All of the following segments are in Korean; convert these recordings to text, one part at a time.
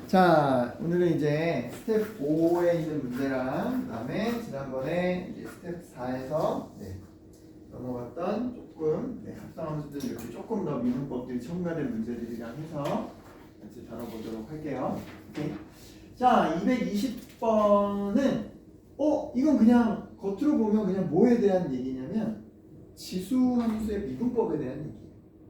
자, 오늘은 이제 스텝 5에 있는 문제랑 그다음에 지난번에 이제 스텝 4에서 넘어갔던 조금 합성 함수들 이렇게 조금 더 미분법들이 첨가된 문제들이랑 해서 같이 다뤄보도록 할게요. 오케이. 자, 220번은 이건 그냥 겉으로 보면 그냥 뭐에 대한 얘기냐면 지수 함수의 미분법에 대한 얘기.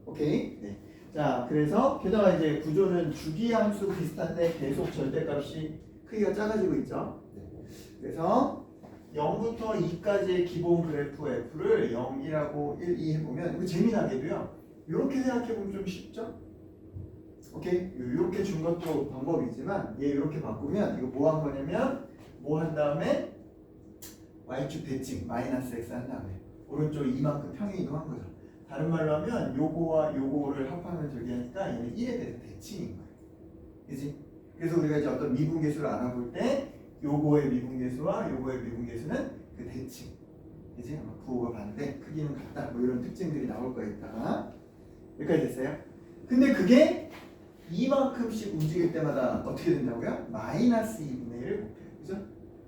오케이. 네. 자, 그래서 게다가 이제 구조는 주기 함수 비슷한데 계속 절대값이 크기가 작아지고 있죠. 네. 그래서 0부터 2까지의 기본 그래프 f를 0, 1하고 1, 2 해보면 이거 재미나게도요. 이렇게 생각해보면 좀 쉽죠? 오케이? 이렇게 준 것도 방법이지만 얘 이렇게 바꾸면 이거 뭐 한 거냐면 뭐 한 다음에 y축 대칭 마이너스 x 한 다음에 오른쪽에 이만큼 평행 이동한 거죠. 다른 말로 하면 요거와 요거를 합하면 저기 하니까 얘는 1에 대해서 대칭인 거예요. 그지? 그래서 우리가 이제 어떤 미분계수를 알아볼 때 요거의 미분계수와 요거의 미분계수는 그 대칭. 그지? 아마 부호가 반대, 크기는 같다. 뭐 이런 특징들이 나올 거야 있다가. 여기까지 됐어요? 근데 그게 이만큼씩 움직일 때마다 어떻게 된다고요? 마이너스 2분의 1을 곱해요. 그죠?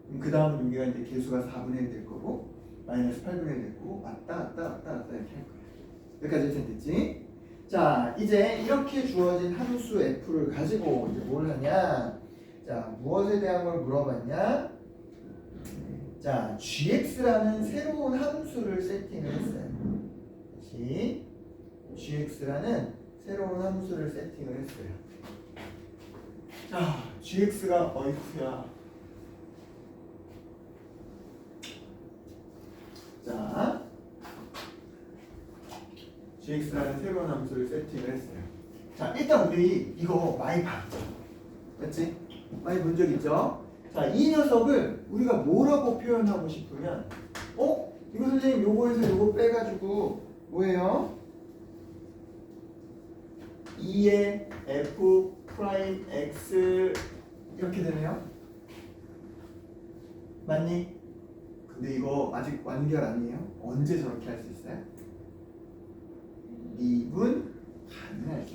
그럼 그 다음 여기가 이제 계수가 4분의 1 될 거고 마이너스 8분의 1 될 거고 왔다 이렇게 할 거예요. 여기까지 됐지? 자, 이제 이렇게 주어진 함수 f를 가지고 이제 뭘 하냐? 자, 무엇에 대한 걸 물어봤냐? 자, gx라는 새로운 함수를 세팅을 했어요. 다시 gx라는 새로운 함수를 세팅을 했어요. 자, gx가 어이쿠야. 자, gx라는 새로운 함수를 세팅을 했어요. 자, 일단 우리 이거 많이 봤죠? 맞지? 많이 본 적 있죠? 자, 이 녀석을 우리가 뭐라고 표현하고 싶으면 이거 선생님 요거에서 요거 빼가지고 뭐예요? 2의 f 프라임 x 이렇게 되네요? 맞니? 근데 이거 아직 완결 아니에요? 언제 저렇게 할 수 있어요? 미분 가능할 때.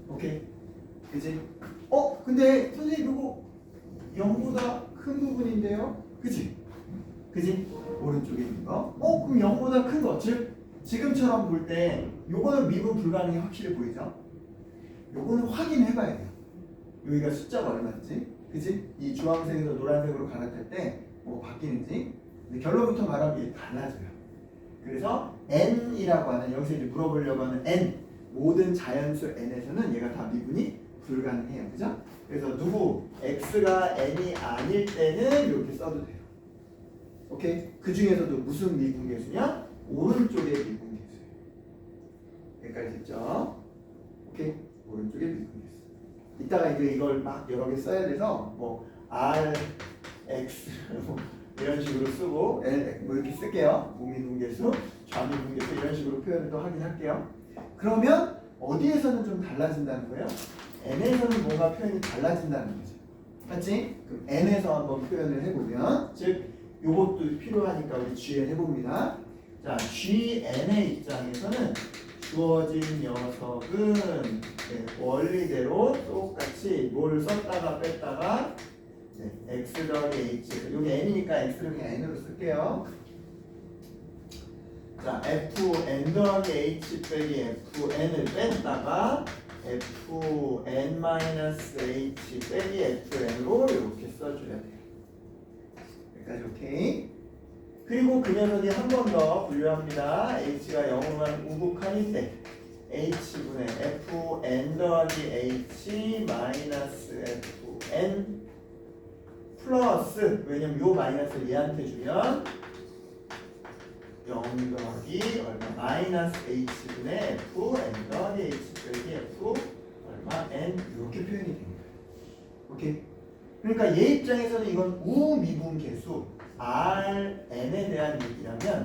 오케이? 그지? 근데 선생님 이거 0보다 큰 부분인데요? 그지? 그지? 오른쪽에 있는 거. 그럼 0보다 큰 거. 즉 지금처럼 볼 때 요거는 미분 불가능이 확실히 보이죠? 요거는 확인해 봐야 돼요. 여기가 숫자가 얼마인지. 그지? 이 주황색에서 노란색으로 갈아탈 때 뭐 바뀌는지. 근데 결론부터 말하면 이게 달라져요. 그래서 n이라고 하는 여기서 이제 물어보려고 하는 n 모든 자연수 n에서는 얘가 다 미분이 불가능해요. 그죠? 그래서 누구 x가 n이 아닐 때는 이렇게 써도 돼요. 오케이? 그 중에서도 무슨 미분계수냐? 오른쪽의 미분계수예요. 여기까지 됐죠? 오케이? 오른쪽의 미분계수. 이따가 이제 이걸 막 여러 개 써야 돼서 뭐 r, x 이런 식으로 쓰고 뭐 이렇게 쓸게요. 우미분계수, 좌미분계수 이런 식으로 표현을 또 하긴 할게요. 그러면 어디에서는 좀 달라진다는 거예요? n에서는 뭔가 표현이 달라진다는 거죠. 맞지? 그럼 n에서 한번 표현을 해보면 즉 요것도 필요하니까 우리 gn 해봅니다. 자, gn의 입장에서는 주어진 녀석은 원리대로 똑같이 뭘 썼다가 뺐다가 x 더하기 h 여기 n이니까 x를 그냥 n으로 쓸게요. 자, fn 더하기 h 빼기 fn을 뺐다가 fn-h 빼기 fn으로 이렇게 써줘야 돼요. 여기까지 오케이. 그리고 그 녀석이 한 번 더 분류합니다. h가 0으로 우극한일 때 h분의 fn 더하기 h 마이너스 fn 플러스 왜냐면 요 마이너스를 얘한테 주면 0 더하기 얼마 마이너스 h분의 f n 더하기 h 빼기 f 얼마 n 이렇게 표현이 됩니다. 오케이? 그러니까 얘 입장에서는 이건 우미분계수 Rn에 대한 얘기라면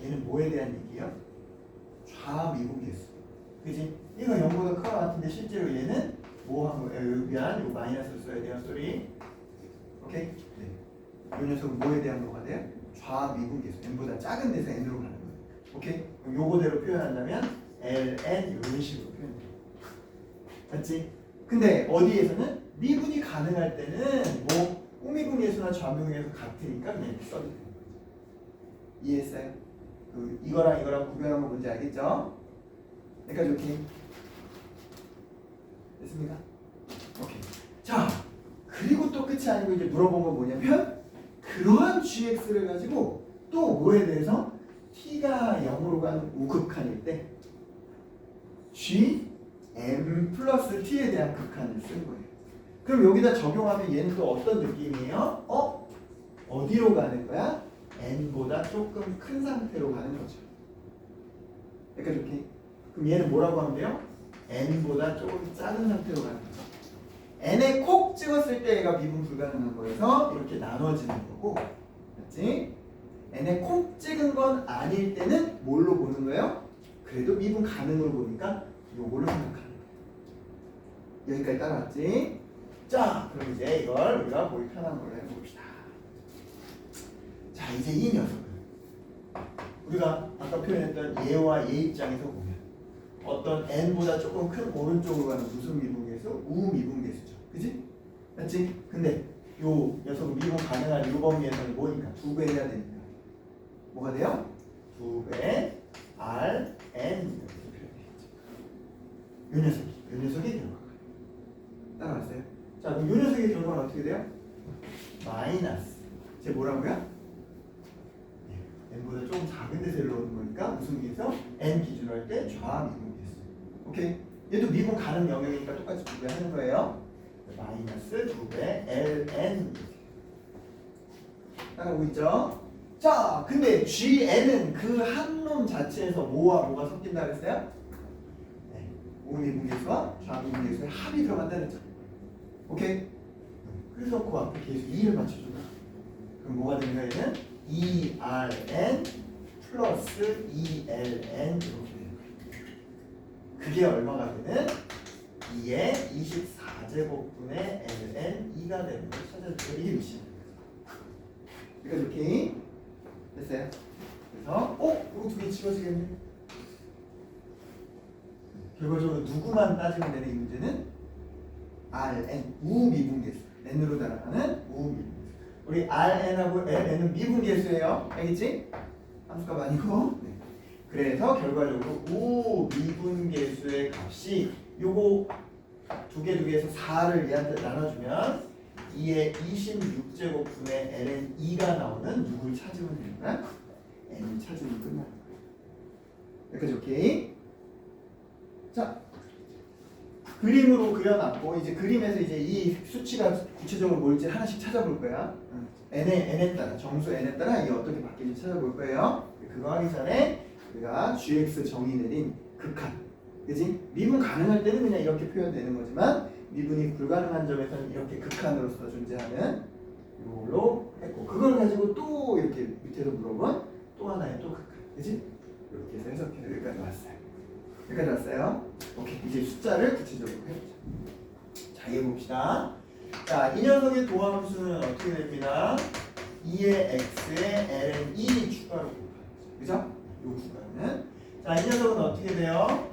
얘는 뭐에 대한 얘기예요? 좌미분계수. 그지? 이거 0보다 클 것 같은데 실제로 얘는 뭐 한 거예요? 미안, 요 마이너스를 써야 돼요. 소리. 오케이? 네. 이 녀석은 뭐에 대한 거가 돼요? 좌미분계수. n보다 작은 데서 n으로 가는 거예요. 오케이? 그럼 요거대로 표현한다면 ln 이런 식으로 표현돼요. 맞지? 근데 어디에서는 미분이 가능할 때는 뭐 우미분계수나 좌미분계수 같으니까 그냥 이렇게 써도 돼요. 이해했어요? 이거랑 이거랑 구별하는 거 뭔지 알겠죠? 여기까지 오케이? 됐습니까? 오케이. 자, 그리고 또 끝이 아니고 이제 물어본 건 뭐냐면 그러한 gx를 가지고 또 뭐에 대해서 t가 0으로 가는 우극한일 때 gm 플러스 t에 대한 극한을 쓴 거예요. 그럼 여기다 적용하면 얘는 또 어떤 느낌이에요? 어디로 가는 거야? n보다 조금 큰 상태로 가는 거죠. 여기까지 오케이? 그럼 얘는 뭐라고 하면 돼요? n보다 조금 작은 상태로 가는 거죠. n에 콕 찍었을 때 얘가 미분 불가능한 거여서 이렇게 나눠지는 거고, 맞지? n에 콕 찍은 건 아닐 때는 뭘로 보는 거예요? 그래도 미분 가능으로 보니까 요걸로 생각하는 거예요. 여기까지 따라왔지? 자, 그럼 이제 이걸 우리가 보기 편한 걸로 해봅시다. 자, 이제 이 녀석은 우리가 아까 표현했던 얘와 얘 입장에서 보면 어떤 n보다 조금 큰 오른쪽으로 가는 무슨 미분계수? 우미분계수죠. 그지? 맞지? 근데 요 녀석은 미분 가능한 요 범위에서는 뭐니까? 2배 해야 되니까 뭐가 돼요? 2배 r n 요 녀석이 결과가 따라왔어요? 자, 그럼 요 녀석의 결과는 어떻게 돼요? 마이너스 제 뭐라고요? n보다 조금 작은 데서 일어오는 거니까 무슨 계수? n 기준으로 할 때 좌미분계수. 오케이? 얘도 미분 가능 영역이니까 똑같이 2배 하는 거예요. 마이너스 2배 ln 따라오고 있죠? 자, 근데 gn은 그 한 놈 자체에서 뭐와 뭐가 섞인다 그랬어요? 네, 우미분계수와 좌미분계수의 합이 들어간다 그랬죠? 오케이? 그래서 그 앞에 계수 2를 맞춰준다. 그럼 뭐가 되는 거야 얘는? ERN 플러스 ELN 이렇게 되는 거예요. 그게 얼마가 되는? 2의 24제곱분의 ln 2가 되는 걸 찾아주세요. 이게 미시는 거예요. 그러니까 이렇게 됐어요. 그래서 이거 두 개 집어지겠네. 결과적으로 누구만 따지면 되는 이 문제는 Rn 우미분계수 n으로 달아가는 우미분계수. 우리 Rn하고 Ln은 미분계수예요. 알겠지? 함수값 아니고. 네. 그래서 결과적으로 우미분계수의 값이 요거 두 개에서 4를 얘한테 나눠주면 2의 26제곱분의 ln 2가 나오는 누굴 찾으면 되는 거야? n을 찾으면 끝나는 거야. 여기까지 오케이? 자, 그림으로 그려놨고 이제 그림에서 이제 이 수치가 구체적으로 뭘지 하나씩 찾아볼 거야. n에 따라 정수 n에 따라 이게 어떻게 바뀌는지 찾아볼 거예요. 그거 하기 전에 우리가 gx 정의 내린 극한, 그지? 미분 가능할 때는 그냥 이렇게 표현되는 거지만 미분이 불가능한 점에서는 이렇게 극한으로서 존재하는 이걸로 했고, 그걸 가지고 또 이렇게 밑에서 물어본 또 하나의 또 극한, 그지? 이렇게 해서 해석해서 여기까지 왔어요. 여기까지 왔어요. 오케이, 이제 숫자를 구체적으로 해보자. 자, 해봅시다. 자, 이 녀석의 도함수는 어떻게 됩니다? 2의 x에 ln 2 추가로 곱하는 거죠. 그죠? 요 추가는. 자, 이 녀석은 어떻게 돼요?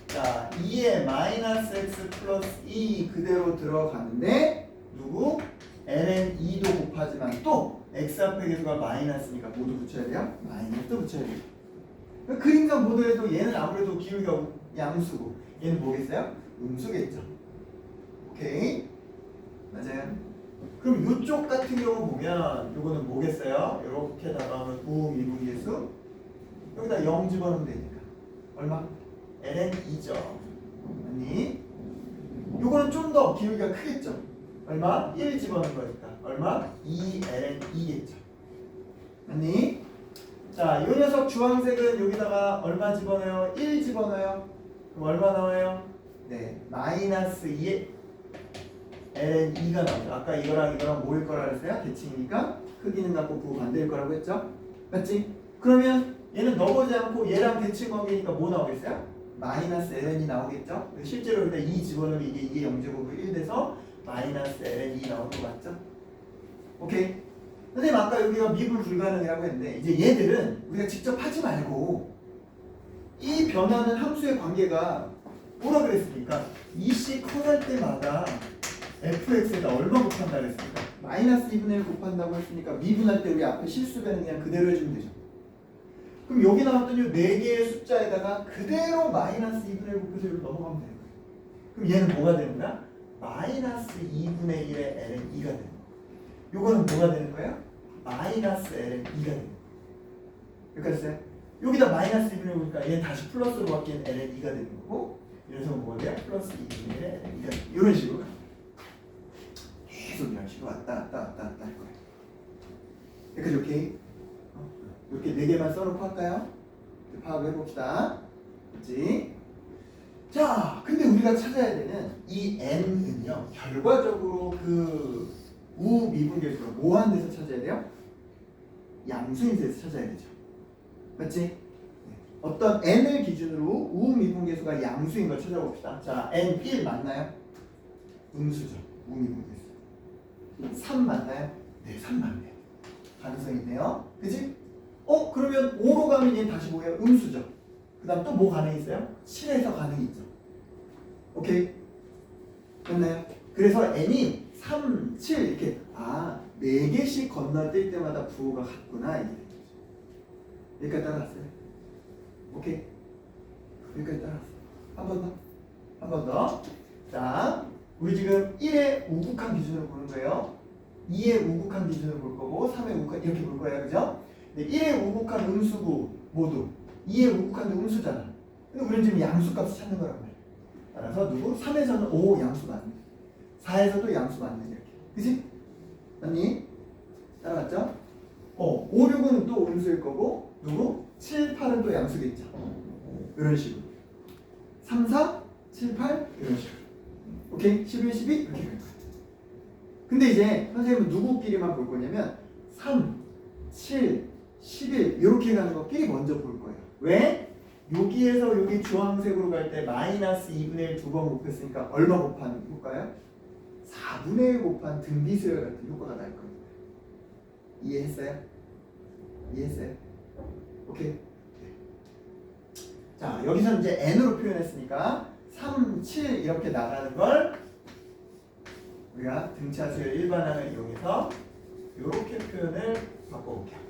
자, 2의 마이너스 x 플러스 2 그대로 들어가는데 누구? ln 2도 곱하지만 또 x 앞에 계수가 마이너스니까 모두 붙여야 돼요? 마이너스도 붙여야 돼요. 그러니까 그림상 모델에도 얘는 아무래도 기울기가 양수고 얘는 뭐겠어요? 음수겠죠. 오케이? 맞아요. 그럼 이쪽 같은 경우 보면 요거는 뭐겠어요? 이렇게 다가오면 우미분계수 여기다 0 집어넣으면 되니까 얼마? ln 2죠. 아니 요거는 좀 더 기울기가 크겠죠. 얼마? 1 집어넣은 거니까 얼마? 2 ln 2겠죠. 아니 자, 요 녀석 주황색은 여기다가 얼마 집어넣어요? 1 집어넣어요. 그럼 얼마 나와요? 네, 마이너스 2에 ln 2가 나오죠. 아까 이거랑 뭐일 거라 그랬어요? 대칭이니까 크기는 같고 부호 반대일 거라고 했죠? 맞지? 그러면 얘는 넘어지 않고 얘랑 대칭 관계니까 뭐 나오겠어요? 마이너스 ln이 나오겠죠? 실제로 여기다 2 집어넣으면 이게 0제곱으로 1 돼서 마이너스 ln 2 나오는 거 맞죠? 오케이? 선생님 아까 여기가 미분 불가능이라고 했는데 이제 얘들은 우리가 직접 하지 말고 이 변하는 함수의 관계가 뭐라 그랬습니까? 이씨 커갈 때마다 fx에다 얼마 곱한다 그랬습니까? 마이너스 2분의 1 곱한다고 했으니까 미분할 때 우리 앞에 실수배는 그냥 그대로 해주면 되죠. 그럼 여기 나왔던 이 4개의 숫자에다가 그대로 마이너스 2분의 1 곱해서 여기로 넘어가면 되는 거예요. 그럼 얘는 뭐가 되는 거야? 마이너스 2분의 1의 ln 2가 되는 거예요. 요거는 뭐가 되는 거예요? 마이너스 ln 2가 되는 거예요. 여기까지 됐어요? 여기다 마이너스 2분의 1 보니까 얘는 다시 플러스로 바뀐 ln 2가 되는 거고, 그래서 뭐가 돼요? 플러스 2분의 1의 ln 2가 되는 거예요. 이런 식으로 계속 이런 식으로 왔다 갔다 할 거예요. 여기까지 오케이? 이렇게 4개만 써놓고 할까요? 파악을 해봅시다. 그렇지? 자, 근데 우리가 찾아야 되는 이 n은요, 결과적으로 그 우미분계수로 뭐한 데서 찾아야 돼요? 양수인 데서 찾아야 되죠. 맞지? 어떤 n을 기준으로 우미분계수가 양수인 걸 찾아봅시다. 자, n1 맞나요? 음수죠. 우미분계수. 3 맞나요? 네, 3 맞네요. 가능성이 있네요. 그치? 그러면 5로 가면 얘는 다시 뭐예요? 음수죠. 그 다음 또 뭐 가능이 있어요? 7에서 가능이 있죠. 오케이? 됐나요? 그래서 n이 3, 7 이렇게 4개씩 건너뛸 때마다 부호가 같구나 이게 되죠. 여기까지 따라왔어요. 오케이? 여기까지 따라왔어요. 한 번 더. 한 번 더. 자, 우리 지금 1의 우극한 기준으로 보는 거예요. 2의 우극한 기준으로 볼 거고 3의 우극한 이렇게 볼 거예요. 그죠? 1의 우극한 음수고 모두 2의 우극한도 음수잖아. 근데 우리는 지금 양수값을 찾는 거란 말이야. 따라서 누구? 3에서는 5 양수 맞네. 4에서도 양수 맞네. 이렇게. 그치? 맞니? 따라갔죠? 5, 6은 또 음수일 거고 누구? 7, 8은 또 양수겠죠. 이런 식으로. 3, 4, 7, 8 이런 식으로. 오케이? 11, 12 이렇게 갈 거야. 근데 이제 선생님은 누구끼리만 볼 거냐면 3, 7, 11 이렇게 가는 것끼리 먼저 볼 거예요. 왜? 여기에서 여기 주황색으로 갈 때 마이너스 2분의 1 두 번 곱했으니까 얼마 곱한 효과요? 4분의 1 곱한 등비수열 같은 효과가 날 겁니다. 이해했어요? 이해했어요? 오케이? 네. 자, 여기서 이제 n으로 표현했으니까 3, 7 이렇게 나가는 걸 우리가 등차수열 일반항을 이용해서 이렇게 표현을 바꿔볼게요.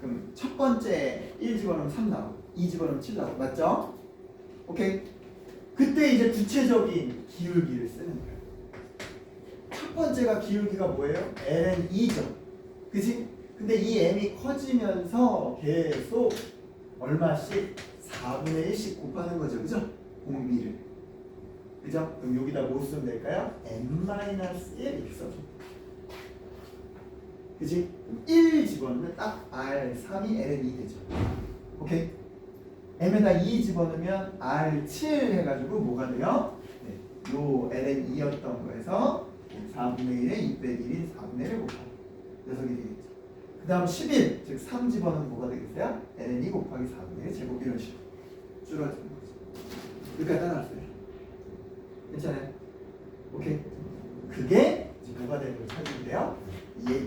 그럼 첫 번째 1 집어넣으면 3 나오고 2 집어넣으면 7 나오고 맞죠? 오케이? 그때 이제 구체적인 기울기를 쓰는 거예요. 첫 번째가 기울기가 뭐예요? ln 2죠. 그치? 근데 이 m이 커지면서 계속 얼마씩 4분의 1씩 곱하는 거죠. 그죠? 공비를. 그죠? 그럼 여기다 뭐 쓰면 될까요? n-1 이렇게 써줘. 그치? 1 집어넣으면 딱 R3이 ln2 되죠. 오케이? m에다 2 집어넣으면 R7 해가지고 뭐가 돼요? 네, 요 ln2였던 거에서 4분의 1에 2 빼기 1인 4분의 1을 곱하기 녀석이 되겠죠. 그 다음 11, 즉 3 집어넣으면 뭐가 되겠어요? ln2 곱하기 4분의 1 제곱 이런 식으로 줄어드는 거죠. 여기까지 따라왔어요. 괜찮아요? 오케이? 그게 이제 뭐가 되는 걸 찾는데요? 얘.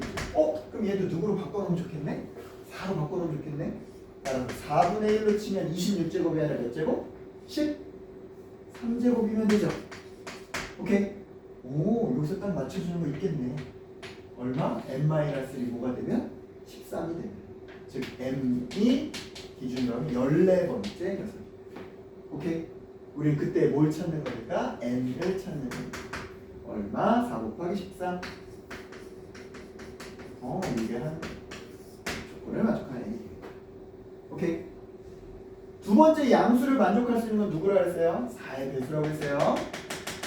그럼 얘도 누구로 바꿔놓으면 좋겠네? 4로 바꿔놓으면 좋겠네? 따라서 4분의 1로 치면 26제곱이 아니라 몇 제곱? 13제곱이면 되죠? 오케이? 오, 여기서 딱 맞춰주는 거 있겠네. 얼마? n-1이 뭐가 되면? 13이 되면. 즉 m이 기준으로 하면 14번째 녀석. 오케이? 우리 그때 뭘 찾는 거니까? n을 찾는 거니까. 얼마? 4 곱하기 13. 이게 한 조건을 만족하는 얘기예요. 오케이? 두 번째 양수를 만족할 수 있는 건 누구라고 했어요? 4의 배수라고 했어요.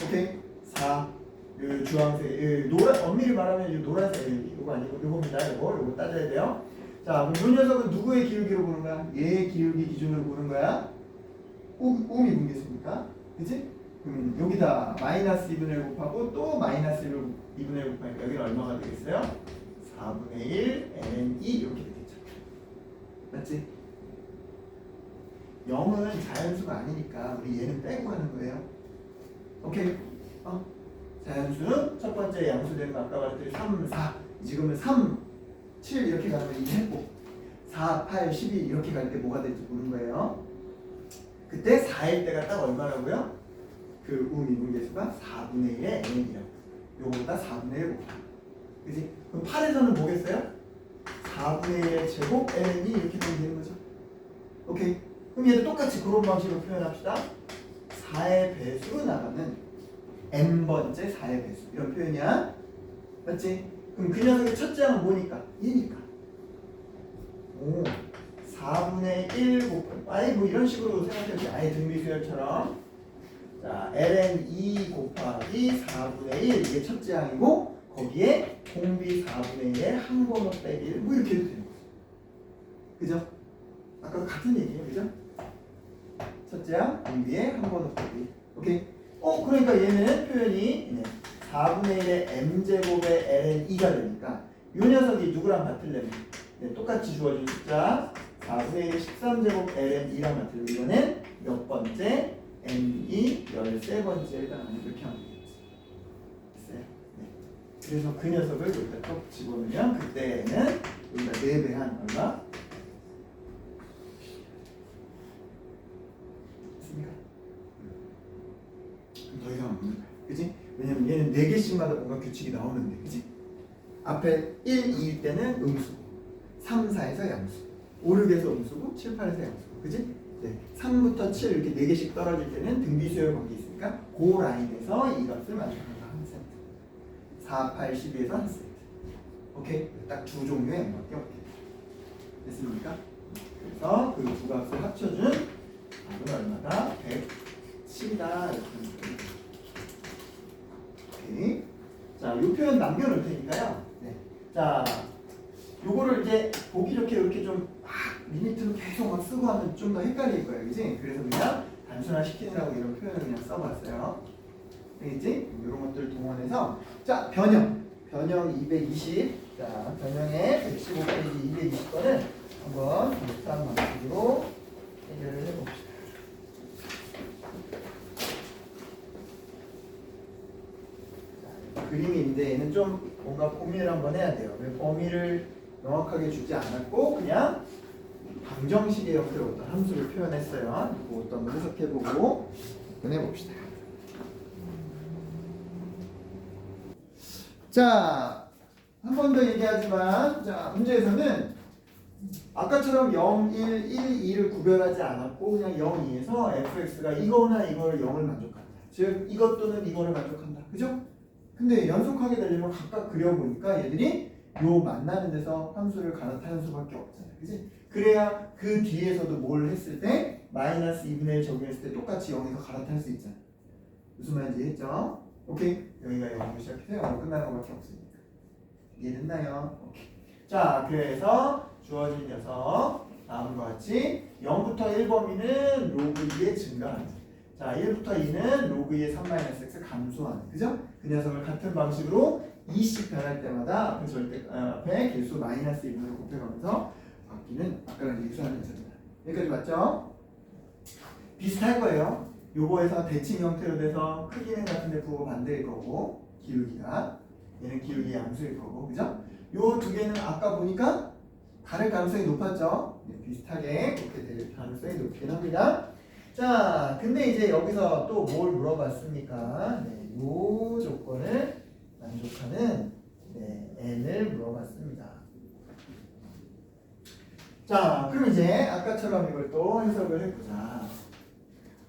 오케이? 4. 그 주황색, 노란, 엄밀히 말하면 이 노란색, 이거 아니고 요겁니다. 요거 따져야 돼요. 자, 그럼 이 녀석은 누구의 기울기로 보는 거야? 얘의 기울기 기준으로 보는 거야? 우미분계수니까. 그치? 여기다 마이너스 2분의 1 곱하고 또 마이너스 2분의 1 곱하니까 여기는 얼마가 되겠어요? 4분의 1 ln2 이렇게 되겠죠. 맞지? 0은 자연수가 아니니까 우리 얘는 빼고 가는 거예요. 오케이? 자연수는 첫 번째 양수 되는 거 아까 말했더니 3, 4 지금은 3, 7 이렇게 가는 거 이해했고 4, 8, 12 이렇게 갈 때 뭐가 될지 보는 거예요. 그때 4일 때가 딱 얼마라고요? 그 우미분계수가 4분의 1의 n이라고. 요거보다 4분의 1 곱하기. 그지? 그럼 8에서는 뭐겠어요? 4분의 1의 제곱 n이 이렇게 되는 거죠. 오케이. 그럼 얘도 똑같이 그런 방식으로 표현합시다. 4의 배수로 나가는 n번째 4의 배수. 이런 표현이야. 맞지? 그럼 그 녀석의 첫째 항은 뭐니까? 2니까. 오. 4분의 1 곱하기. 아예 뭐 이런 식으로 생각해보세요. 아예 등비수열처럼. 자, ln2 곱하기 4분의 1. 이게 첫째 항이고, 거기에 공비 4분의 1에 한 번호 빼기 1. 뭐 이렇게 해도 되는 거죠. 그죠? 아까도 같은 얘기예요. 그죠? 첫째 항, 공비에 한 번호 빼기 1. 오케이? 그러니까 얘는 표현이 4분의 1의 m제곱의 ln2가 되니까 이 녀석이 누구랑 같으려면 똑같이 주어진 숫자 4분의 1의 13제곱 ln2랑 같으려면 이거는 몇 번째? n2 13번째에 해당하는 이렇게 하면 되겠지. 됐어요? 네. 그래서 그 녀석을 여기다 tok 집어넣으면 그때는 여기다 4배한 얼마? 됐습니까? 더 이상 없는 거야. 그치? 왜냐면 얘는 4개씩마다 뭔가 규칙이 나오는데, 그치? 앞에 1, 2일 때는 음수고, 3, 4에서 양수, 5, 6에서 음수고, 7, 8에서 양수고, 그치? 네. 3부터 7 이렇게 4개씩 떨어질 때는 등비수열 관계 있으니까, 그 라인에서 이 값을 만족한다. 한 세트. 4, 8, 12에서 한 세트. 오케이? 딱 두 종류의 n밖에 없게. 됐습니까? 그래서 그 두 값을 합쳐준 답은 얼마다? 110이다. 이렇게. 오케이. 자, 이 표현 남겨놓을 테니까요. 네. 자, 요거를 이제 보기 좋게 이렇게 좀 리미트로 계속 막 쓰고 하면 좀 더 헷갈릴 거예요. 그지? 그래서 그냥 단순화시키느라고 이런 표현을 그냥 써봤어요. 알겠지? 이런 것들을 동원해서 자, 변형 220. 자, 변형의 115페이지 220번은 한번 비슷한 방식으로 해결을 해봅시다. 그림인데 얘는 좀 뭔가 고민을 한번 해야 돼요. 왜 범위를 명확하게 주지 않았고 그냥 방정식의 형태로 어떤 함수를 표현했어요. 그것도 한번 해석해보고 해봅시다. 자, 한 번 더 얘기하지만 자, 문제에서는 아까처럼 0, 1, 1, 2를 구별하지 않았고 그냥 0, 2에서 fx가 이거나 이걸 0을 만족한다. 즉 이것 또는 이거를 만족한다. 그죠? 근데 연속하게 되려면 각각 그려보니까 얘들이 요 만나는 데서 함수를 갈아타는 수밖에 없잖아요. 그지? 그래야 그 뒤에서도 뭘 했을 때 마이너스 2분의 1 적용했을 때 똑같이 0에서 갈아탈 수 있잖아요. 무슨 말인지 했죠? 오케이? 여기가 0으로 시작해서 0으로 끝나는 것밖에 없으니까. 이해됐나요? 오케이. 자, 그래서 주어진 녀석 다음과 같이 0부터 1범위는 로그 2의 증가하는, 자 1부터 2는 로그 2의 3-x 감소하는, 그죠? 그 녀석을 같은 방식으로 2씩 변할 때마다 앞에 절대 앞에 개수 마이너스 1분을 곱해가면서 바뀌는 아까랑 유사한 녀석이다. 여기까지 맞죠? 비슷할 거예요. 요거에서 대칭 형태로 돼서 크기는 같은데 부호 반대일 거고 기울기가 얘는 기울기 양수일 거고, 그죠? 요 두 개는 아까 보니까 다를 가능성이 높았죠? 네, 비슷하게 그렇게 될 가능성이 높긴 합니다. 자, 근데 이제 여기서 또 뭘 물어봤습니까? 네, 요 조건을 만족하는 n을 물어봤습니다. 자, 그럼 이제 아까처럼 이걸 또 해석을 해보자.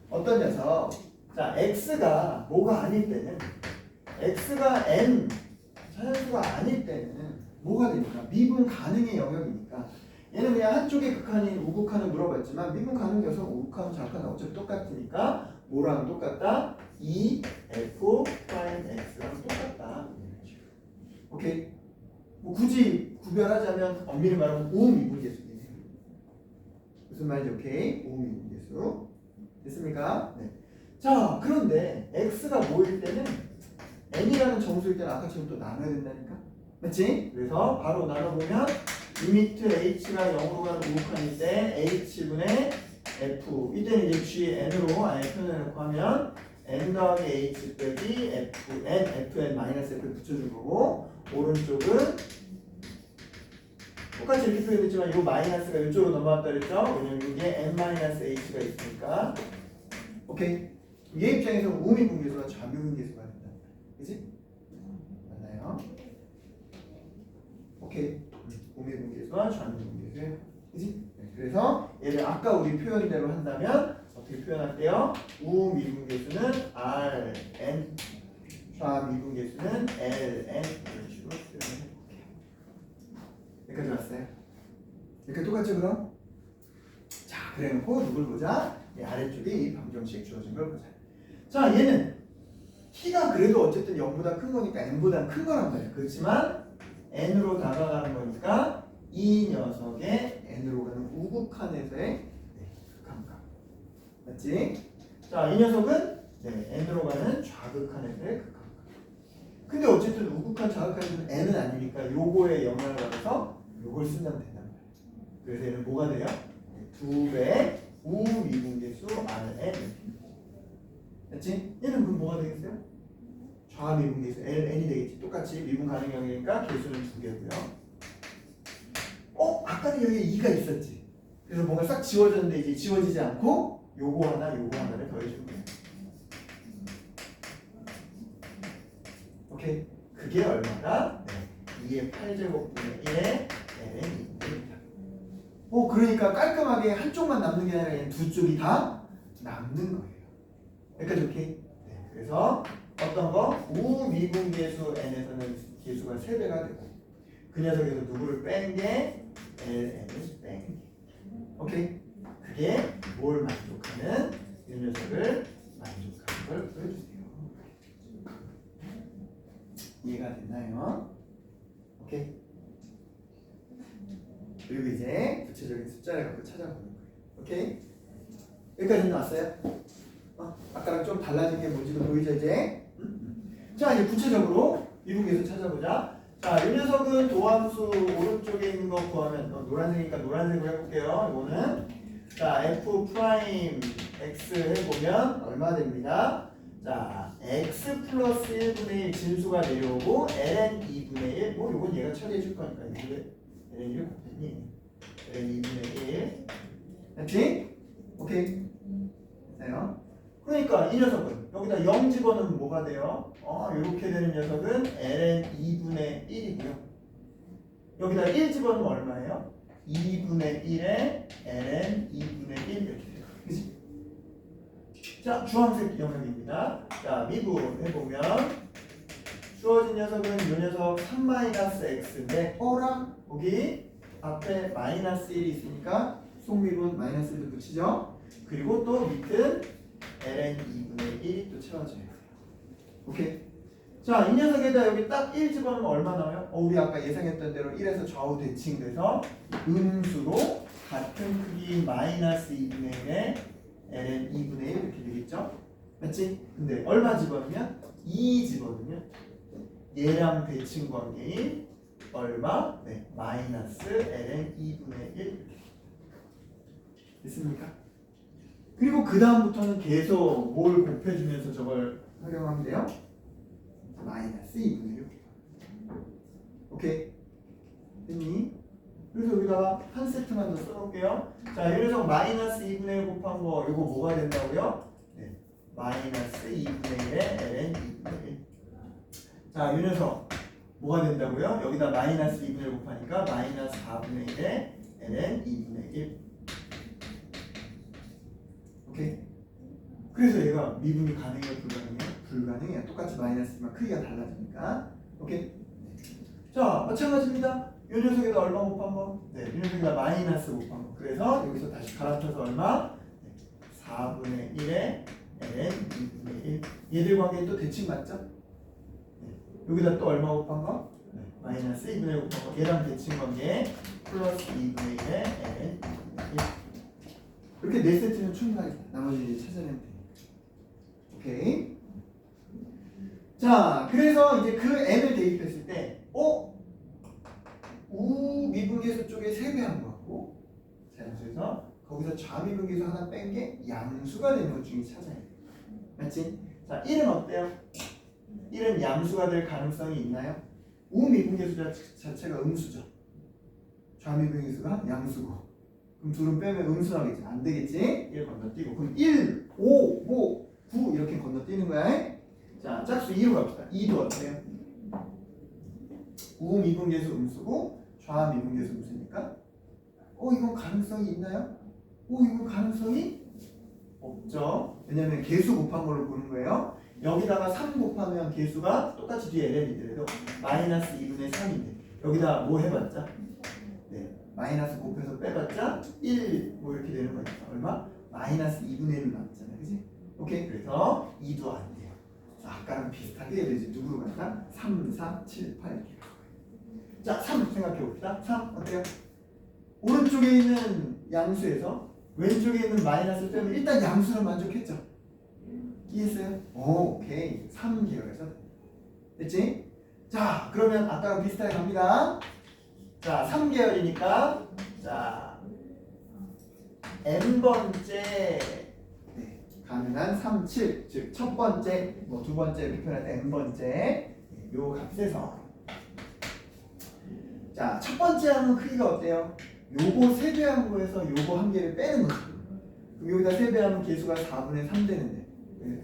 어떤 녀석? 자, x가 뭐가 아닐 때는, x가 n 자연수가 아닐 때는 뭐가 됩니까? 미분 가능의 영역이니까 얘는 그냥 한쪽의 극한인 우극한을 물어봤지만 미분 가능 녀석 우극한 좌극한 어차피 똑같으니까 뭐랑 똑같다? 2f 프라임 x랑 똑같다. 오케이? 뭐 굳이 구별하자면 엄밀히 말하면 우미분계수예요. 무슨 말인지 오케이? 우미분계수 됐습니까? 네. 자, 그런데 x가 뭐일 때는 n이라는 정수일 때는 아까처럼 또 나눠야 된다니까? 맞지? 그래서 바로 나눠보면 리미트 h가 0으로 가는 우극한일 때 h분의 f, 이때는 이제 g n으로 아예 표현해놓고 하면 n 더하기 h 빼기 fn 마이너스 f를 붙여준 거고, 오른쪽은 똑같이 이렇게 표현했지만 이 마이너스가 이쪽으로 넘어왔다 그랬죠? 왜냐면 이게 n 마이너스 h가 있으니까. 오케이? 얘 입장에서 우미분계수가 좌미분계수가 된다. 그지? 맞나요? 오케이. 우미분계수와 좌미분계수예요. 그지? 네, 그래서 얘를 아까 우리 표현대로 한다면 어떻게 표현할게요? 우미분계수는 Rn, 좌미분계수는 Ln 이런 식으로 표현을 해볼게요. 여기까지 왔어요? 이렇게 똑같죠 그럼? 자, 그래놓고 누굴 보자? 이 아래쪽에 이 방정식 주어진 걸 보자. 자, 얘는 t가 그래도 어쨌든 0보다 큰 거니까 n보다 큰 거란 말이야. 그렇지만 n으로 다가가는 거니까 이 녀석의 n으로 가는 우극한에서의 극한값. 맞지? 자, 이 녀석은 n으로 가는 좌극한에서의 극한값. 근데 어쨌든 우극한 좌극한에서는 n은 아니니까 요거에 영향을 받아서 요걸 쓴다면 된단 말이야. 그래서 얘는 뭐가 돼요? 2배 우미분계수 Rn. 맞지? 얘는 그럼 뭐가 되겠어요? 좌미분계수 Ln이 되겠지. 똑같이 미분 가능형이니까 개수는 2개고요. 아까는 여기 2가 있었지. 그래서 뭔가 싹 지워졌는데 이제 지워지지 않고 요거 하나를 더해주는 거예요. 오케이. 그게 얼마다? 2의 8제곱분의 1의 Ln 2입니다. 그러니까 깔끔하게 한쪽만 남는 게 아니라 두 쪽이 다 남는 거예요. 여기까지 오케이? 네, 그래서 어떤 거? 우미분계수 n에서는 계수가 3배가 되고 그 녀석에서 누구를 뺀 게 ln을 뺀 게. 오케이? 그게 뭘 만족하는? 이 녀석을 만족하는 걸 보여주세요. 이해가 됐나요? 오케이? 그리고 이제 구체적인 숫자를 갖고 찾아보는 거예요. 오케이? 여기까지 나왔어요? 아까랑 좀 달라진 게 뭔지도 보이죠 이제? 자, 이제 구체적으로 미분계수 찾아보자. 자, 이 녀석은 도함수 오른쪽에 있는 거 구하면 노란색이니까 노란색으로 해볼게요. 이거는 자, f 프라임 x 해보면 얼마 됩니다. 자, x 플러스 1분의 1 진수가 내려오고 ln 2분의 1 이건 얘가 처리해 줄 거니까 ln 1을 곱했니? ln 2분의 1 맞지? 오케이? 됐어요? 그러니까 이 녀석은 여기다 0 집어넣으면 뭐가 돼요? 이렇게 되는 녀석은 ln 2분의 1이고요. 여기다 1 집어넣으면 얼마예요? 2분의 1에 ln 2분의 1 이렇게 돼요. 그치? 자, 주황색 영역입니다. 자, 미분해보면 주어진 녀석은 이 녀석 3-x인데 거기 앞에 마이너스 1이 있으니까 속미분 마이너스 1도 붙이죠. 그리고 또 밑은 ln 2분의 1이 또 채워져야 돼요. 오케이? 자, 이 녀석에다 여기 딱 1 집어넣으면 얼마 나와요? 우리 아까 예상했던 대로 1에서 좌우 대칭돼서 음수로 같은 크기인 마이너스 2분의 1에 ln 2분의 1 이렇게 되겠죠? 맞지? 근데 얼마 집어넣으면? 2 집어넣으면 얘랑 대칭 관계인 얼마? 마이너스 ln 2분의 1 됐습니까? 그리고 그 다음부터는 계속 뭘 곱해주면서 저걸 활용하면 돼요? 마이너스 2분의 1 오케이? 됐니? 그래서 여기다가 한 세트만 더 써놓을게요. 자, 이 녀석 마이너스 2분의 1 곱한 거 이거 뭐가 된다고요? 마이너스 2분의 1에 ln 2분의 1. 자, 이 녀석 뭐가 된다고요? 여기다 마이너스 2분의 1 곱하니까 마이너스 4분의 1에 ln 2분의 1. 오케이? 그래서 얘가 미분이 가능해요? 불가능해요? 불가능해요. 똑같이 마이너스지만 크기가 달라지니까. 오케이? 자, 마찬가지입니다. 이 녀석에다 얼마 곱한 거? 이 녀석에다 마이너스 곱한 거. 그래서 여기서 다시 갈아타서 얼마? 4분의 1에 ln 2분의 1. 얘들 관계는 또 대칭 맞죠? 여기다 또 얼마 곱한 거? 마이너스 2분의 1 곱한 거. 얘랑 대칭 관계 플러스 2분의 1에 ln 2분의 1. 이렇게 4세트는 충분하겠다. 나머지 이제 찾아내면 되니까. 오케이. 자, 그래서 이제 그 n을 대입했을 때, 우미분계수 쪽에 3배 한 거 같고, 자연수에서 거기서 좌미분계수 하나 뺀 게 양수가 되는 것 중에 찾아야 돼. 맞지? 자, 1은 어때요? 1은 양수가 될 가능성이 있나요? 우미분계수 자체가 음수죠. 좌미분계수가 양수고. 그럼 둘은 빼면 음수 나오겠지. 안 되겠지? 1 건너뛰고. 그럼 1, 5, 9 9 이렇게 건너뛰는 거야. 자, 짝수 2로 갑시다. 2도 어때요? 우미분계수 음수고 좌미분계수 음수니까 이건 가능성이 있나요? 이건 가능성이 없죠. 왜냐면 개수 곱한 걸로 보는 거예요. 여기다가 3 곱하면 개수가 똑같이 뒤에 ln이더라도 마이너스 2분의 3인데 여기다 뭐 해봤자? 네, 마이너스 곱해서 빼봤자 1 뭐 이렇게 되는 거니까 얼마? 마이너스 2분의 1로 남잖아요. 그지? 오케이. 그래서 2도 안 돼요. 자, 아까랑 비슷하게 예를 들지 누구로 갈까? 3, 4, 7, 8 이렇게 갈 거예요. 자, 3 생각해 봅시다. 3 어때요? 오른쪽에 있는 양수에서 왼쪽에 있는 마이너스 빼면 일단 양수는 만족했죠? 이해했어요? 오케이. 3계열에서 됐지? 자, 그러면 아까랑 비슷하게 갑니다. 자, 3계열이니까 자 n번째 가능한 3, 7 즉 첫 번째 뭐 두 번째 이렇게 표현할 때 n번째 요 값에서 자, 첫 번째 항은 크기가 어때요? 요거 세배한 거에서 요거 한 개를 빼는 거죠. 그럼 여기다 세배하면 개수가 4분의 3 되는데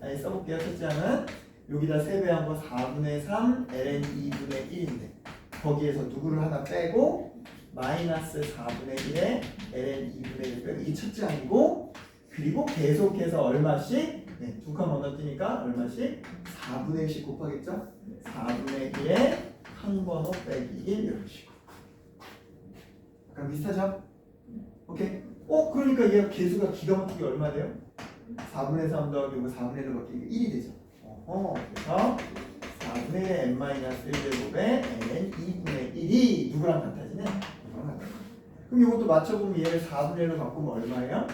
아예 써볼게요. 첫째 항은 여기다 세배한 거 4분의 3 ln 2분의 1인데 거기에서 누구를 하나 빼고 마이너스 4분의 1에 ln 2분의 1 빼고 이게 첫째 항이고 그리고 계속해서 얼마씩 두 칸 건너뛰니까 얼마씩 4분의 1씩 곱하겠죠? 4분의 1에 한 번호 빼기 1 이런 식으로 약간 비슷하죠? 오케이? 그러니까 얘 개수가 기가 막히게 얼마 돼요? 4분의 3 더하기 4분의 1로 바뀌니까 1이 되죠. 그래서 4분의 1의 n-1 제곱에 n 2분의 1이 누구랑 같아지냐? 이거랑 같아요. 그럼 이것도 맞춰보면 얘를 4분의 1로 바꾸면 얼마예요?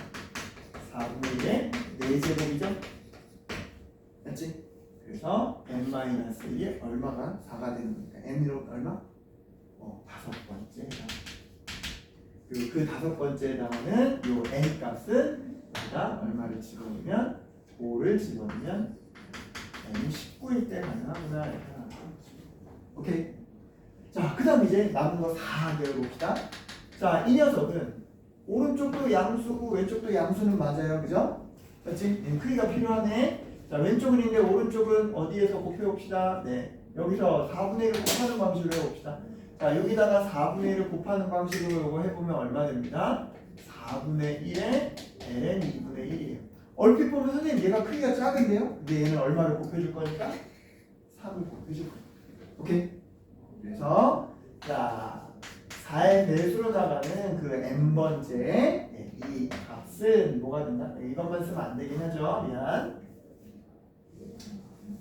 4분의 1의 4제곱이죠? 맞지? 그래서 n-1이 얼마가 4가 되는 거니까 n으로 얼마? 다섯 번째. 그리고 그 다섯 번째에다가는 요 n 값은 여기다 얼마를 집어넣으면 5를 집어넣으면 n이 19일 때 가능하구나. 오케이. 자, 그 다음 이제 남은 거 4개월 봅시다. 자, 이 녀석은 오른쪽도 양수고 왼쪽도 양수는 맞아요. 그죠? 맞지? 크기가 필요하네. 자, 왼쪽은 있는데 오른쪽은 어디에서 곱해봅시다. 네, 여기서 4분의 1을 곱하는 방식으로 해봅시다. 자, 여기다가 4분의 1을 곱하는 방식으로 이거 해보면 얼마 됩니다? 4분의 1에 ln 2분의 1이에요. 얼핏 보면 선생님 얘가 크기가 작은데요? 근데 얘는 얼마를 곱해줄 거니까? 3을 곱해줄 거예요. 오케이? 그래서 자 4의 배수로 나가는 그 n번째 이 값은 뭐가 된다? 이것만 쓰면 안 되긴 하죠. 미안.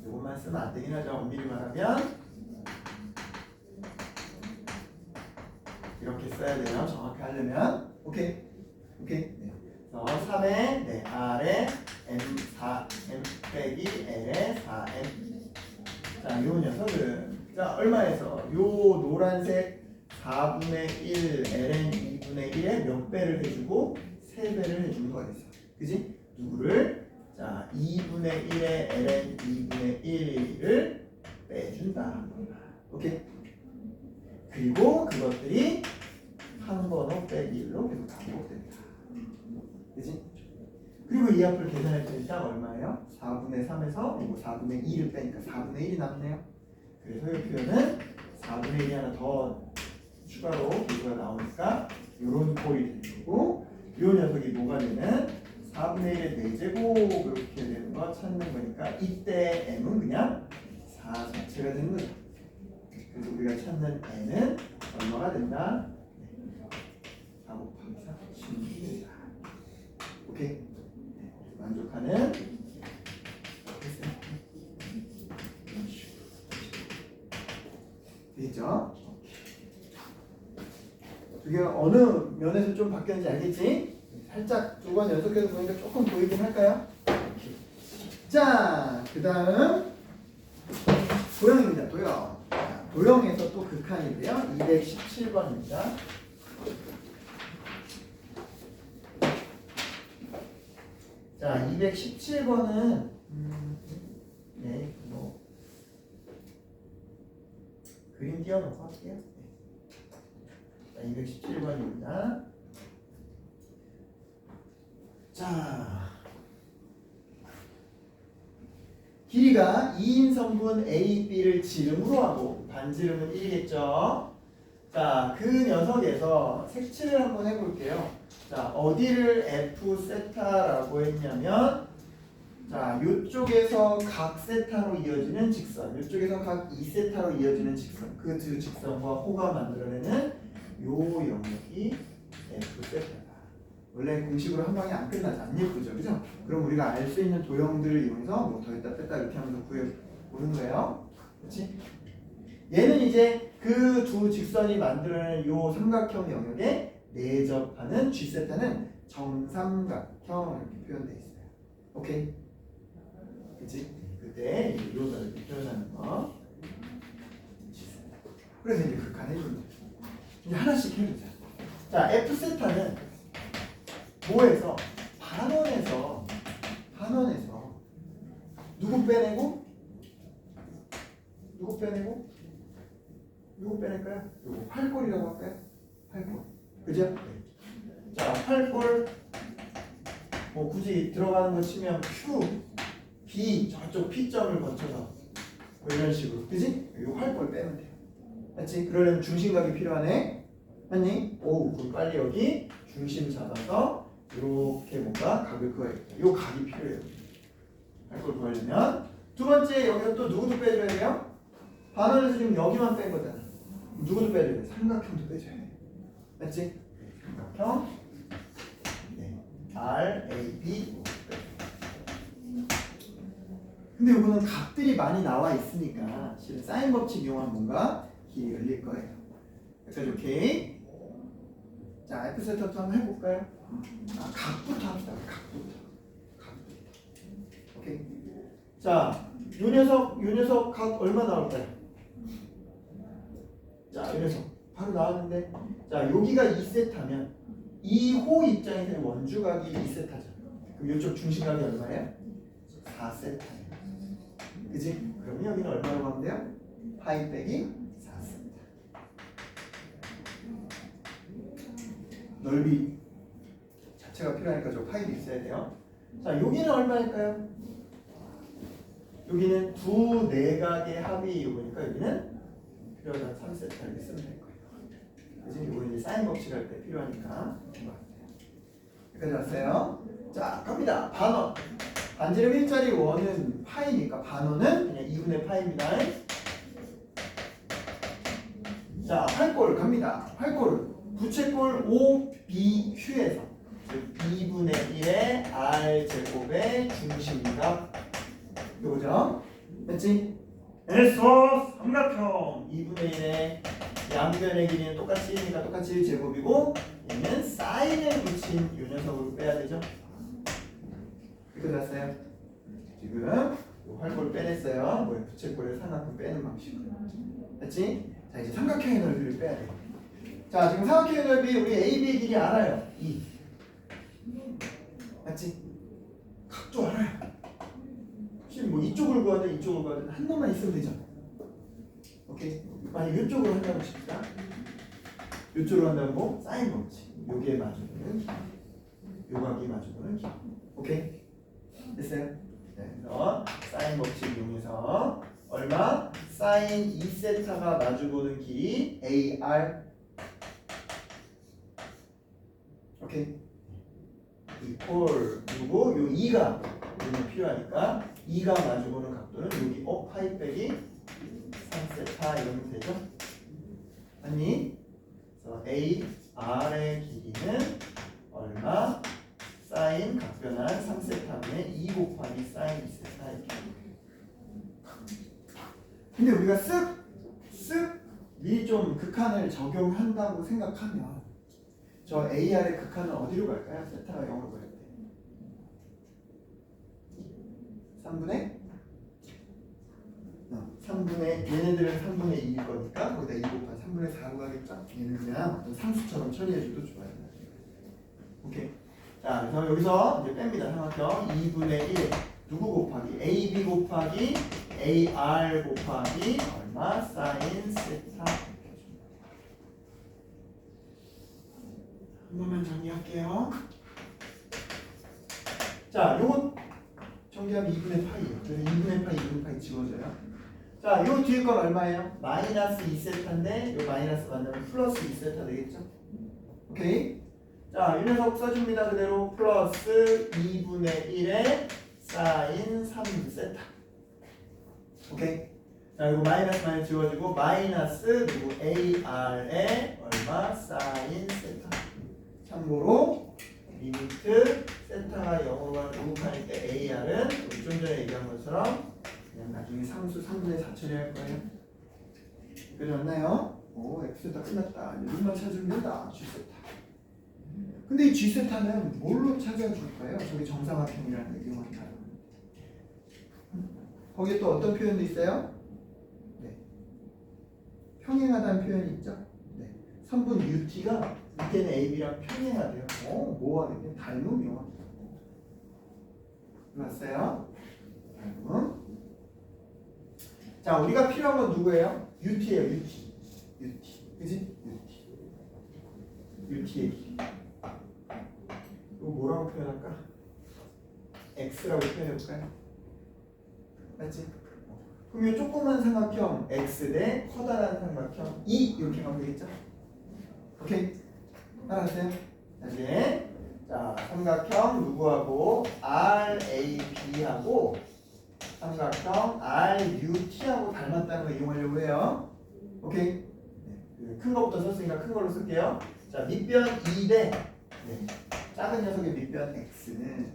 이것만 쓰면 안 되긴 하죠. 엄밀히 말하면 이렇게 써야 돼요. 정확히 하려면. 오케이? 오케이? 네. 그래서 3의 R에 M4 M 빼기 L에 4M. 자, 요 녀석은 자 얼마에서 요 노란색 4분의 1 ln 2분의 1에 몇 배를 해주고 3배를 해주는 거가 있어. 그지? 누구를? 자 2분의 1에 ln 2분의 1을 빼준다. 오케이? 그리고 그것들이 한 번호 빼기 1로 계속 반복됩니다. 그지? 그리고 이 앞을 계산할 때 딱 얼마예요? 4분의 3에서 이거 4분의 2를 빼니까 4분의 1이 남네요. 그래서 이 표현은 4분의 1이 하나 더 추가로 개수가 나오니까 이런 꼴이 되는 거고 이 녀석이 뭐가 되는 4분의 1의 4제곱 이렇게 되는 거 찾는 거니까 이때 m은 그냥 4 자체가 되는 거죠. 그래서 우리가 찾는 n은 얼마가 된다? 4 곱하기 4, 16입니다. 오케이? 네, 만족하는 되겠죠? 이게 어느 면에서 좀 바뀌었는지 알겠지? 살짝 두 번 연속해서 보니까 조금 보이긴 할까요? 자, 그 다음 도형입니다. 도형. 도형에서 또 극한인데요. 217번입니다. 자, 217번은 네, 뭐 그림 띄워놓고 할게요. 자, 217번입니다. 자, 길이가 2인 성분 A, B를 지름으로 하고 반지름은 1이겠죠. 자, 그 녀석에서 색칠을 한번 해볼게요. 자, 어디를 F 세타라고 했냐면, 자, 요쪽에서 각 세타로 이어지는 직선, 요쪽에서 각 2세타로 이어지는 직선, 그 두 직선과 호가 만들어내는 요 영역이 F 세타다. 원래 공식으로 한 방에 안 끝나지, 안 예쁘죠, 그죠? 그럼 우리가 알 수 있는 도형들을 이용해서 뭐 더했다 뺐다 이렇게 하면서 구해보는 거예요. 그렇지? 얘는 이제 그 두 직선이 만들어내는 요 삼각형 영역에 내접하는 G세타는 정삼각형 이렇게 표현되어 있어요. 오케이? 그치? 그때 이로다 이렇게 표현하는 거. 그래서 이제 극한해주면 돼. 이제 하나씩 해보자. 자, F세타는 뭐에서? 반원에서 누구 빼내고? 누구 빼낼까요? 요거 8골이라고 할까요? 8골. 그죠? 자, 8골 뭐 굳이 들어가는 거 치면 Q, B 저쪽 P점을 거쳐서 뭐 이런 식으로. 그지? 요 8골 빼면 돼요. 맞지? 그러려면 중심각이 필요하네. 맞니? 오, 그럼 빨리 여기 중심 잡아서 이렇게 뭔가 각을 그어야겠다. 요 각이 필요해요. 8골 구하려면. 두 번째 여기서 또 누구도 빼줘야 돼요? 반원에서 지금 여기만 뺀 거잖아. 누구도 빼줘야 돼. 삼각형도 빼줘야 돼. 맞지? 삼각형. 네. R, A, B. 근데 이거는 각들이 많이 나와 있으니까 실은 사인 법칙 이용하면 뭔가 길이 열릴 거예요. 여기까지 오케이. 자, F 세타부터 한번 해볼까요? 각부터 합시다. 각부터. 오케이. 자, 요 녀석 각 얼마 나올까요? 자, 요 녀석 바로 나왔는데, 자, 여기가 2세타면 이 호 입장에서의 원주각이 2세타죠. 그럼 이쪽 중심각이 얼마예요? 4세타예요. 그지? 그럼 여기는 얼마라고 하면 돼요? 파이 빼기 4세타. 넓이 자체가 필요하니까 저 파이도 있어야 돼요. 자, 여기는 얼마일까요? 여기는 두 내각의 합이 이거니까 여기는 필요하다는 3세타 이렇게 쓰면 될 거예요. 그지? 이거는 이제 사인 법칙 할 때 필요하니까. 여기까지 왔어요. 자, 갑니다. 반원. 반지름 1짜리 원은 파이니까 반원은 그냥 2분의 파이입니다. 자, 8골 갑니다. 8골은 부채꼴 OBQ에서 2분의 1의 R제곱의 중심각 요거죠? 됐지? 에서 삼각형 2분의 1의 양변의 길이는 똑같이 1이니까 똑같이 1제곱이고 얘는 사인을 붙인 요 녀석으로 빼야 되죠? 이렇게 됐어요. 지금 요 활골 빼냈어요. 뭐야? 부채꼴에 삼각형 빼는 방식으로. 됐지? 자, 이제 삼각형의 넓이를 빼야 돼. 자, 지금 삼각형의 넓이 우리 AB의 길이 알아요. 2. 맞지? 각도 알아요. 지금 뭐 이쪽을 구하든 이쪽을 구하든 한 놈만 있으면 되죠. 오케이? 만약 이쪽으로 한다고 칩시다. 이쪽으로 한다면 뭐? 사인 법칙. 여기에 마주보는 요각이 마주보는 길. 오케이? 됐어요? 네, 그래서 사인 법칙 이용해서 얼마? 사인 2세타가 마주보는 길이 AR. 오케이? 이퀄 그리고 요 2가 우리는 필요하니까 2가 마주보는 각도는 여기 파이 빼기 3세타 이러면 되죠? 아니 그래서 AR의 길이는 얼마? 사인 각변한 3세타분의 2 곱하기 사인 2세타 이렇게. 근데 우리가 쓱 미리 좀 극한을 적용한다고 생각하면 저 AR의 극한은 어디로 갈까요? 세타가 0으로 갈 때 3분의 얘네들은 3분의 2일 거니까 거기다 2 곱한 3분의 4로 가겠죠? 얘는 그냥 어떤 상수처럼 처리해줘도 좋아요. 오케이. 자, 그래서 여기서 이제 뺍니다. 삼각형 2분의 1 누구 곱하기 AB 곱하기 AR 곱하기 얼마? 사인 세타. 한 번만 정리할게요. 자, 요거 전개하면 2분의 파이예요. 그래서 2분의 파이 지워져요. 자, 요 뒤에 건 얼마예요? 마이너스 2세타인데 요 마이너스 만나면 플러스 2세타 되겠죠? 오케이? 자, 이 녀석 써줍니다. 그대로 플러스 2분의 1에 사인 3세타. 오케이? 자, 이거 마이너스 지워지고 마이너스 누구 AR에 얼마? 사인 세타. 참고로 리미트 세타가 0으로 가는 우극할 때 AR은 우리 좀 전에 얘기한 것처럼 그냥 나중에 상수 3분의 4 처리할 거예요. 그러셨나요? 오, X세타 끝났다. 이제 룸만 찾으면 된다. G세타. 근데 이 G세타는 뭘로 찾아줄까요? 저기 정삼각형이라는 이용한 단어. 거기에 또 어떤 표현도 있어요? 네. 평행하다는 표현이 있죠? 네. 선분 UT가 밑에는 AB랑 평행하대요. 뭐 하겠냐? 닮음이요. 맞았어요? 닮음. 자, 우리가 필요한 건 누구예요? UT예요, UT. UT. 그지? UT. UT의 길이. 이거 뭐라고 표현할까? X라고 표현해볼까요? 맞지? 그럼 이 조그만 삼각형 X 대 커다란 삼각형 E 이렇게 가면 되겠죠? 오케이? 알았어요? 다시 자, 삼각형 누구하고 RAB하고 삼각형 RUT하고 닮았다는 거 이용하려고 해요. 오케이? 네. 큰 거부터 썼으니까 큰 걸로 쓸게요. 자, 밑변 2대 네. 작은 녀석의 밑변 X는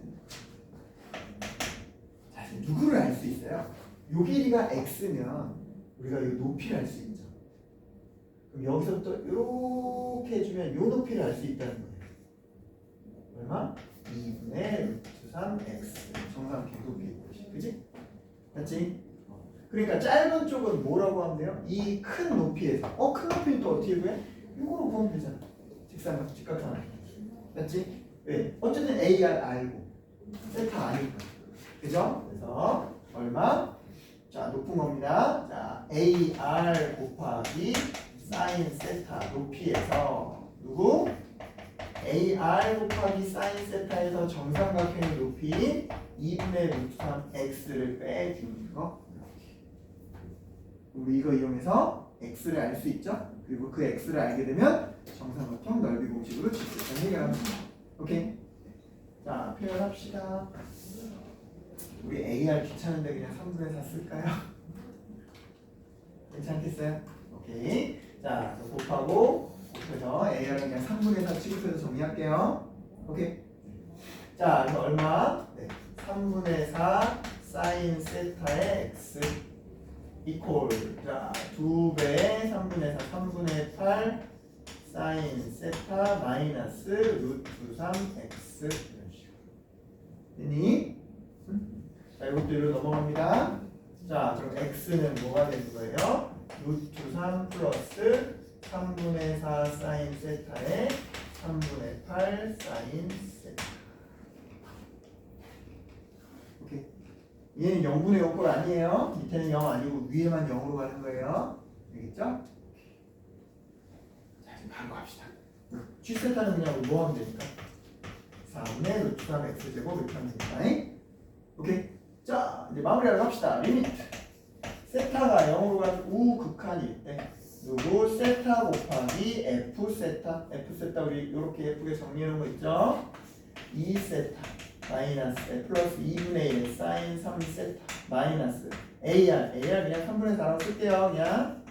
자, 누구를 알 수 있어요? 요 길이가 X면 우리가 이 높이를 알 수 있죠. 그럼 여기서부터 이렇게 해주면 요 높이를 알 수 있다는 거예요. 얼마? 2분의 루트 3x 정삼각형 높이. 그지? 맞지? 그러니까 짧은 쪽은 뭐라고 하면 돼요? 이 큰 높이에서 큰 높이는 또 어떻게 구해? 이거로 구하면 되잖아. 직각삼각형. 맞지? 왜? 어쨌든 AR 알고 세타 아니까. 그죠? 그래서 얼마? 자, 높은 겁니다. 자, AR 곱하기 사인 세타 높이에서 누구? AR 곱하기 사인 세타에서 정삼각형의 높이 2분의 루트 3 x를 빼주는 거. 우리 이거 이용해서 x를 알 수 있죠? 그리고 그 x를 알게 되면 정삼각형 넓이 공식으로 직접적으로 해결합니다. 오케이? 자, 표현합시다. 우리 AR 귀찮은데 그냥 3분의 4 쓸까요? 괜찮겠어요? 오케이. 자, 곱하고 그래서 AR은 그냥 3분의 4 취급해서 정리할게요. 오케이. 자, 그래서 얼마? 네. 3분의 4 사인 세타의 x 이퀄 자 2배 3분의 4 3분의 8 사인 세타 마이너스 루트 3x 이런 식으로 됐니? 자, 이것도 이리로 넘어갑니다. 자, 그럼 x는 뭐가 되는 거예요? 루트 3 플러스 3분의 4 사인 세타에 3분의 8 사인 세타. 오케이. 얘는 0분의 0꼴 아니에요. 밑에는 0 아니고 위에만 0으로 가는 거예요. 알겠죠? 자, 이제 바로 갑시다. G 세타는 그냥 뭐 하면 되니까? 4분의 루트 3 x 제곱 이렇게 하면 됩니다. 오케이. 자, 이제 마무리하러 갑시다. 리미트. 세타가 0으로 가는 우극한일 때 누구 세타 곱하기 f 세타 우리 이렇게 예쁘게 정리해 놓은 거 있죠? 2 세타 마이너스 플러스 2분의 1 사인 3 세타 마이너스 AR 그냥 3분의 4라고 쓸게요. 그냥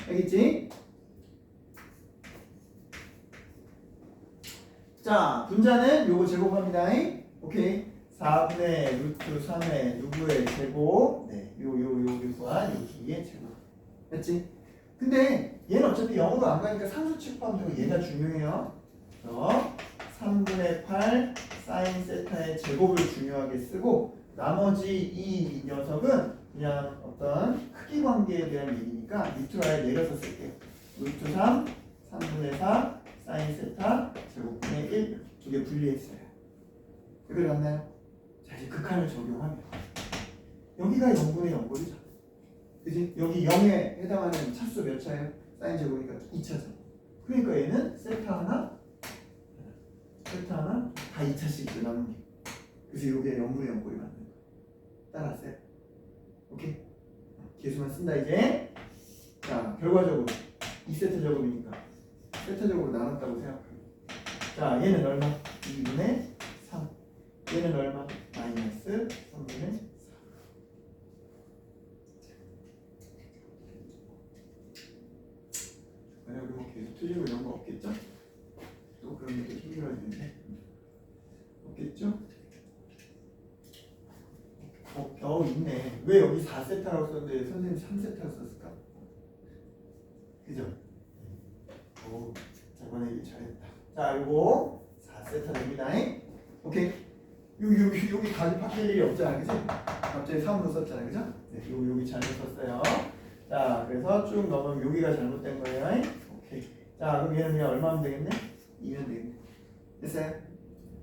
알겠지? 자, 분자는 요거 제곱합니다. 오케이. 4분의 루트 3의 누구의 제곱 네, 요구한 요 길이의 제곱 됐지? 근데 얘는 어차피 0으로 안 가니까 상수 취급하면 되고 얘가 중요해요. 그래서 3분의 8 사인 세타의 제곱을 중요하게 쓰고 나머지 이 녀석은 그냥 어떤 크기 관계에 대한 얘기니까 밑으로 아예 내려서 쓸게요. 루트 3 3분의 4 사인 세타 제곱분의 1 두 개 분리했어요. 여기 맞나요? 자, 이제 극한을 적용하면 여기가 0분의 0꼴이죠. 그지? 여기 0에 해당하는 차수 몇 차예요? 사인 제곱이니까 2차죠. 그러니까 얘는 세타 하나 다 2차씩 남은 게. 그래서 이게 0분의 0 꼴이 맞는 거예요. 따라왔어요? 오케이? 계수만 쓴다 이제. 자, 결과적으로 2세트 제곱이니까 세트적으로 나눴다고 생각합니다. 자, 얘는 얼마? 2분의 3. 얘는 얼마? 마이너스 3분의 4. 여기 뭐 계속 틀리고 이런 거 없겠죠? 또 그런 것도 힘들어지는데 없겠죠? 있네. 왜 여기 4세타라고 썼는데 선생님 3세타로 썼을까? 그죠? 오, 저번에 얘기 잘했다. 자, 요거 4세타 됩니다. 오케이. 여기 가지 바뀔 일이 없잖아, 그지? 갑자기 3으로 썼잖아, 그죠? 네, 여기 잘못 썼어요. 자, 그래서 쭉 넘으면 여기가 잘못된 거예요. 오케이. 자, 그럼 얘는 그냥 얼마 하면 되겠네? 2면 되겠네. 됐어요?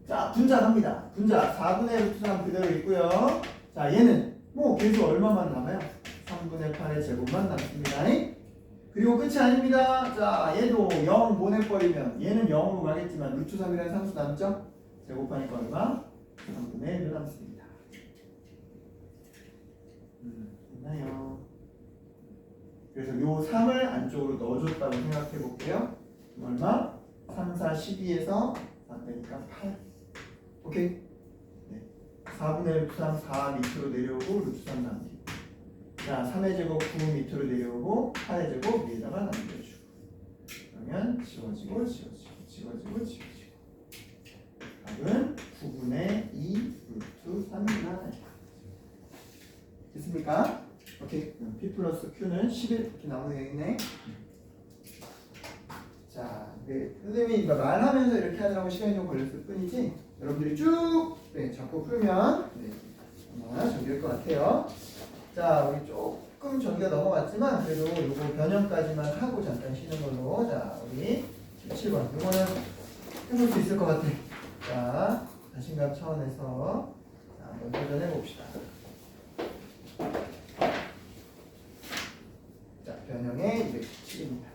자, 분자합니다. 분자 4분의 루트 3 그대로 있고요. 자, 얘는 뭐 계속 얼마만 남아요? 3분의 8의 제곱만 남습니다. 그리고 끝이 아닙니다. 자, 얘도 0 보내버리면 얘는 0으로 가겠지만 루트 3이라는 상수 남죠? 제곱하니까 얼마? 3분의 1로 남습니다. 됐나요? 그래서 요 3을 안쪽으로 넣어줬다고 생각해 볼게요. 얼마? 3, 4, 12에서 4 빼니까 8. 오케이? 네. 4분의 루트 3, 4 밑으로 내려오고 루트 3 남기고. 자, 3의 제곱 9 밑으로 내려오고 8의 제곱 위에다가 남겨주고. 그러면 지워지고 답은 9분의 2 루트 3이다. 됐습니까? 오케이. P 플러스 Q는 11 이렇게 나오는 얘기네. 자, 네. 선생님이 말하면서 이렇게 하느라고 시간이 좀 걸렸을 뿐이지 여러분들이 쭉 잡고 풀면 아마 잘 될 것 같아요. 자, 우리 조금 전기가 넘어갔지만 그래도 요거 변형까지만 하고 잠깐 쉬는 걸로. 자, 우리 17번 요거는 해볼 수 있을 것 같아. 자, 자신감 차원에서 한번 도전해 봅시다. 자, 변형의 217입니다.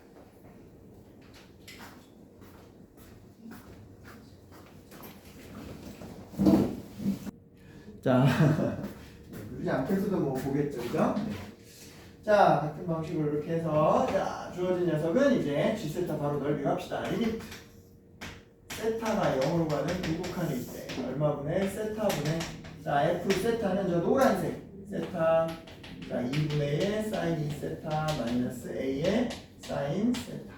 자, 누르지 않겠어도 뭐 보겠죠, 그죠? 네. 자, 같은 방식으로 이렇게 해서 자, 주어진 녀석은 이제 G세타 바로 넓이 갑시다. 리미트 세타가 0으로 가는 굴곡하는 이때 얼마분의 세타분의 자, F 세타는 저 노란색 세타 자, 2분의 1 사인 2세타 마이너스 A의 사인 세타.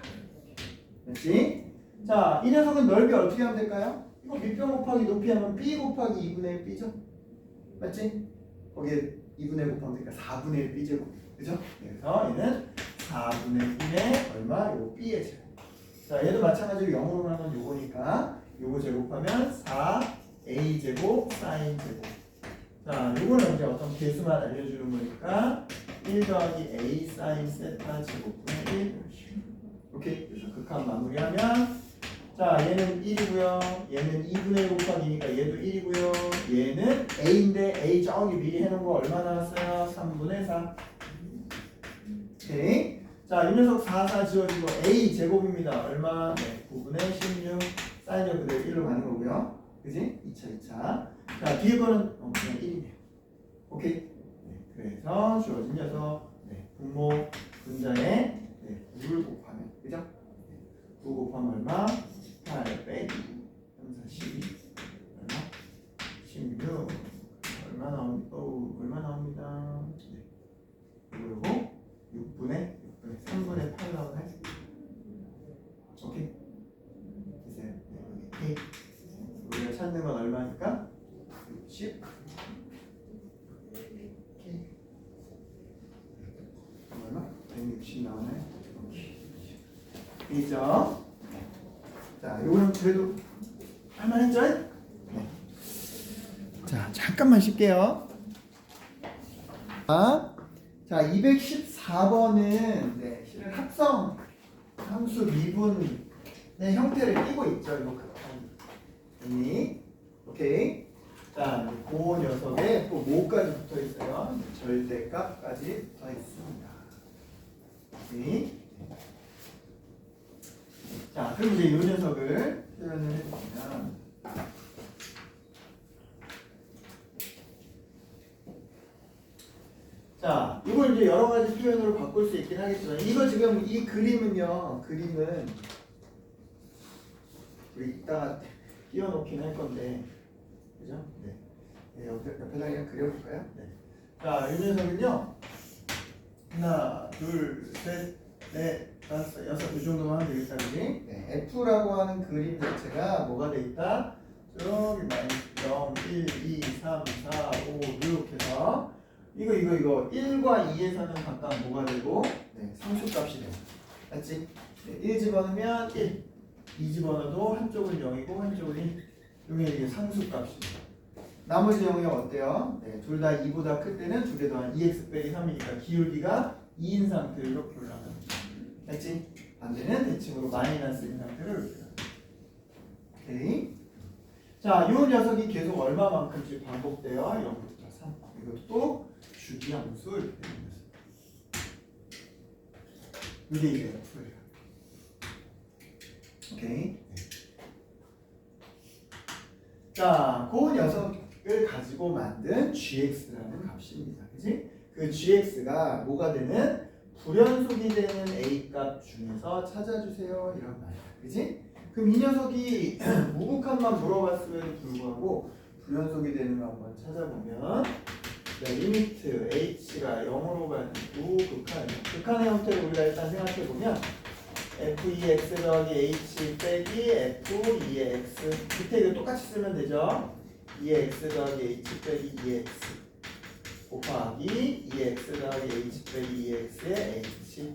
됐지? 자, 이 녀석은 넓이 어떻게 하면 될까요? 이거 밑변 곱하기 높이 하면 B 곱하기 2분의 1 B죠? 맞지? 거기에 2분의 1 곱하면 되니까 4분의 1 B제곱. 그죠? 그래서 얘는 4분의 1의 얼마? 요거 B의 제곱. 자, 얘도 마찬가지로 0으로 가면 요거니까 요거 제곱하면 4A 제곱 사인 제곱. 자, 요거는 이제 어떤 개수만 알려주는 거니까 1 더하기 A 사인 세타 제곱분의 1. 오케이? 그래서 극한 마무리하면 자, 얘는 1이고요. 얘는 2분의 1 곱하기니까 얘도 1이고요. 얘는 A인데 A 저기 미리 해놓은 거 얼마 나왔어요? 3분의 4. 오케이. 자, 이 녀석 4, 4 지워지고 A 제곱입니다. 얼마? 네, 9분의 16. 사인이 그대로 1로 가는 거고요. 그지? 2차. 자, 뒤에 거는 그냥 1이네요. 오케이? 네, 그래서 주어진 녀석 분모 분자에 9를 곱하면 그죠? 9 곱하면 얼마? 8 빼기 3, 4, 12 얼마? 16 얼마 나옵니까? 얼마 나옵니다. 그리고 6분의 3분의 8 나오네. 오케이? 됐어요. 오케이. 우리가 찾는 건 얼마니까? 60. 오케이. 얼마? 160 나오네. 있죠? 자, 요거는 그래도 할만했죠? 네. 자, 잠깐만 쉴게요. 자, 214번은 실은 합성 함수 미분의 형태를 띠고 있죠. 이거 극한이. 오케이. 자, 그 녀석에 또 뭐까지 붙어 있어요? 절대값까지 붙어 있습니다. 오케이. 자, 그럼 이제 이 녀석을 표현을 해보면 식으로 바꿀 수 있긴 하겠지만 이거 지금 이 그림은요. 그림은 우리 이따가 띄워놓긴 할 건데 그죠? 네. 네 옆에다 그냥 그려볼까요? 네. 자, 이 녀석은요. 하나, 둘, 셋, 넷, 다섯, 여섯 이 정도만 하면 되겠다, 그지? 네. F라고 하는 그림 자체가 뭐가 돼 있다? 저기 마이너스 0, 1, 2, 3, 4, 5, 6 해서 이거 1과 2에서는 각각 뭐가 되고 네, 상수값이 돼요. 맞지? 네, 1 집어넣으면 1, 2 집어넣어도 한쪽은 0이고 한쪽은 1. 이게 상수값이 돼요. 나머지 영역 어때요? 네, 둘 다 2보다 클 때는 2개 더한 2x 빼기 3이니까 기울기가 2인 상태로 이렇게 올라가는 거죠. 맞지? 반대는 대칭으로 마이너스인 상태로 이렇게 올라가요. 오케이. 자, 이 녀석이 계속 얼마만큼씩 반복돼요? 0부터 3. 이것도 주기함수 이렇게 되는 거죠. 이게 이제 F예요. 오케이. 자, 그 녀석을 가지고 만든 gx라는 값입니다. 그지? 그 gx가 뭐가 되는? 불연속이 되는 a 값 중에서 찾아주세요. 이런 말이야. 그지? 그럼 이 녀석이 무극한만 물어봤음에도 불구하고 불연속이 되는 거 한번 찾아보면 네, 리미트 h가 0으로 가는 극한의 형태를 우리가 일단 생각해보면 f2x 더하기 h 빼기 f2의 x 밑에 이거 똑같이 쓰면 되죠. 2x 더하기 h 빼기 2x 곱하기 2x 더하기 h 빼기 2x의 h.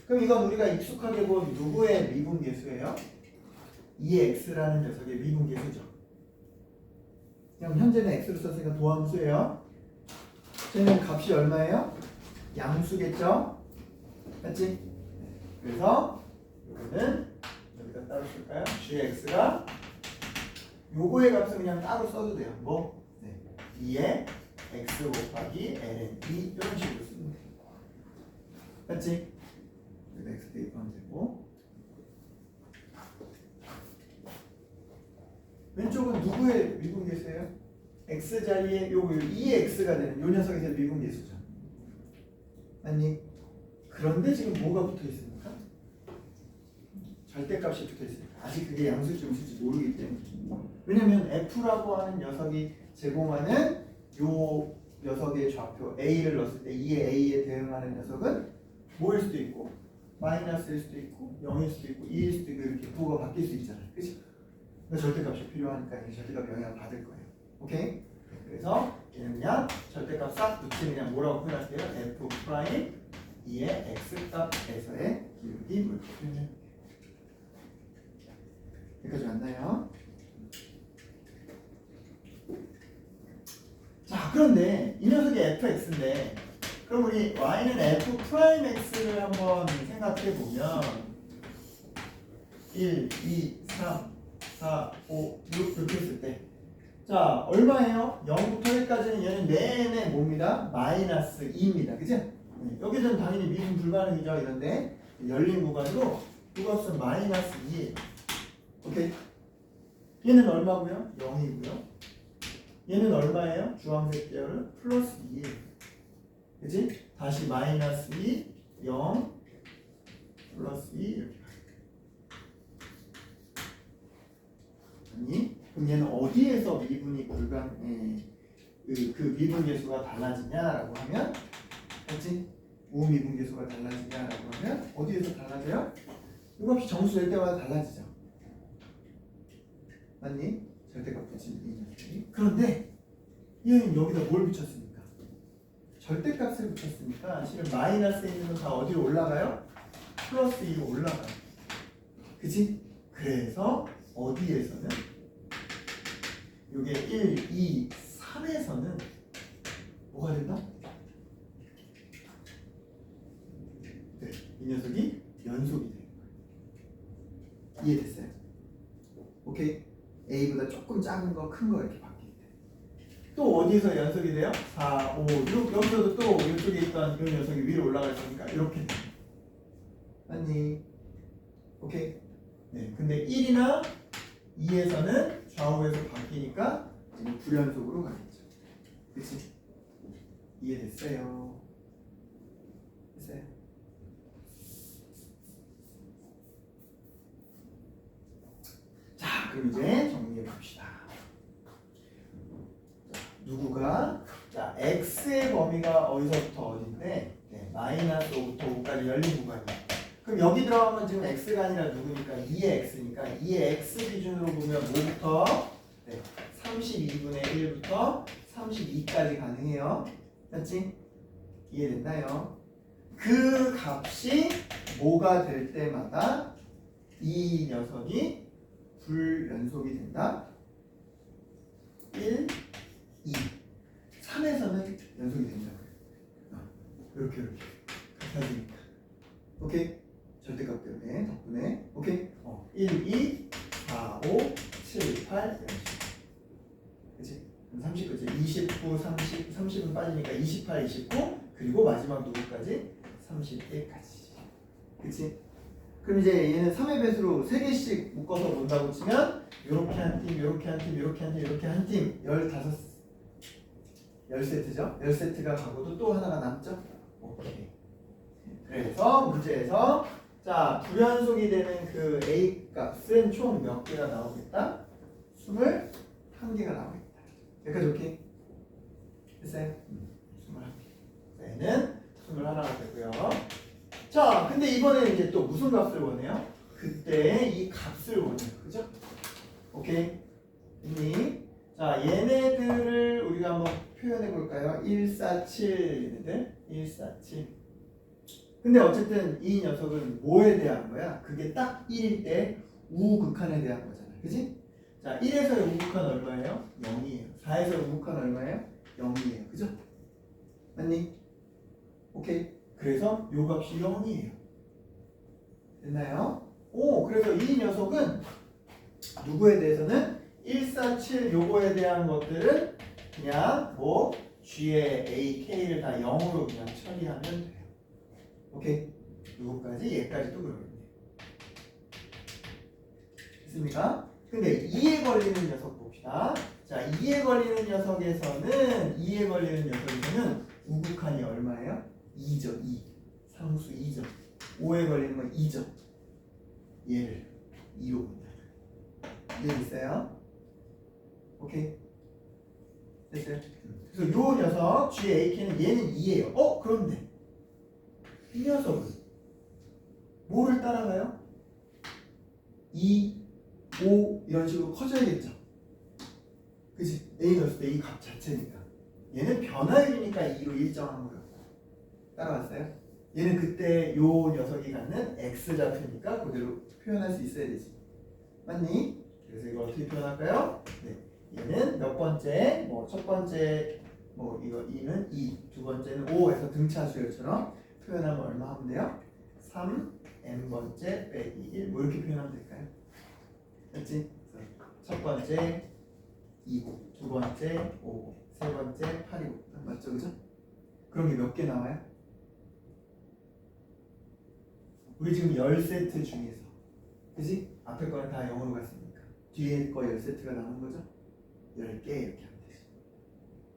그럼 이건 우리가 익숙하게 본 누구의 미분계수예요? 2x라는 녀석의 미분계수죠. 그럼 현재는 x로 썼으니까 도함수예요. 쟤는 값이 얼마예요? 양수겠죠? 맞지? 그래서 이거는 여기다 따로 쓸까요? gx가 요거의 값은 그냥 따로 써도 돼요. 뭐? 네. 2의 x 곱하기 ln 2 이런 식으로 쓰면 돼요. 맞지? 여기다 x 대입하면 되고 왼쪽은 누구의 미분계수예요? x 자리에 요거 2x가 되는 요 녀석에서 미분계수죠. 아니 그런데 지금 뭐가 붙어 있습니까? 절대값이 붙어 있습니다. 아직 그게 양수일지 음수일지 모르기 때문에. 왜냐면 f라고 하는 녀석이 제공하는 요 녀석의 좌표 a를 넣었을 때 2의 a에 대응하는 녀석은 뭐일 수도 있고 마이너스일 수도 있고 0일 수도 있고 2일 수도 있고 이렇게 부호가 바뀔 수 있잖아요. 그치? 절대값이 필요하니까 이 절대값 영향을 받을 거예요. 오케이? 그래서 얘는 그냥 절대값 싹 붙이면 그냥 뭐라고 표현할게요? f 프라임 2의 x 값에서의 기울기 물품. 여기까지 왔나요? 자, 그런데 이 녀석이 fx인데 그럼 우리 y는 f 프라임 x를 한번 생각해 보면 1, 2, 3 4, 5, 6 이렇게 했을 때 자, 얼마예요? 0부터 1까지는 얘는 내내 뭡니다? 마이너스 2입니다. 그죠? 여기서는 당연히 미분 불가능이죠. 이런데 열린 구간으로 이 값은 마이너스 2예요. 오케이? 얘는 얼마고요? 0이고요. 얘는 얼마예요? 주황색 계열은 플러스 2예요. 그치? 다시 마이너스 2, 0, 플러스 2 이렇게 아니, 그럼 얘는 어디에서 미분이 그 미분계수가 달라지냐라고 하면, 그렇지? 우미분계수가 달라지냐라고 하면 어디에서 달라져요? 이 값이 정수될 때마다 달라지죠. 맞니? 절대값 붙인 이 녀석이. 그런데 이 형님 여기다 뭘 붙였습니까? 절대값을 붙였으니까 실은 마이너스에 있는 건 다 어디로 올라가요? 플러스 2로 올라가요. 그치? 그래서 어디에서는 이게 1, 2, 3에서는 뭐가 된다? 네, 이 녀석이 연속이 되는 거예요. 이해됐어요? 오케이? A보다 조금 작은 거, 큰 거 이렇게 바뀌게 돼. 또 어디서 연속이 돼요? 4, 5, 6 여기서도 또 이쪽에 있던 이 녀석이 위로 올라갈 거니까 이렇게 돼. 맞니? 오케이? 네, 근데 1이나 2에서는 좌우에서 바뀌니까 지금 불연속으로 가겠죠. 그치? 이해됐어요? 됐어요? 자, 그럼 이제 정리해 봅시다. 누구가? 자, x의 범위가 어디서부터 어딘데? 네, 마이너스 5부터 5까지 열린 구간이야. 그럼 여기 들어가면 지금 x가 아니라 누구니까? 2의 x니까 2의 x 기준으로 보면 뭐부터? 네, 32분의 1부터 32까지 가능해요. 맞지? 이해됐나요? 그 값이 뭐가 될 때마다 이 녀석이 불연속이 된다. 1, 2, 3에서는 연속이 된다고요. 이렇게 같아지니까. 오케이? 절대값 때문에 덕분에. 오케이? 1, 2, 4, 5, 7, 8 이런 식으로. 그치? 30, 그치? 29, 30, 30은 빠지니까 28, 29 그리고 마지막 누구까지? 31까지. 그치? 그럼 이제 얘는 3의 배수로 3개씩 묶어서 본다고 치면 요렇게 한 팀, 요렇게 한 팀, 요렇게 한 팀, 요렇게 한 팀 10세트죠? 10세트가 가고도 또 하나가 남죠? 오케이. 그래서 문제에서 자, 불연속이 되는 그 A 값은 총 몇 개가 나오겠다? 21개가 나오겠다. 여기까지 오케이? 됐어요? 21개. 얘는 21가 되고요. 자, 근데 이번에는 이제 또 무슨 값을 원해요? 그때 이 값을 원해요. 그죠? 오케이? 됐니? 자, 얘네들을 우리가 한번 표현해 볼까요? 1, 4, 7 얘네들. 1, 4, 7. 근데 어쨌든 이 녀석은 뭐에 대한 거야? 그게 딱 1일 때 우극한에 대한 거잖아. 그지? 자, 1에서의 우극한 얼마예요? 0이에요. 4에서의 우극한 얼마예요? 0이에요. 그죠? 맞니? 오케이. 그래서 요 값이 0이에요. 됐나요? 오, 그래서 이 녀석은 누구에 대해서는 1, 4, 7 요거에 대한 것들은 그냥 뭐 G의 A, K를 다 0으로 그냥 처리하면 돼요. 오케이? 요거까지 얘까지도 그러겠네요. 됐습니까? 근데 2에 걸리는 녀석 봅시다. 자, 2에 걸리는 녀석에서는 우극한이 얼마예요? 2죠. 2. 상수 2죠. 5에 걸리는 건 2죠. 얘를 2로 본다. 이해됐어요? 오케이? 됐어요? 그래서 요 녀석 GAK는 얘는 2예요. 그런데 이 녀석은 뭐를 따라가요? 2, 5 이런 식으로 커져야겠죠. 그치? A 넣었을 때 이 값 자체니까 얘는 변화율이니까 2로 일정한 거예요. 따라왔어요? 얘는 그때 요 녀석이 갖는 X좌표니까 그대로 표현할 수 있어야 되지. 맞니? 그래서 이걸 어떻게 표현할까요? 네. 얘는 몇 번째, 첫 번째, 이거 2는 2, 두 번째는 5에서 등차수열처럼 표현하면 얼마 하면 돼요? 3, n번째 빼기 1, 이렇게 표현하면 될까요? 됐지? 첫 번째 2고, 두 번째 5고, 세 번째 8이고, 맞죠? 그죠? 그럼 게 몇 개 나와요? 우리 지금 10세트 중에서, 그지? 앞에 거는 다 0으로 갔으니까 뒤에 거 10세트가 남은 거죠? 10개 이렇게 하면 되죠.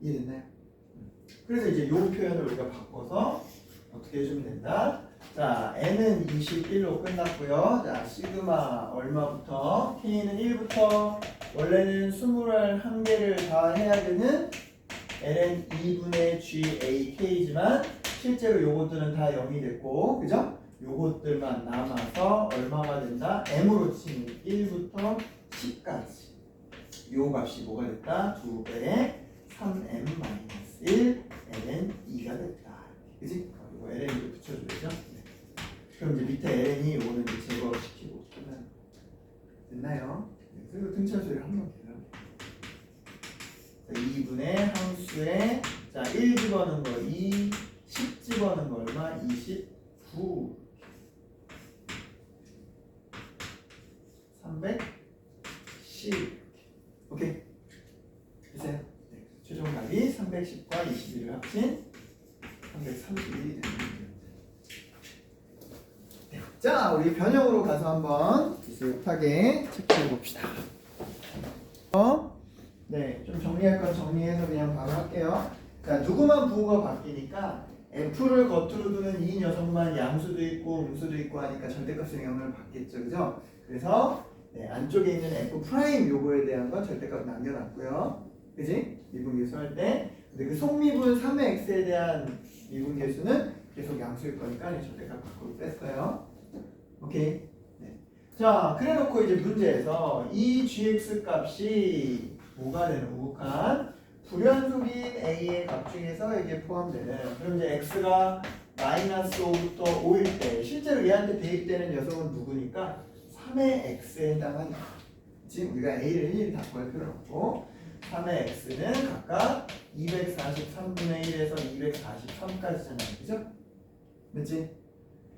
이해됐나요? 그래서 이제 요 표현을 우리가 바꿔서 어떻게 해주면 된다? 자, n은 21로 끝났고요. 자, 시그마 얼마부터? k는 1부터 원래는 21개를 다 해야 되는 ln 2분의 GAK지만 실제로 요것들은 다 0이 됐고, 그죠? 요것들만 남아서 얼마가 된다? m으로 치면 1부터 10까지 요 값이 뭐가 됐다? 2배의 3m-1 ln 2가 됐다. 그치? 이거 ln도 붙여줘야죠. 네. 그럼 이제 밑에 ln이 요거는 이제 제거시키고 끝나는 거. 됐나요? 네. 그리고 등차수를 한번 계산해. 2분의 함수에 자 1 집어넣은 거 2, 10 집어넣은 거 얼마? 29 310 오케이 됐어요? 네. 최종 답이 310과 21을 합친 331이 됩니다. 네. 자, 우리 변형으로 가서 한번 비슷하게 체크해 봅시다. 네, 좀 정리할 건 정리해서 그냥 바로 할게요. 자, 누구만 부호가 바뀌니까 F를 겉으로 두는 이 녀석만 양수도 있고 음수도 있고 하니까 절대값의 영향을 받겠죠. 그죠? 그래서 네, 안쪽에 있는 F 프라임 요거에 대한 건 절대값 남겨놨고요. 그지? 미분계수 할 때. 근데 그 속미분 3의 x에 대한 미분계수는 계속 양수일 거니까 절대값 밖으로 뺐어요. 오케이? 네. 자, 그래 놓고 이제 문제에서 이 gx 값이 뭐가 되는 우극한 불연속인 a의 값 중에서 이게 포함되는, 그럼 이제 x가 마이너스 5부터 5일 때 실제로 얘한테 대입되는 녀석은 누구니까 3의 x에 해당하는, 지금 우리가 a를 일일이 다 구할 필요는 없고 3의 x는 각각 243분의 1에서 243까지잖아요. 그죠? 맞지?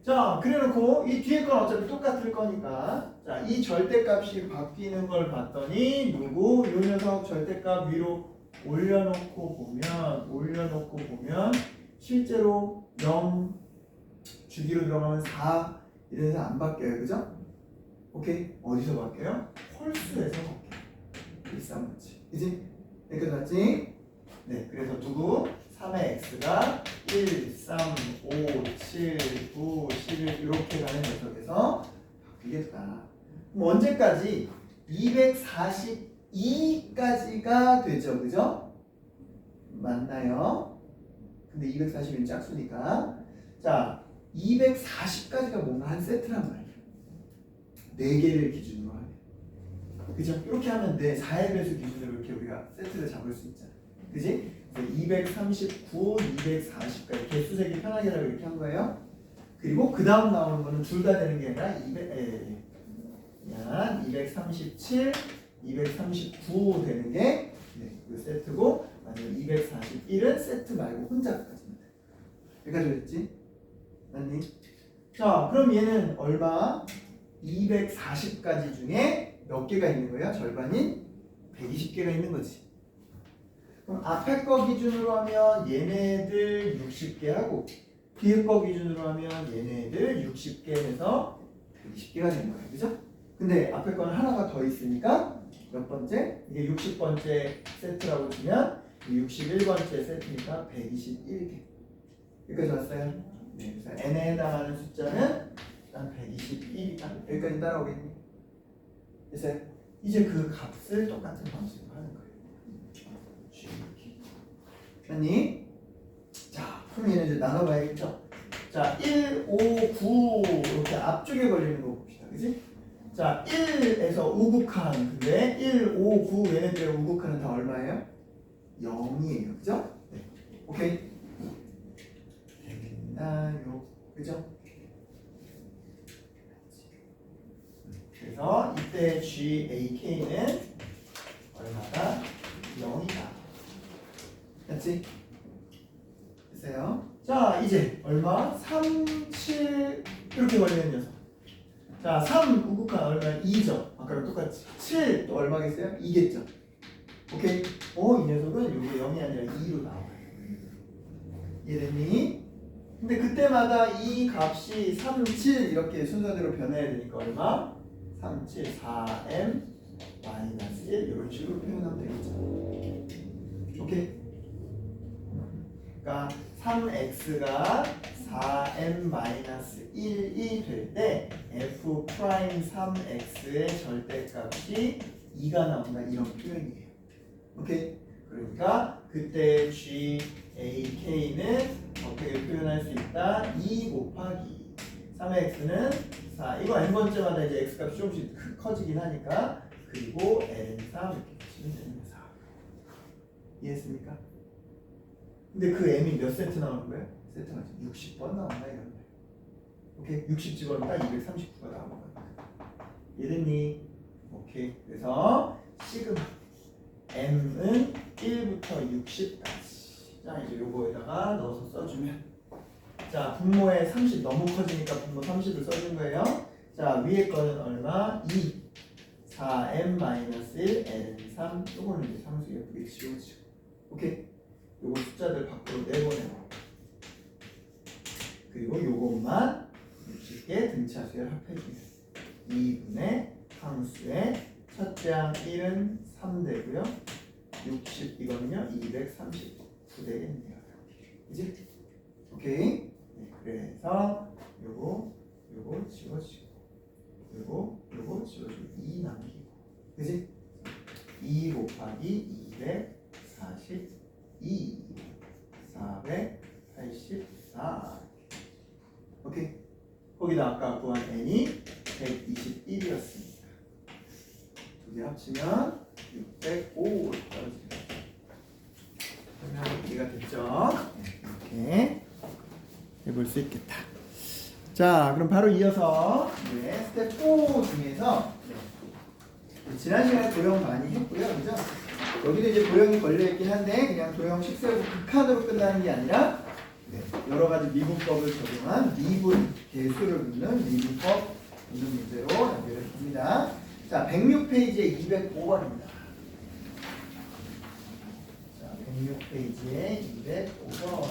자, 그래 놓고 이 뒤에 건 어차피 똑같을 거니까, 자, 이 절대값이 바뀌는 걸 봤더니 누구? 요 녀석 절대값 위로 올려놓고 보면 실제로 0 주기로 들어가면 4 이래서 안 바뀌어요. 그죠? 오케이? 어디서 바뀌어요? 홀수에서 바뀌어요. 일삼오치. 그지? 여기까지 맞지? 네, 그래서 누구? 3의 x가 1, 3, 5, 7, 9, 11 이렇게 가는 녀석에서 바뀌겠다. 그럼 언제까지? 242까지가 되죠. 그죠? 맞나요? 근데 240은 짝수니까. 자, 240까지가 뭔가 한 세트란 말이에요. 4개를 기준으로 하면. 그죠? 이렇게 하면 돼. 4의 배수 기준으로 이렇게 우리가 세트를 잡을 수 있잖아. 그지? 239, 240까지 개수 세기 편하게 하라고 이렇게 한 거예요. 그리고 그 다음 나오는 거는 둘 다 되는 게 아니라 237, 239 되는 게 네, 그 세트고, 아니면 241은 세트 말고 혼자까지입니다. 여기까지 됐지? 맞니? 자, 그럼 얘는 얼마? 240가지 중에 몇 개가 있는 거예요? 절반인 120개가 있는 거지. 그럼 앞에 거 기준으로 하면 얘네들 60개 하고 뒤에 거 기준으로 하면 얘네들 60개 해서 120개가 되는 거예요. 그죠? 근데 앞에 거는 하나가 더 있으니까 몇 번째? 이게 60번째 세트라고 치면 61번째 세트니까 121개. 여기까지 왔어요? 네, 그래서 n에 해당하는 숫자는 일단 121이다. 여기까지 따라오겠니? 됐어요? 이제 그 값을 똑같은 방식으로 하는 거예요. 아니? 자, 그럼 얘는 이제 나눠봐야겠죠? 자, 1, 5, 9 이렇게 앞쪽에 걸리는 거 봅시다. 그지? 자, 1에서 우극한. 근데 1, 5, 9 얘네들의 우극한은 다 얼마예요? 0이에요. 그죠? 네. 오케이? 되겠나요? 그죠? 그래서 이때 GAK는 얼마다? 0이다. 됐지? 됐어요? 자, 이제 얼마? 3, 7 이렇게 걸리는 녀석. 자, 3 우극한 얼마? 2죠. 아까랑 똑같이. 7 또 얼마겠어요? 2겠죠. 오케이? 이 녀석은 요게 0이 아니라 2로 나와요. 이해됐니? 근데 그때마다 이 값이 3, 7 이렇게 순서대로 변해야 되니까 얼마? 3, 7, 4m 마이너스 1 이런 식으로 표현하면 되겠죠. 오케이? 그러니까 3x가 4m-1이 될 때 f 프라임 3x의 절대값이 2가 나온다 이런 표현이에요. 오케이? 그러니까 그때 GAK는 어떻게 표현할 수 있다? 2 곱하기 3x는 4. 이거 n번째마다 이제 x값이 조금씩 커지긴 하니까, 그리고 n 3 이렇게 보시면 됩니다. 이해했습니까? 근데 그 m이 몇 세트 나오는 거예요? 세트가 60번 나온다 이런 거예요. 오케이? 60집어넣으면 딱 239가 나오는 거예요. 이해됐니? 오케이. 그래서 시그마 m은 1부터 60까지. 자, 이제 요거에다가 넣어서 써주면, 자, 분모에 30 너무 커지니까 분모 30을 써준 거예요. 자, 위에 거는 얼마? 2 4m-1 n3. 요거는 이제 상수 예쁘게 지워지고. 오케이? 요거 숫자들 밖으로 내보내고, 그리고 요것만 60개 등차수열 합해주면 2분의 상수의 첫째 항 1은 3 되고요. 60 이거는요 239 되겠네요. 그지? 오케이? 네, 그래서 요거 지워지고 요거 지워지고 2 남기고 그지? 2 곱하기 242 484 오케이? 거기다 아까 구한 n이 121이었으니까 두 개 합치면 605 떨어집니다. 그러면 이해가 됐죠? 이렇게 해볼 수 있겠다. 자, 그럼 바로 이어서 스텝 4 중에서 지난 시간에 도형 많이 했고요, 그죠? 여기도 이제 도형이 걸려있긴 한데 그냥 도형 식세로 극한으로 끝나는 게 아니라 여러 가지 미분법을 적용한 미분 개수를 묻는 미분법 묻는 문제로 연결해 봅니다. 자, 106페이지에 205번입니다. 자, 106페이지에 205번.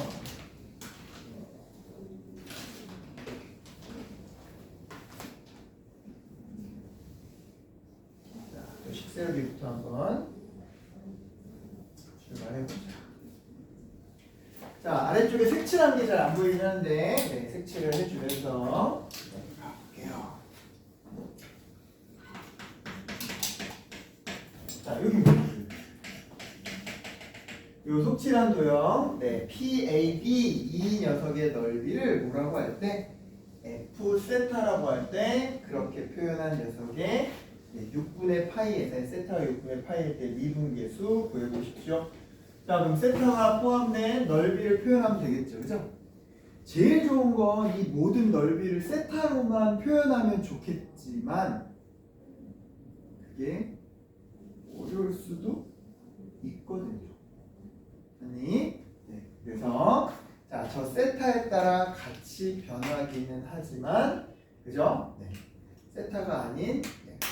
자, 또 식세로부터 한번 출발해보자. 자, 아래쪽에 색칠한 게 잘 안 보이긴 하는데 색칠을 해주면서 가볼게요. 자, 여기 뭐예요? 요 색칠한 도형 PAB 이 녀석의 넓이를 뭐라고 할 때 F 세타라고 할 때 그렇게 표현한 녀석의 6분의 파이에서 세타가 6분의 파이일 때 미분계수 구해보십시오. 자, 그럼 세타가 포함된 넓이를 표현하면 되겠죠, 그죠? 제일 좋은 건 이 모든 넓이를 세타로만 표현하면 좋겠지만 그게 어려울 수도 있거든요. 아니, 그래서 자, 저 세타에 따라 같이 변하기는 하지만 그죠? 세타가 아닌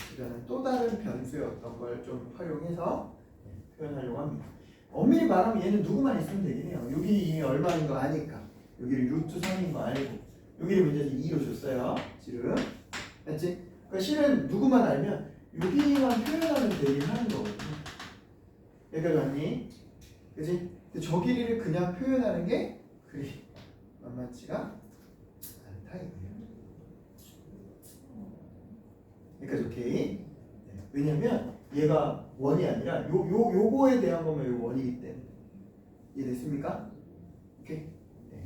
주변은 또 다른 변수의 어떤 걸 좀 활용해서 표현하려고 합니다. 엄밀히 말하면 얘는 누구만 있으면 되긴 해요. 여기 이미 얼마인 거 아니까. 여기를 루트 3인 거 알고. 여기를 문제에서 2로 줬어요. 실은. 맞지? 그러니까 실은 누구만 알면 여기만 표현하면 되긴 하는 거거든요. 여기까지 왔니? 그치? 근데 저 길이를 그냥 표현하는 게 그리 만만치가 않다 이거예요. 여기까지 오케이? 왜냐면 얘가 원이 아니라 요거에 대한 거면 요 원이기 때문에 이해됐습니까? 오케이?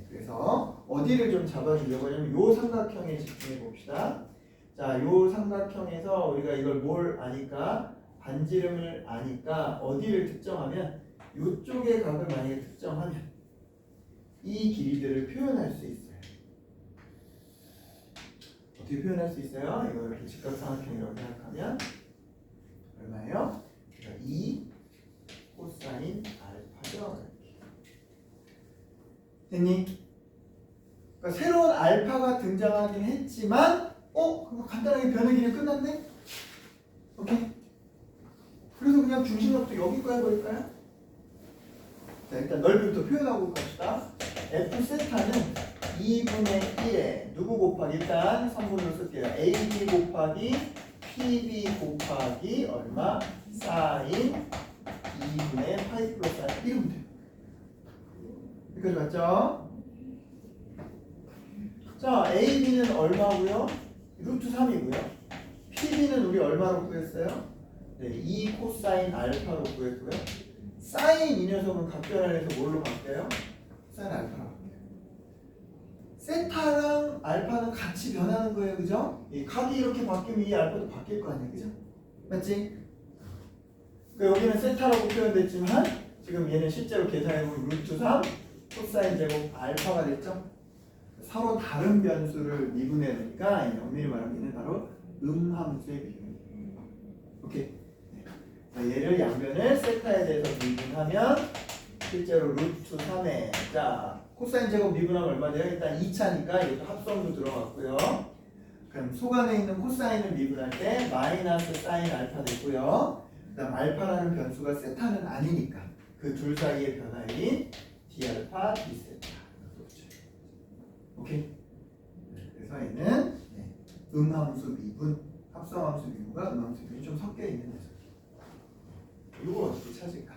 그래서 어디를 좀 잡아주려고 하냐면 요 삼각형에 집중해 봅시다. 자, 요 삼각형에서 우리가 이걸 뭘 아니까 반지름을 아니까 어디를 특정하면 요쪽의 각을 만약에 특정하면 이 길이들을 표현할 수 있어요. 어떻게 표현할 수 있어요? 이걸 이렇게 직각삼각형이라고 생각하면 얼마예요? 2 코사인 알파죠. 됐니? 그러니까 새로운 알파가 등장하긴 했지만 그럼 간단하게 변의 기능 끝났네? 오케이? 그래서 그냥 중심값도 여기 거 해버릴까요? 자, 일단 넓이부터 표현하고 갑시다. F 세타는 2분의 1에 누구 곱하기 일단 선분으로 쓸게요. AB 곱하기 PB 곱하기 얼마? 사인 2분의 파이 플러스 1 이러면 돼요. 여기까지 맞죠? 자, AB는 얼마고요? 루트 3이고요. PB는 우리 얼마로 구했어요? 2 코사인 알파로 구했고요. 사인 이 녀석은 각변환해서 뭘로 바뀌어요? 사인 알파로 바뀌어요. 세타랑 알파는 같이 변하는 거예요, 그죠? 이 각이 이렇게 바뀌면 이 알파도 바뀔 거 아니에요, 그죠? 맞지? 그러니까 여기는 세타라고 표현됐지만 지금 얘는 실제로 계산해보면 루트 3 코사인 제곱 알파가 됐죠? 서로 다른 변수를 미분해내니까 엄밀히 말하면 얘는 바로 음함수의 비율입니다. 오케이? 얘를 양변을 세타에 대해서 미분하면 실제로 루트 3에 자 코사인 제곱 미분하면 얼마 돼요? 일단 2차니까 이것도 합성도 들어갔고요. 그럼 속안에 있는 코사인을 미분할 때 마이너스 사인 알파 됐고요. 그 다음 알파라는 변수가 세타는 아니니까 그 둘 사이의 변화인 D알파, D세타. 오케이? 그래서 얘는 음함수 미분, 합성함수 미분과 음함수 미분이 좀 섞여 있는 녀석이에요. 이거 어떻게 찾을까?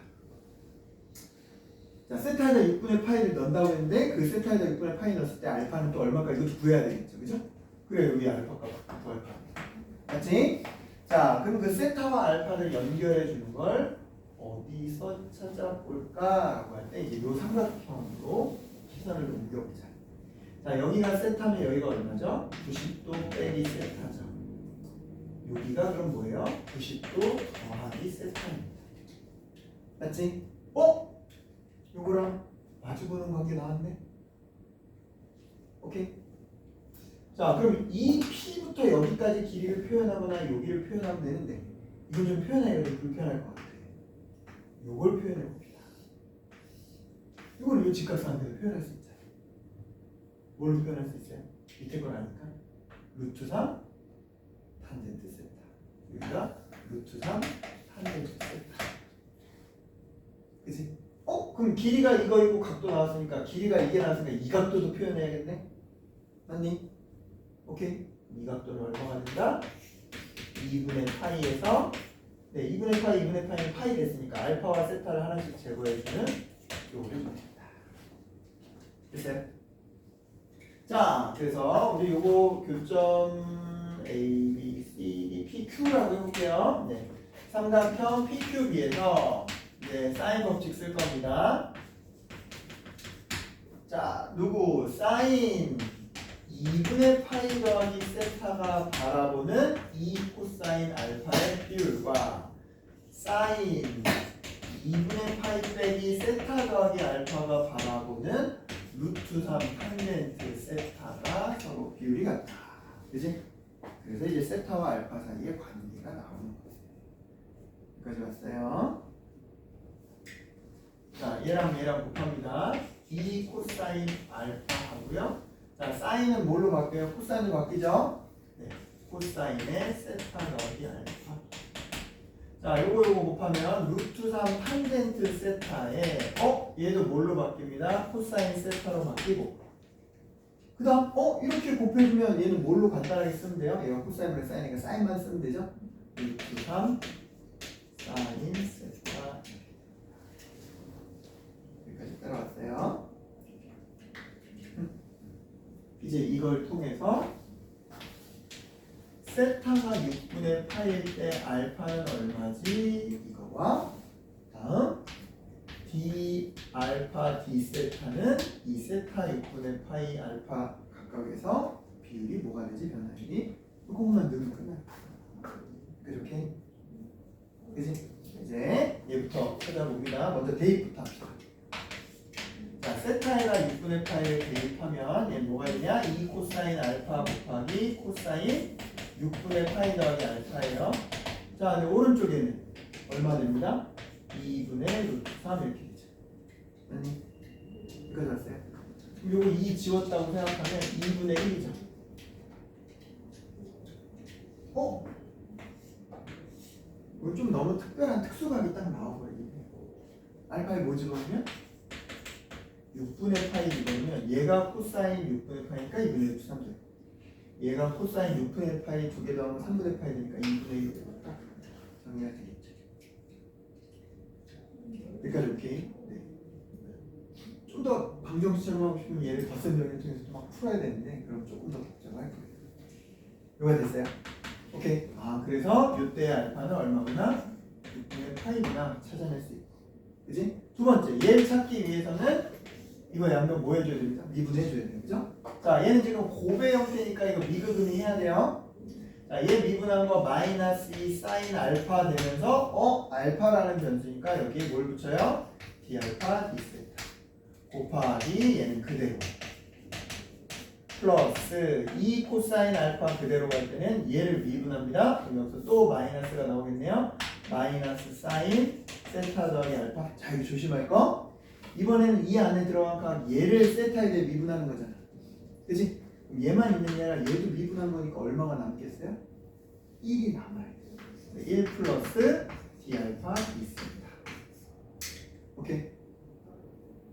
자, 세타에다 6분의 파이를 넣는다고 했는데 그 세타에다 6분의 파이 넣었을 때 알파는 또 얼마까 이것도 구해야 되겠죠. 그죠? 그래 여기 알파가 구할 거야. 맞지? 자, 그럼 그 세타와 알파를 연결해 주는 걸 어디서 찾아볼까라고 할 때 이제 요 삼각형으로 시선을 옮겨보자. 자, 여기가 세타면 여기가 얼마죠? 90도 빼기 세타죠. 여기가 그럼 뭐예요? 90도 더하기 세타입니다. 맞지? 요거랑 마주보는 관계 나왔네. 오케이? 자, 그럼 이 P부터 여기까지 길이를 표현하거나 여기를 표현하면 되는데 이건 좀 표현하기가 좀 불편할 것 같아. 요걸 표현해 봅니다. 이거는 이 직각상대로 표현할 수 있잖아. 뭘로 표현할 수 있어요? 밑에 걸 아니까 루트 3 탄젠트 세타. 여기가 루트 3 탄젠트 세타. 그치? 그럼 길이가 이거이고 각도 나왔으니까 길이가 이게 나왔으니까 이 각도도 표현해야겠네? 맞니? 오케이? 이 각도는 얼마가 된다? 2분의 파이에서 네, 2분의 파이, 2분의 파이는 파이 됐으니까 알파와 세타를 하나씩 제거해주는 요거를 됩니다. 됐어요? 자, 그래서 우리 요거 교점 A, B, C, D, P, Q라고 해볼게요. 네, 삼각형 PQB에서 네, 사인 법칙 쓸 겁니다. 자, 누구? 사인 2분의 파이 더하기 세타가 바라보는 2 코사인 알파의 비율과 사인 2분의 파이 빼기 세타 더하기 알파가 바라보는 루트 3 탄젠트 세타가 서로 비율이 같다. 그지? 그래서 이제 세타와 알파 사이의 관계가 나오는 거예요. 여기까지 왔어요. 자, 얘랑 곱합니다. 2 코사인 알파 하고요. 자, 사인은 뭘로 바뀌어요? 코사인으로 바뀌죠? 네, 코사인의 세타 더하기 알파. 자, 요거 곱하면 루트 3 탄젠트 세타에 얘도 뭘로 바뀝니다? 코사인 세타로 바뀌고 그 다음 이렇게 곱해주면 얘는 뭘로 간단하게 쓰면 돼요? 얘가 코사인으로 사인이니까 사인만 쓰면 되죠? 루트 3 사인 세타. 여기까지 따라왔어요. 이제 이걸 통해서 세타가 6분의 파일 때 알파는 얼마지? 이거와 다음 d 알파 d 세타는 이 세타 6분의 파이 알파 각각에서 비율이 뭐가 되지? 변화율이 그거만 넣으면 끝나요. 그렇게? 그지? 이제 얘부터 찾아봅니다. 먼저 대입부터 합시다. 자, 세타에다 6분의 파이를 대입하면 얘 뭐가 되냐? 2 코사인 알파 곱하기 코사인 6분의 파이 더하기 알파예요. 자, 근데 오른쪽에는 얼마 됩니다? 2분의 루트 3 이렇게 되죠. 아니, 여기까지 왔어요? 그럼 요거 2 지웠다고 생각하면 2분의 1이죠. 이건 좀 너무 특별한 특수각이 딱 나와버리겠네. 알파에 뭐 집어넣으면? 6분의 파이 집어넣으면 얘가 코사인 6분의 파이니까 2분의 루트 3 돼요. 얘가 코사인 6분의 파이 두 개 더하면 3분의 파이 되니까 2분의 1이 되니까 정리가 되겠죠. 여기까지 오케이? 네. 좀 더 방정식처럼 하고 싶으면 얘를 덧셈 정리를 통해서 좀 막 풀어야 되는데 그럼 조금 더 복잡할 거예요. 이거 됐어요? 오케이. 그래서 이때 알파는 얼마구나? 6분의 파이구나 찾아낼 수 있고. 그지? 두 번째, 얘를 찾기 위해서는 이거 양변 뭐 해줘야 됩니다? 미분해줘야 돼요. 그죠? 자, 얘는 지금 곱의 형태니까 이거 미분이 해야 돼요. 자, 얘 미분한 거 마이너스 2 사인 알파 되면서 알파라는 변수니까 여기에 뭘 붙여요? d 알파 d 세타 곱하기 얘는 그대로 플러스 2 코사인 알파 그대로 갈 때는 얘를 미분합니다. 그럼 여기서 또 마이너스가 나오겠네요. 마이너스 사인 세타 더하기 알파. 자, 이거 조심할 거. 이번에는 이 안에 들어간 각 얘를 세타에 대해 미분하는 거잖아. 그치? 얘만 있는 게 아니라 얘도 미분한 거니까 얼마가 남겠어요? 1이 남아요. 1 플러스 d 알파 d 세타. 오케이?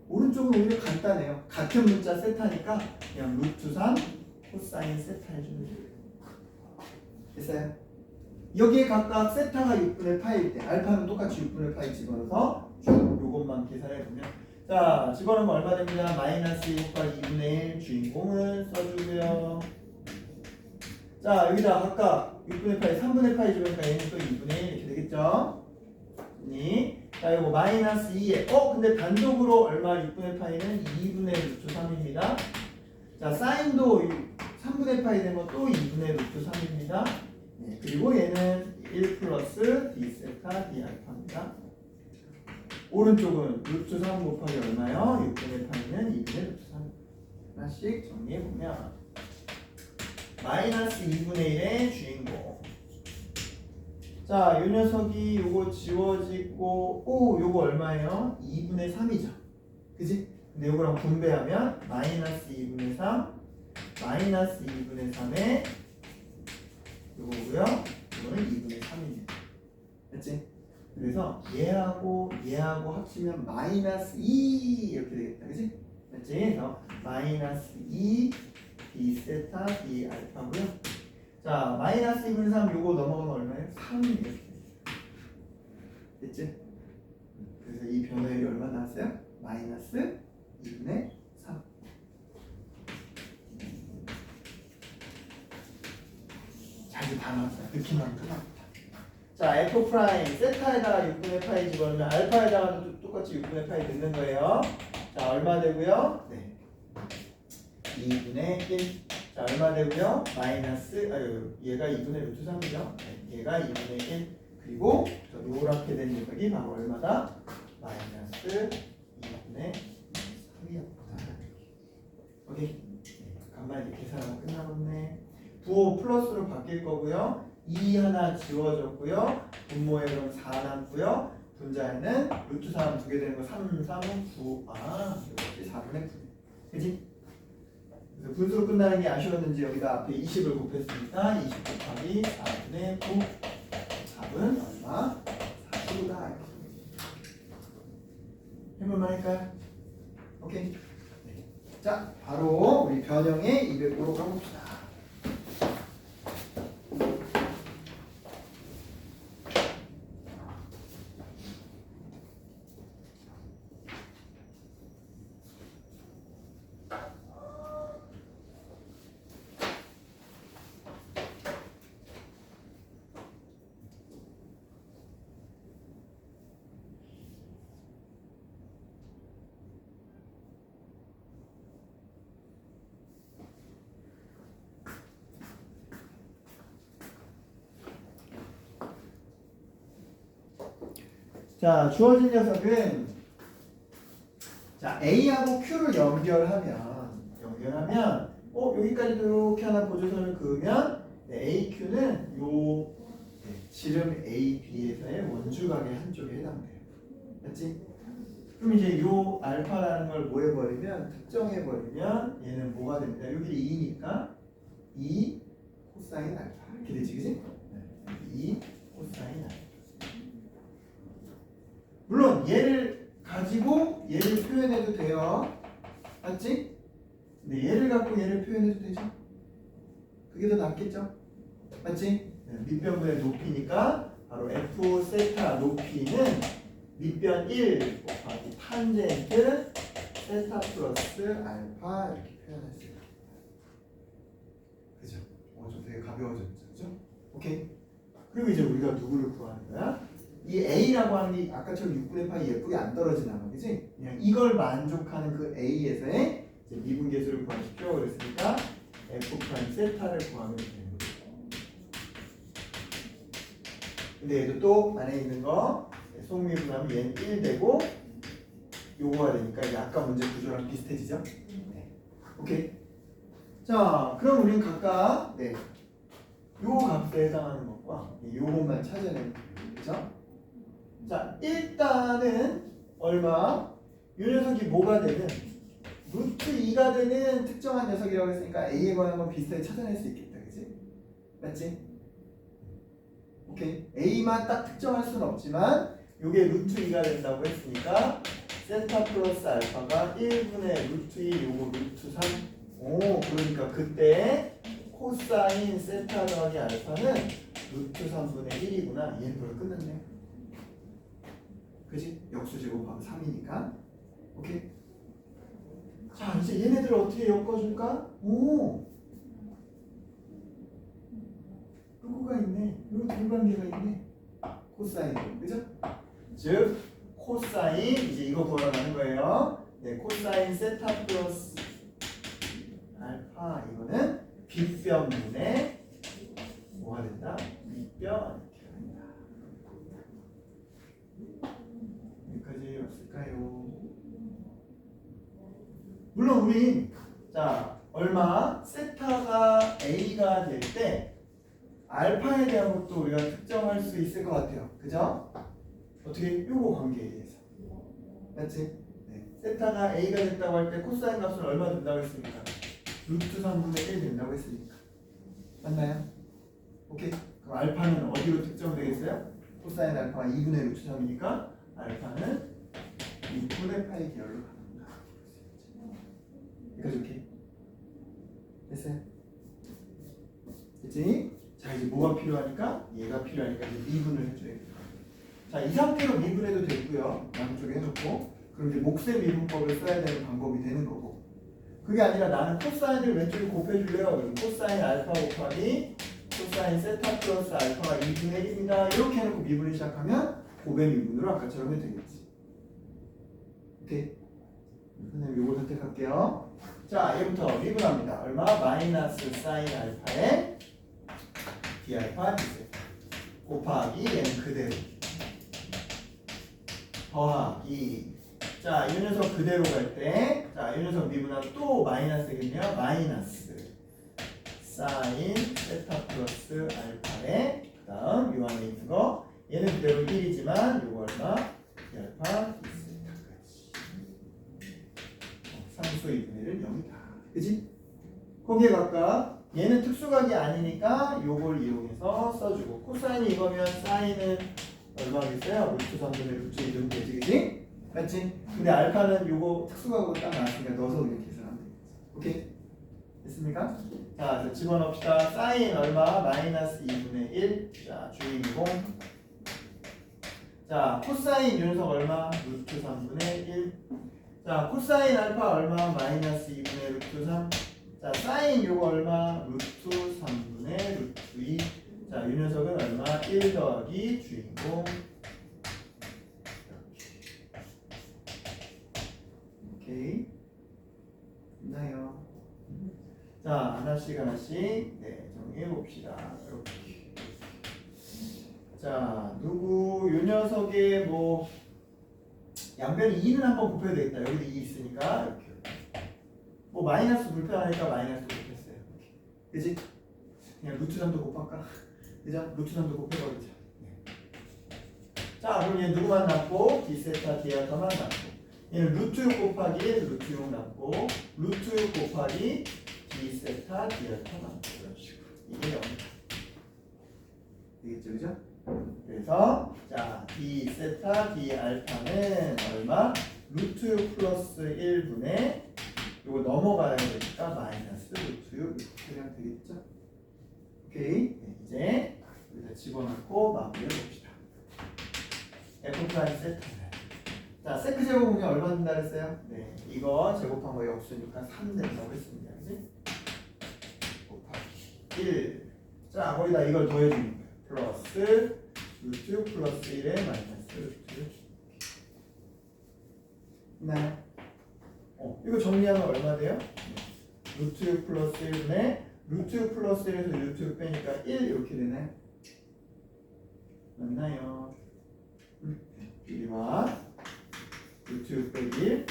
오른쪽은 오히려 간단해요. 같은 문자 세타니까 그냥 루트 3 코사인 세타 해주면 돼요. 됐어요? 여기에 각각 세타가 6분의 파이일 때 알파는 똑같이 6분의 파이 집어넣어서 쭉 요것만 계산해보면 자, 집어넣으면 얼마 됩니다? 마이너스 1 곱하기 2분의 1 주인공은 써주고요. 자, 여기다 아까 6분의 파이, 3분의 파이 집으니까 얘는 또 2분의 1 이렇게 되겠죠? 자, 이거 마이너스 2에 근데 단독으로 얼마? 6분의 파이는 2분의 루트 3입니다. 자, 사인도 3분의 파이 되면 또 2분의 루트 3입니다. 네, 그리고 얘는 1 플러스 d 세타 d 알파입니다. 오른쪽은 루트 3 곱하기 얼마요? 6분의 파이는 2분의 루트 3. 하나씩 정리해보면 마이너스 2분의 1의 주인공. 자, 요 녀석이 요거 지워지고 요거 얼마예요? 2분의 3이죠. 그지? 근데 요거랑 분배하면 마이너스 2분의 3 마이너스 2분의 3에 요거고요. 이거는 2분의 3입니다. 됐지? 그래서 얘하고 합치면 마이너스 2 이렇게 되겠다. 그치? 됐지? 그래서 마이너스 2 d 세타 d 알파고요. 자, 마이너스 2분의 3 요거 넘어가면 얼마예요? 3 이렇게 되죠. 됐지? 그래서 이 변화율이 얼마 나왔어요? 마이너스 2분의 3. 자, 이제 다 나왔어요. 느낌만 끝납니다. 자, f 프라임 세타에다가 6분의 파이 집어넣으면 알파에다가도 똑같이 6분의 파이 넣는 거예요. 자, 얼마 되고요? 네, 2분의 1. 자, 얼마 되고요? 마이너스, 얘가 2분의 루트 3이죠. 네, 얘가 2분의 1. 그리고 저 노랗게 된 녀석이 바로 얼마다? 마이너스 2분의 3이었다. 오케이. 간만 이제 계산하고 끝나겠네. 부호 플러스로 바뀔 거고요. 2 하나 지워졌고요. 분모에 그럼 4 남고요. 분자에는 루트 3 두 개 되는 거 3, 3은 9. 이것이 4분의 9. 그치? 그래서 분수로 끝나는 게 아쉬웠는지 여기다 앞에 20을 곱했으니까 20 곱하기 4분의 9. 답은 얼마? 45다. 해볼만 할까요? 오케이. 네. 자, 바로 우리 변형의 205로 가봅시다. 자, 주어진 녀석은 자, A하고 Q를 연결하면 여기까지도 이렇게 하나 보조선을 그으면 AQ는 요 지름 AB에서의 원주각의 한쪽에 해당돼요. 맞지? 그럼 이제 요 알파라는 걸 뭐 해버리면 특정해버리면 얘는 뭐가 됩니다. 여기 2니까 2 코사인 알파 이렇게 되지, 그지? 2 코사인 알파. 물론 얘를 가지고 얘를 표현해도 돼요. 맞지? 근데 얘를 갖고 얘를 표현해도 되죠. 그게 더 낫겠죠? 맞지? 밑변분의 높이니까 바로 F 세타 높이는 밑변 1 곱하기 탄젠트 세타 플러스 알파 이렇게 표현할 수 있다. 그죠? 좀 되게 가벼워졌죠? 그죠? 오케이. 그리고 이제 우리가 누구를 구하는 거야? 이 A라고 하는 게 아까처럼 6분의 파이 예쁘게 안 떨어지나 그지? 그냥 이걸 만족하는 그 A에서의 이제 미분계수를 구하십시오. 그랬으니까 F 프라임 세타를 구하면 되는 거죠. 근데 얘도 또 안에 있는 거 속미분하면 얘는 1 되고 요거가 되니까 이게 아까 문제 구조랑 비슷해지죠? 네. 오케이. 자, 그럼 우리는 각각 요 값에 해당하는 것과 요것만 찾아내면 돼요. 그죠? 자, 일단은 얼마? 이 녀석이 뭐가 되는 루트 2가 되는 특정한 녀석이라고 했으니까 A에 관한 건 비슷하게 찾아낼 수 있겠다. 그치? 맞지? 오케이. A만 딱 특정할 수는 없지만 요게 루트 2가 된다고 했으니까 세타 플러스 알파가 1분의 루트 2 요거 루트 3. 그러니까 그때 코사인 세타 더하기 알파는 루트 3분의 1이구나. 얘는 그걸 끝났네요. 그지? 역수 제곱하면 3이니까. 오케이. 자, 이제 얘네들을 어떻게 엮어줄까? 오, 요거가 있네. 요 둘관계가 있네. 코사인, 그죠? 즉 코사인, 이제 이거 보러 가는 거예요. 네, 코사인 세타 플러스 알파, 이거는 빗변분의 뭐가 된다? 윗변 이렇게 된다. 여기까지 왔을까요? 물론 우린 자 얼마 세타가 A가 될 때 알파에 대한 것도 우리가 특정할 수 있을 것 같아요. 그죠? 어떻게? 요거 관계에 의해서. 맞지? 네. 세타가 A가 됐다고 할 때 코사인 값은 얼마 된다고 했습니까? 루트 3분의 1 된다고 했으니까. 맞나요? 오케이. 그럼 알파는 어디로 특정되겠어요? 코사인 알파가 2분의 루트 3이니까 알파는 6분의 파이 계열로 갑니다. 여기까지 오케이? 됐어요? 됐지? 자, 이제 뭐가 필요하니까? 얘가 필요하니까 이제 미분을 해줘야겠다. 자, 이 상태로 미분해도 되고요. 양쪽에 해놓고. 그럼 이제 몫의 미분법을 써야 되는 방법이 되는 거고. 그게 아니라 나는 코사인을 왼쪽에 곱해줄래요. 그럼 코사인 알파 곱하기 코사인 세타 플러스 알파가 2분의 1입니다. 이렇게 해놓고 미분을 시작하면 곱의 미분으로 아까처럼 해도 되겠지. 오케이? 선생님 이걸 선택할게요. 자, 얘부터 미분합니다. 얼마? 마이너스 사인 알파에 D알파 D세타 곱하기 얘는 그대로 더하기 자, 이 녀석 그대로 갈 때 자, 이 녀석 미분하면 또 마이너스겠네요. 마이너스 사인 세타 플러스 알파에 그 다음 요 안에 있는 거 얘는 그대로 1이지만 요거 얼마? D알파 D세타까지 상수 2분의 1은 0이다. 그치? 거기에 각각 얘는 특수각이 아니니까 요걸 이용해서 써주고 코사인이 이거면 사인은 얼마겠어요? 루트 3분의 루트 1은 되지, 그치? 맞지? 근데 알파는 요거 특수각으로 딱 나왔으니까 넣어서 이렇게 계산하면 되겠지. 오케이? 됐습니까? 자, 그래서 집어넣읍시다. 사인 얼마? 마이너스 2분의 1. 자, 주인공. 자, 코사인 윤석 얼마? 루트 3분의 1. 자, 코사인 알파 얼마? 마이너스 2분의 루트 3. 자, 사인 요거 얼마? 루트 3분의 루트 2. 자, 이 녀석은 얼마? 1 더하기 주인공. 오케이. 있나요? 자, 하나씩 네, 정리해 봅시다. 이렇게. 자, 누구 요 녀석의 뭐 양변이 2는 한번 곱해야 되겠다. 여기도 2 있으니까 이렇게. 뭐 마이너스 불편하니까 마이너스 곱했어요. 그지? 그냥 루트 3도 곱할까? 그죠? 루트 3도 곱해버리자. 네. 자, 그럼 얘 누구만 남고? D세타 D알파만 남고. 얘는 루트 6 곱하기 루트 6 남고 루트 6 곱하기 D세타 D알파 남고 이런 식으로. 이게 0이다. 되겠죠? 그죠? 그래서 자 D세타 D알파는 얼마? 루트 6 플러스 1분의 이거 넘어가야 되니까 마이너스 루트 6 이렇게 하면 되겠죠? 오케이. 네, 이제 여기다 집어넣고 마무리해 봅시다. F 프라임 세타는 자 세크 제곱은 얼마 된다 그랬어요? 네, 이거 제곱한 거 역수니까 3 된다고 했습니다. 그지? 곱하기 1. 자 거기다 이걸 더해주는 거예요. 플러스 루트 6 플러스 1에 마이너스 루트 6. 있나요? 이거 정리하면 얼마 돼요? 네. 루트 6 플러스 1분의 루트 6 플러스 1에서 루트 6 빼니까 1 이렇게 되나요? 맞나요? 1과 루트 6 빼기 1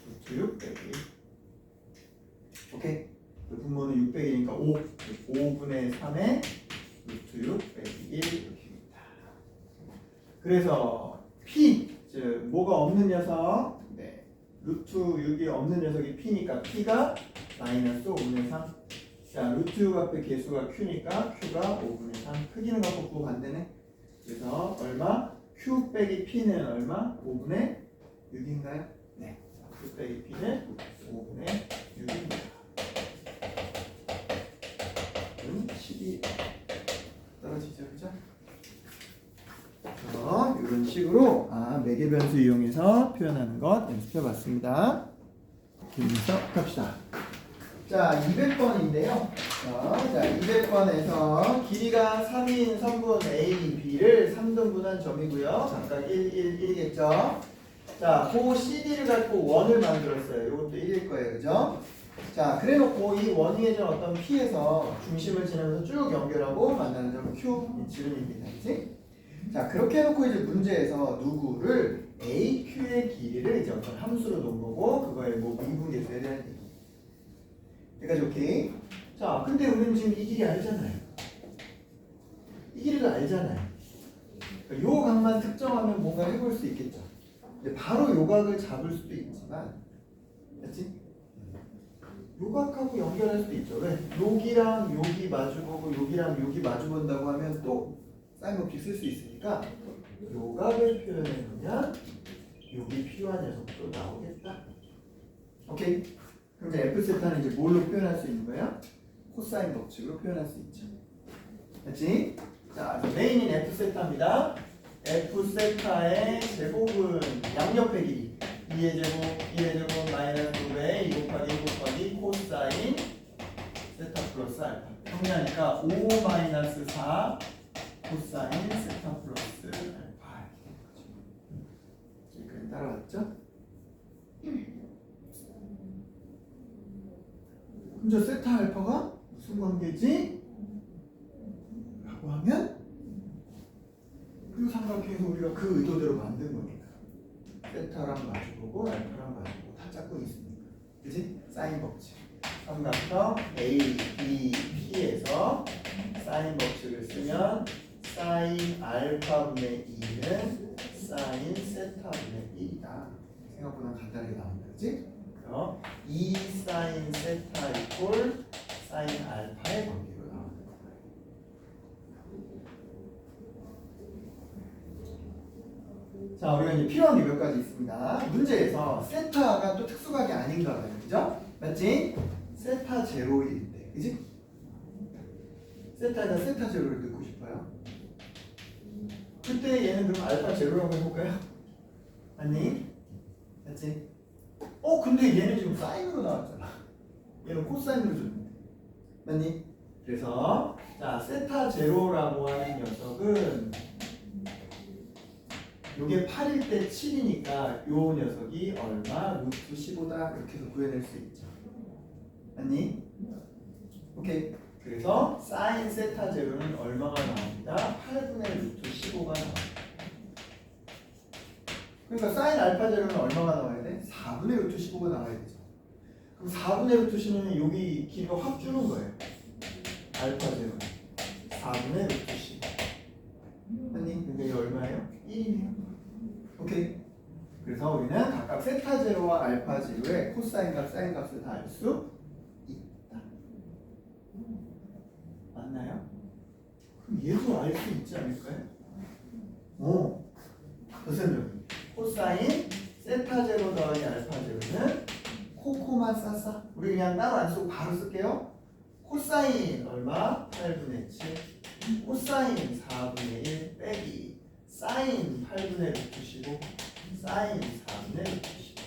루트 6 빼기 1 오케이? 그 분모는 6 빼기니까 5 5분의 3에 루트 6 빼기 1 이렇게입니다. 그래서 P 즉 뭐가 없는 녀석 네. 루트 6이 없는 녀석이 P니까 P가 마이너스 5분의 3 자, 루트 6 앞에 개수가 Q니까 Q가 5분의 3 크기는 갖고 구호 반대네. 그래서 얼마? Q 빼기 P는 얼마? 5분의 6인가요? 네. Q 빼기 P는 5분의 6입니다. 그럼 12 떨어지죠, 그죠? 이런 식으로 매개 변수 이용해서 표현하는 것 연습해 봤습니다. 계속해서 갑시다. 자, 200번인데요. 자, 200번에서 길이가 3인 선분 A, B를 3등분한 점이고요. 각각 1, 1, 1이겠죠. 자, 그 CD를 갖고 원을 만들었어요. 이것도 1일 거예요. 그죠? 자, 그래 놓고 이 원위에는 어떤 P에서 중심을 지나면서 쭉 연결하고 만나는 점 Q, 이 지름입니다. 그치? 자, 그렇게 해놓고 이제 문제에서 누구를 AQ의 길이를 이제 어떤 함수로 놓은 거고, 그거에 뭐 미분계수에 대한 얘기. 여기까지 오케이? 자, 근데 우리는 지금 이 길이 알잖아요. 이 길이를 알잖아요. 그러니까 요 각만 특정하면 뭔가 해볼 수 있겠죠. 근데 바로 요 각을 잡을 수도 있지만, 그렇지? 요 각하고 연결할 수도 있죠. 왜? 여기랑 여기 마주보고 여기랑 여기 마주본다고 하면 또 사인 법칙 쓸 수 있으니까 요 각을 표현해 놓으면 여기 필요한 녀석도 나오겠다. 오케이? 그럼 이제 F 세타는 이제 뭘로 표현할 수 있는 거야? 코사인 법칙으로 표현할 수 있죠. 됐지? 자, 메인인 F 세타입니다. F 세타의 제곱은 양옆의 길이 2의 제곱, 2의 제곱 마이너스 2배 2 곱하기 1 곱하기 코사인 세타 플러스 알파. 정리하니까 5 마이너스 4 코사인 세타 플러스 알파. 여기까지 따라왔죠? 그럼 저 세타 알파가 무슨 관계지? 라고 하면 그 삼각형에서 우리가 그 의도대로 만든 겁니다. 세타랑 마주보고 알파랑 마주보고 다 짝꿍이 있습니다. 그치? 사인 법칙. 삼각형 A, B, P에서 사인 법칙을 쓰면 사인 알파분의 2는 사인 세타분의 1이다. 생각보다 간단하게 나온다. 그치? 그럼 2 사인 세타 이꼴 사인 알파의 관계로 나온다. 자, 우리가 이제 필요한 게 몇 가지 있습니다. 문제에서 세타가 또 특수각이 아닌가 봐요. 그죠? 맞지? 세타 제로일 때. 그지? 세타에다 세타 제로를 넣고 싶어요. 그때 얘는 그럼 알파 제로라고 해볼까요? 아니? 맞지? 근데 얘는 지금 사인으로 나왔잖아. 얘는 코사인으로 줬는데. 맞니? 그래서 자, 세타 제로라고 하는 녀석은 요게 8일 때 7이니까 요 녀석이 얼마? 루트 15다. 이렇게 해서 구해낼 수 있죠. 맞니? 오케이. 그래서 사인 세타 제로는 얼마가 나옵니다? 8분의 루트 15가 나옵니다. 그러니까 사인 알파 제로는 얼마가 나와야 돼? 4분의 루트 15가 나와야 되죠. 그럼 4분의 루트 15는 여기 길이가 확 주는 거예요. 알파 제로는 4분의 루트 15. 맞니? 근데 이게 얼마예요? 1이네요. 오케이. 그래서 우리는 각각 세타 제로와 알파 제로의 코사인 값, 사인 값을 다 알 수 있다. 맞나요? 그럼 얘도 알 수 있지 않을까요? 더 설명. 코사인 세타 제로 더하기 알파 제로는 코코만 쌌어. 우리 그냥 따로 안 쓰고 바로 쓸게요. 코사인 얼마? 8분의 7. 코사인 4분의 1 빼기 사인 8분의 루트 15 사인 4분의 루트 15.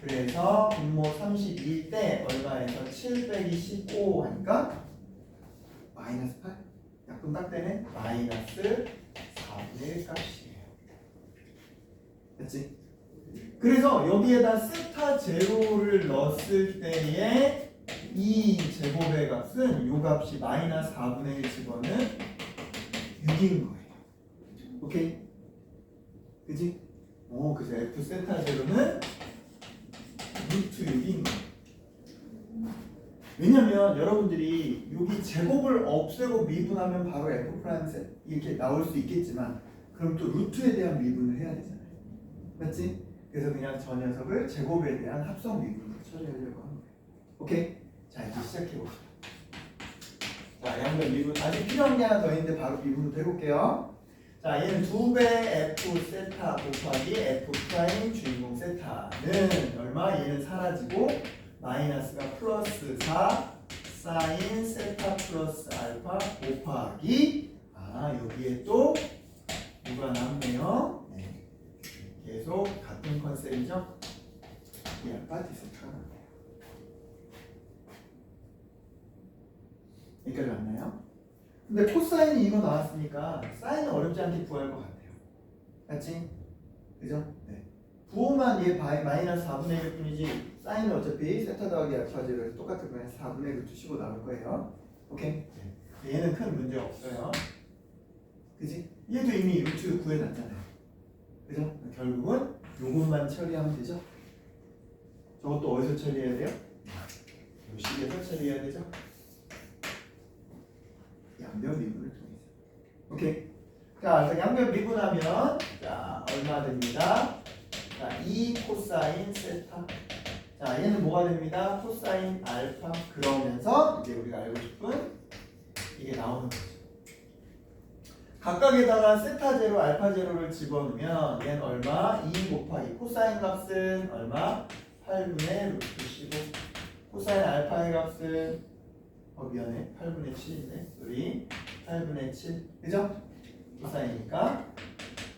그래서 분모 32일 때 얼마에서 7 빼기 15 하니까 마이너스 8. 약분 딱 되네. 마이너스 4분의 1 값이에요. 됐지? 그래서 여기에다 세타 제로를 넣었을 때의 이 제곱의 값은 요 값이 마이너스 4분의 1 집어는 6인 거예요. 오케이? 그지? 그래서 F 세타 제로는 루트 6인 거예요. 왜냐면 여러분들이 여기 제곱을 없애고 미분하면 바로 F 프라임 이렇게 나올 수 있겠지만 그럼 또 루트에 대한 미분을 해야 되잖아요. 맞지? 그래서 그냥 저 녀석을 제곱에 대한 합성 미분으로 처리하려고 하는 거예요. 오케이? 자, 이제 시작해봅시다. 자, 양변 미분 아직 필요한 게 하나 더 있는데 바로 미분부터 해볼게요. 자, 얘는 2배 F 세타 곱하기 F 프라임 주인공 세타는 얼마? 얘는 사라지고 마이너스가 플러스 4 사인 세타 플러스 알파 곱하기 여기에 또 누가 남네요. 네. 계속 같은 컨셉이죠? 이 알파 D세타가 나와요. 여기까지 왔나요? 근데 코사인이 이거 나왔으니까 사인은 어렵지 않게 구할 것 같아요. 맞지? 그죠? 네. 부호만 얘 마이너스 4분의 1 뿐이지 사인은 어차피 세타 더하기 알파 제로에서 똑같은 거예요. 4분의 루트 15 나올 거예요. 오케이? 네. 얘는 큰 문제 없어요. 그지? 얘도 이미 루트 구해놨잖아요. 그죠? 결국은 요것만 처리하면 되죠? 저것도 어디서 처리해야 돼요? 요 식에서 처리해야 되죠? 양변 미분을 통해서. 오케이. 자, 양변 미분하면 자 얼마 됩니다? 자, 2 코사인 세타. 자, 얘는 뭐가 됩니다? 코사인 알파. 그러면서 이제 우리가 알고 싶은 이게 나오는 거죠. 각각에다가 세타 제로, 알파 제로를 집어넣으면 얘는 얼마? 2 곱하기 코사인 값은 얼마? 8분의 루트 15. 코사인 알파의 값은 미안해. 8분의 7인데 우리 8분의 7. 그죠? 코사인이니까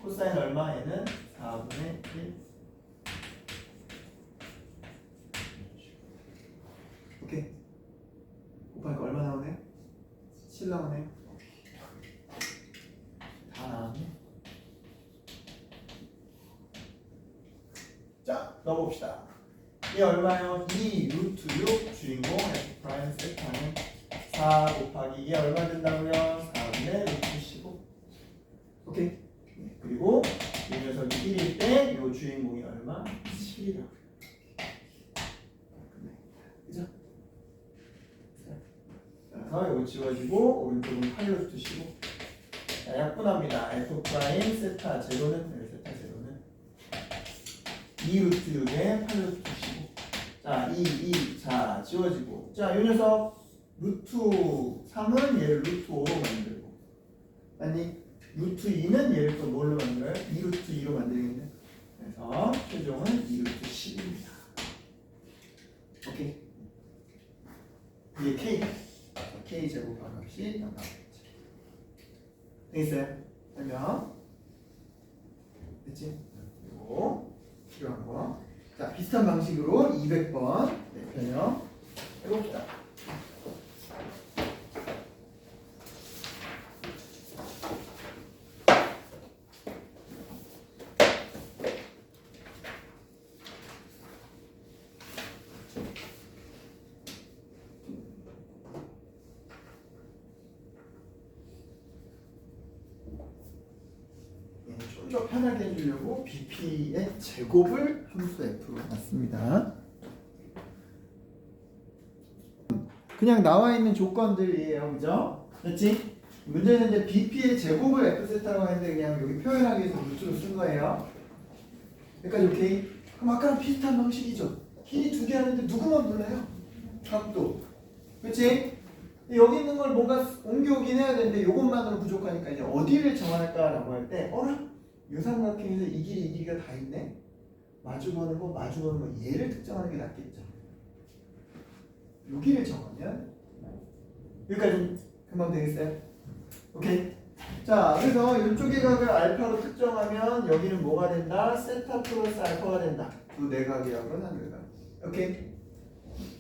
코사인 얼마? 얘는 4분의 1. 오케이. 곱하니까 얼마 나오네? 7 나오네. 다 나왔네. 자, 넣어봅시다. 이게 얼마요? 2 루트 6 주인공 F 프라임 세타는 4 곱하기 이게 얼마 된다고요? 4분의 루트 15. 오케이. 네, 그리고 이 녀석이 1일 때 이 주인공이 얼마? 7이라고. 그죠? 그래서 이거 지워지고 오른쪽은 8 루트 15. 자, 약분합니다. F 프라임 세타 제로는 세타 제로는 2 루트 6에 8 루트 15. 자, 2, 자, 지워지고. 자, 이 녀석 루트 3은 얘를 루트 5로 만들고. 아니, 루트 2는 얘를 또 뭘로 만들어요? 2 루트 2로 만들겠네. 그래서 최종은 2 루트 10입니다. 오케이. 이게 K. K 제곱 반값이 나오겠죠. 되겠어요? 설명. 됐지? 그리고 필요한 거. 자, 비슷한 방식으로 200번 변형 해봅시다. 좀 더 편하게 해주려고 BP의 제곱을 함수 F로 놨습니다. 그냥 나와 있는 조건들이에요, 그죠? 됐지? 문제는 이제 BP의 제곱을 F 세타라고 했는데 그냥 여기 표현하기 위해서 루트로 쓴 거예요. 여기까지 오케이? 그럼 아까랑 비슷한 방식이죠. 길이 2개 하는데 누구만 몰라요? 각도. 그렇지? 여기 있는 걸 뭔가 옮겨오긴 해야 되는데 이것만으로 부족하니까 이제 어디를 정할까라고 할 때 어라? 이 삼각형에서 이 길이 이 길이가 다 있네? 마주보는 거 얘를 특정하는 게 낫겠죠. 여기를 정하면 여기까지 금방 되겠어요? 오케이. 자, 그래서 이쪽의 각을 알파로 특정하면 여기는 뭐가 된다? 세타 플러스 알파가 된다. 두 내각이라고는 한결각. 오케이.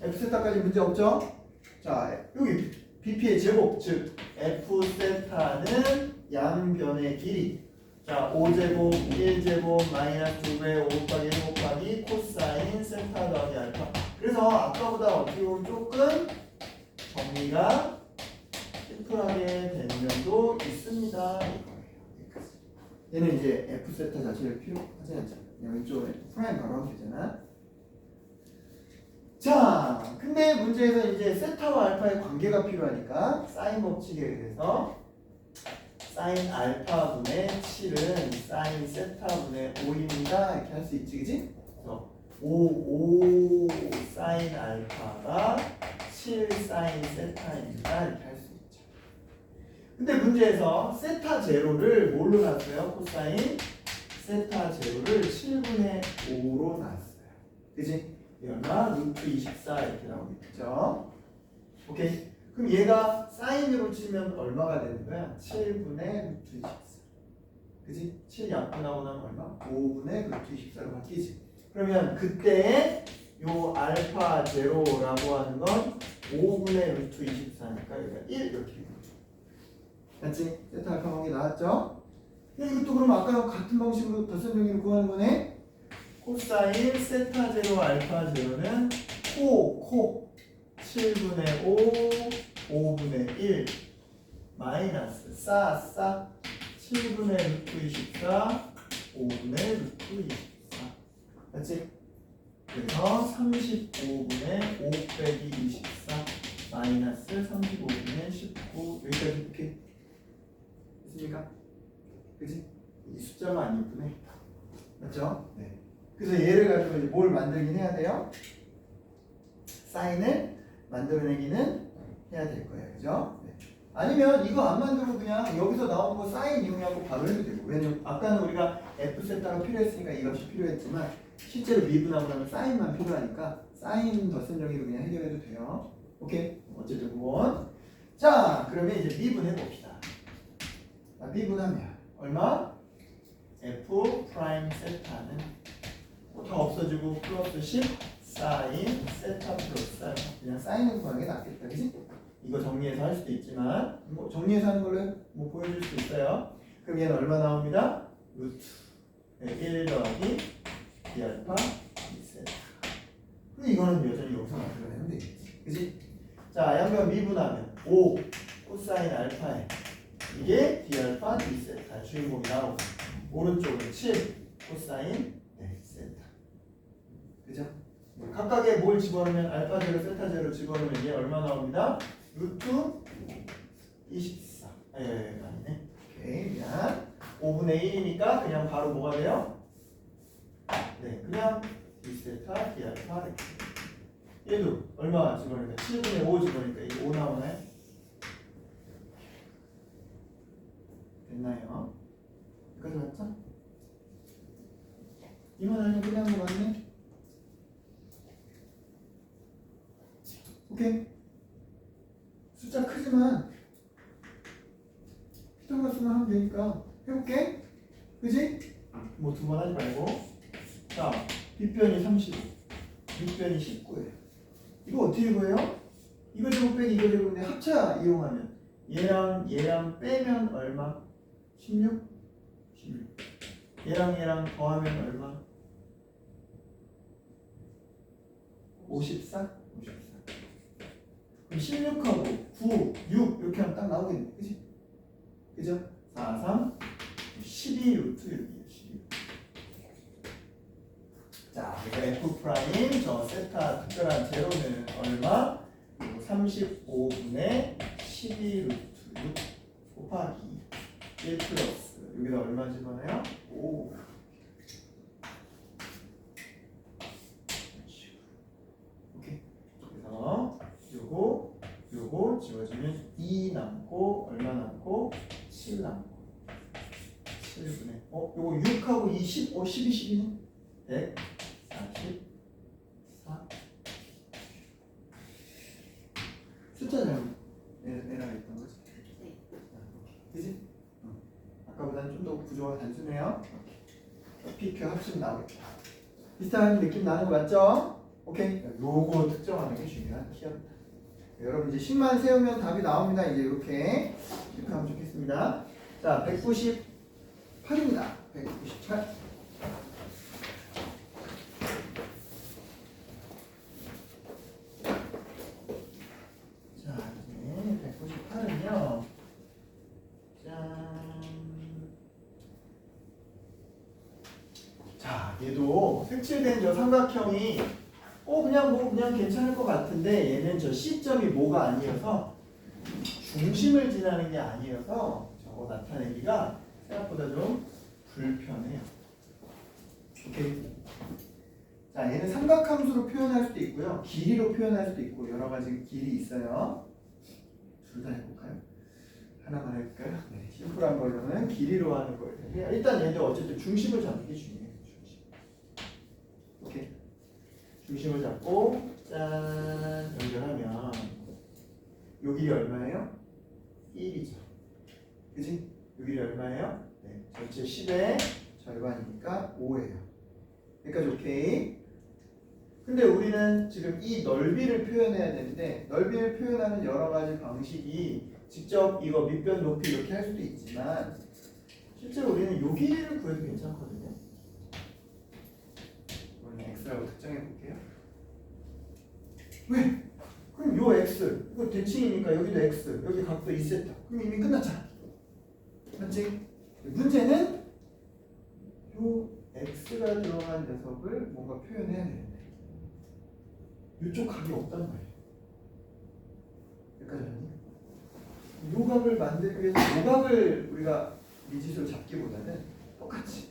F 세타까지 문제 없죠? 자, 여기 BP의 제곱, 즉 F 세타는 양변의 길이. 자, 5제곱, 1제곱, 마이너스 2배, 5 곱하기 1 곱하기 코사인 세타 더하기 알파. 그래서 아까보다 어떻게 보면 조금 정리가 심플하게 된 면도 있습니다. 얘는 이제 F 세타 자체를 필요하지 않잖아. 그냥 왼쪽에 프라임 바로 하면 되잖아. 자, 근데 문제에서 이제 세타와 알파의 관계가 필요하니까 사인 법칙에 의해서 사인 알파분의 7은 사인 세타분의 5입니다. 이렇게 할 수 있지, 그지? 그래서 5 사인 알파가 7 사인 세타입니다. 이렇게 할 수 있죠. 근데 문제에서 세타 제로를 뭘로 놨어요? 코사인 세타 제로를 7분의 5로 놨어요. 그지? 얼마? 루트 24 이렇게 나오겠죠? 오케이? 그럼 얘가 사인으로 치면 얼마가 되는 거야? 7분의 루트 24. 그지? 7 약분하고 나면 얼마? 5분의 루트 24로 바뀌지. 그러면 그때 요 알파 제로라고 하는 건 5분의 루트 24니까 여기가 1 이렇게 되는 거죠. 맞지? 세타 알파 관계 나왔죠? 근데 이것도 그럼 아까랑 같은 방식으로 덧선 정의를 구하는 거네? 코사인 세타 제로 알파 제로는 코 7분의 5 5분의 1 마이너스 싸 7분의 루트 24 5분의 루트 24 맞지? 그래서 35분의 5 빼기 24 마이너스 35분의 19 여기까지 이렇게 됐습니까? 그치? 이 숫자가 안 예쁘네. 맞죠? 네. 그래서 얘를 가지고 이제 뭘 만들긴 해야 돼요? 사인을 만들어내기는 해야 될 거예요. 그죠? 네. 아니면 이거 안 만들고 그냥 여기서 나온 거 사인 이용하고 바로 해도 되고. 왜냐면 아까는 우리가 F 세타가 필요했으니까 이 값이 필요했지만 실제로 미분하고 나면 사인만 필요하니까 사인 덧선 정의로 그냥 해결해도 돼요. 오케이? 어쨌든 원. 자, 그러면 이제 미분해 봅시다. 자, 미분하면 얼마? F 프라임 세타는 다 없어지고 플러스 10 사인 세타 플러스 알파. 그냥 사인을 구하는 게 낫겠다. 그치? 이거 정리해서 할 수도 있지만 뭐 정리해서 하는 걸로 뭐 보여줄 수 있어요. 그럼 얘는 얼마 나옵니다? 루트 1 더하기 d 알파 d 세타. 근데 이거는 여전히 여기서 만들어내면 되겠지. 그치? 자, 양변 미분하면 5 코사인 알파에 이게 d 알파 d 세타 주인공이 나오고 오른쪽은 7 코사인 세타. 그죠? 각각에 뭘 집어넣으면 알파 제로 세타 제로 집어넣으면 이게 얼마 나옵니다? 루트 24. 아니네. 오케이, 미안. 5분의 1이니까 그냥 바로 뭐가 돼요? 네, 그냥 d 세타 d 알파 이렇게. 얘도 얼마 집어넣으니까 7분의 5 집어넣으니까 이게 5 나오나요? 됐나요? 여기까지 맞죠? 이만 아니면 끝난 거 맞네? 오케이? 숫자 크지만 피터 가수만 하면 되니까 해볼게. 그지? 뭐 두 번 하지 말고. 자, 빗변이 35 윗변이 19예요. 이거 어떻게 구해요? 이거 제곱 빼기 이거 제곱인데 합차 이용하면 얘랑 빼면 얼마? 16? 16. 얘랑 더하면 얼마? 54? 54. 그럼 16하고 9, 6 이렇게 하면 딱 나오겠네. 그치? 그죠? 4, 3, 12 루트 6이에요. 12. 자, 그러니까 F 프라임 저 세타 특별한 제로는 얼마? 35분의 12 루트 6 곱하기 1 플러스 여기다 얼마 집어넣어요? 5. 오케이. 그래서 요거 지워지면 2 남고 얼마 남고 7 남고 7분의 요거 6하고 2 10 12 12는 144. 숫자 잘못 에러가 있던 거지. 네. 그지? 아까보다는 좀 더 구조가 단순해요. PQ 합치면 나오겠다. 비슷한 느낌 나는 거 맞죠? 오케이. 요거 특정하는 게 중요한 키였다. 여러분 이제 10만 세우면 답이 나옵니다. 이제 이렇게 하면 좋겠습니다. 자, 198입니다. 198. 자, 이제 198은요. 짠. 자, 얘도 색칠된 저 삼각형이 그냥 괜찮을 것 같은데 얘는 저 C점이 뭐가 아니어서 중심을 지나는 게 아니어서 저거 나타내기가 생각보다 좀 불편해요. 오케이. 자, 얘는 삼각함수로 표현할 수도 있고요. 길이로 표현할 수도 있고 여러 가지 길이 있어요. 둘 다 해볼까요? 하나만 해볼까요? 네, 심플한 걸로는 길이로 하는 거예요. 일단 얘도 어쨌든 중심을 잡는 게 중요해요. 중심. 오케이. 중심을 잡고 짠 연결하면 요 길이 얼마예요? 1이죠. 그치? 요 길이 얼마예요? 네, 전체 10의 절반이니까 5예요. 여기까지 오케이. 근데 우리는 지금 이 넓이를 표현해야 되는데 넓이를 표현하는 여러 가지 방식이 직접 이거 밑변 높이 이렇게 할 수도 있지만 실제로 우리는 요 길이를 구해도 괜찮거든요. 이번에 x라고 특정해 볼게요. 왜? 그럼 요 x 이거 대칭이니까 여기도 x 여기 각도 2세타 그럼 이미 끝났잖아. 맞지? 문제는 요 x가 들어간 녀석을 뭔가 표현해야 되는데 이쪽 각이 없단 말이에요. 여기까지 아니? 요 각을 만들기 위해서 요 각을 우리가 미지수로 잡기보다는 똑같이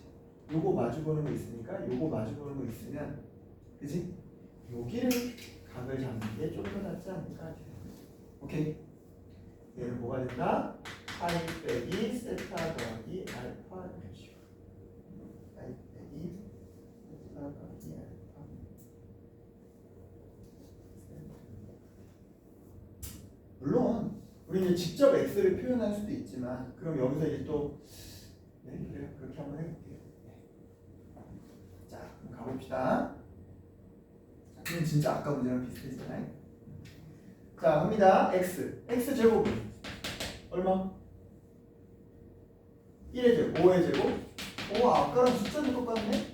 요거 마주보는 거 있으니까 요거 마주보는 거 있으면 그지? 여기를 각을 잡는 게 좀 더 낫지 않을까? 오케이? 얘는 뭐가 된다? 파이 빼기 세타 더하기 알파 이런 식으로 파이 빼기 세타 더하기 알파 물론 우리 이제 직접 x를 표현할 수도 있지만 그럼 여기서 이제 또 네, 그래요. 그렇게 한번 해볼게요. 자, 그럼 가봅시다. 그럼 진짜 아까 문제랑 비슷했잖아요. 자, 갑니다. x 제곱은 얼마? 1의 제곱, 5의 제곱. 오, 아까랑 숫자도 똑같네.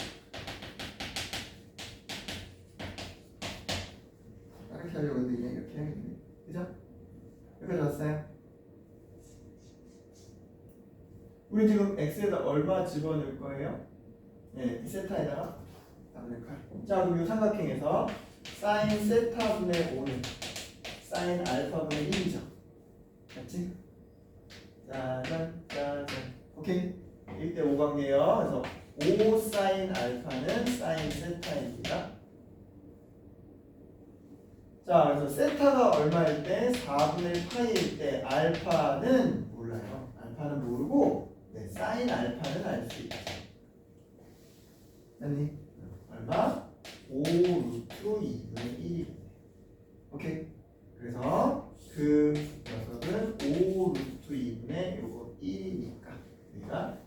이렇게 하려고 했는데 그냥 이렇게 해야겠네. 그죠? 여기까지 왔어요. 우리 지금 x에다 얼마 집어넣을 거예요? 네, 이 세타에다가 자, 그럼 이 삼각형에서 사인 세타분의 5는 사인 알파분의 1이죠. 맞지? 짜잔 짜잔. 오케이. 1대 5관계예요. 그래서 5 사인 알파는 사인 세타입니다. 자, 그래서 세타가 얼마일 때 4분의 파이일 때 알파는 몰라요. 알파는 모르고 네, 사인 알파는 알 수 있죠. 아니 얼마? 5 루트 2분의 1이겠네. 오케이. 그래서 그 녀석은 5 루트 2분의 요거 1이니까 우리가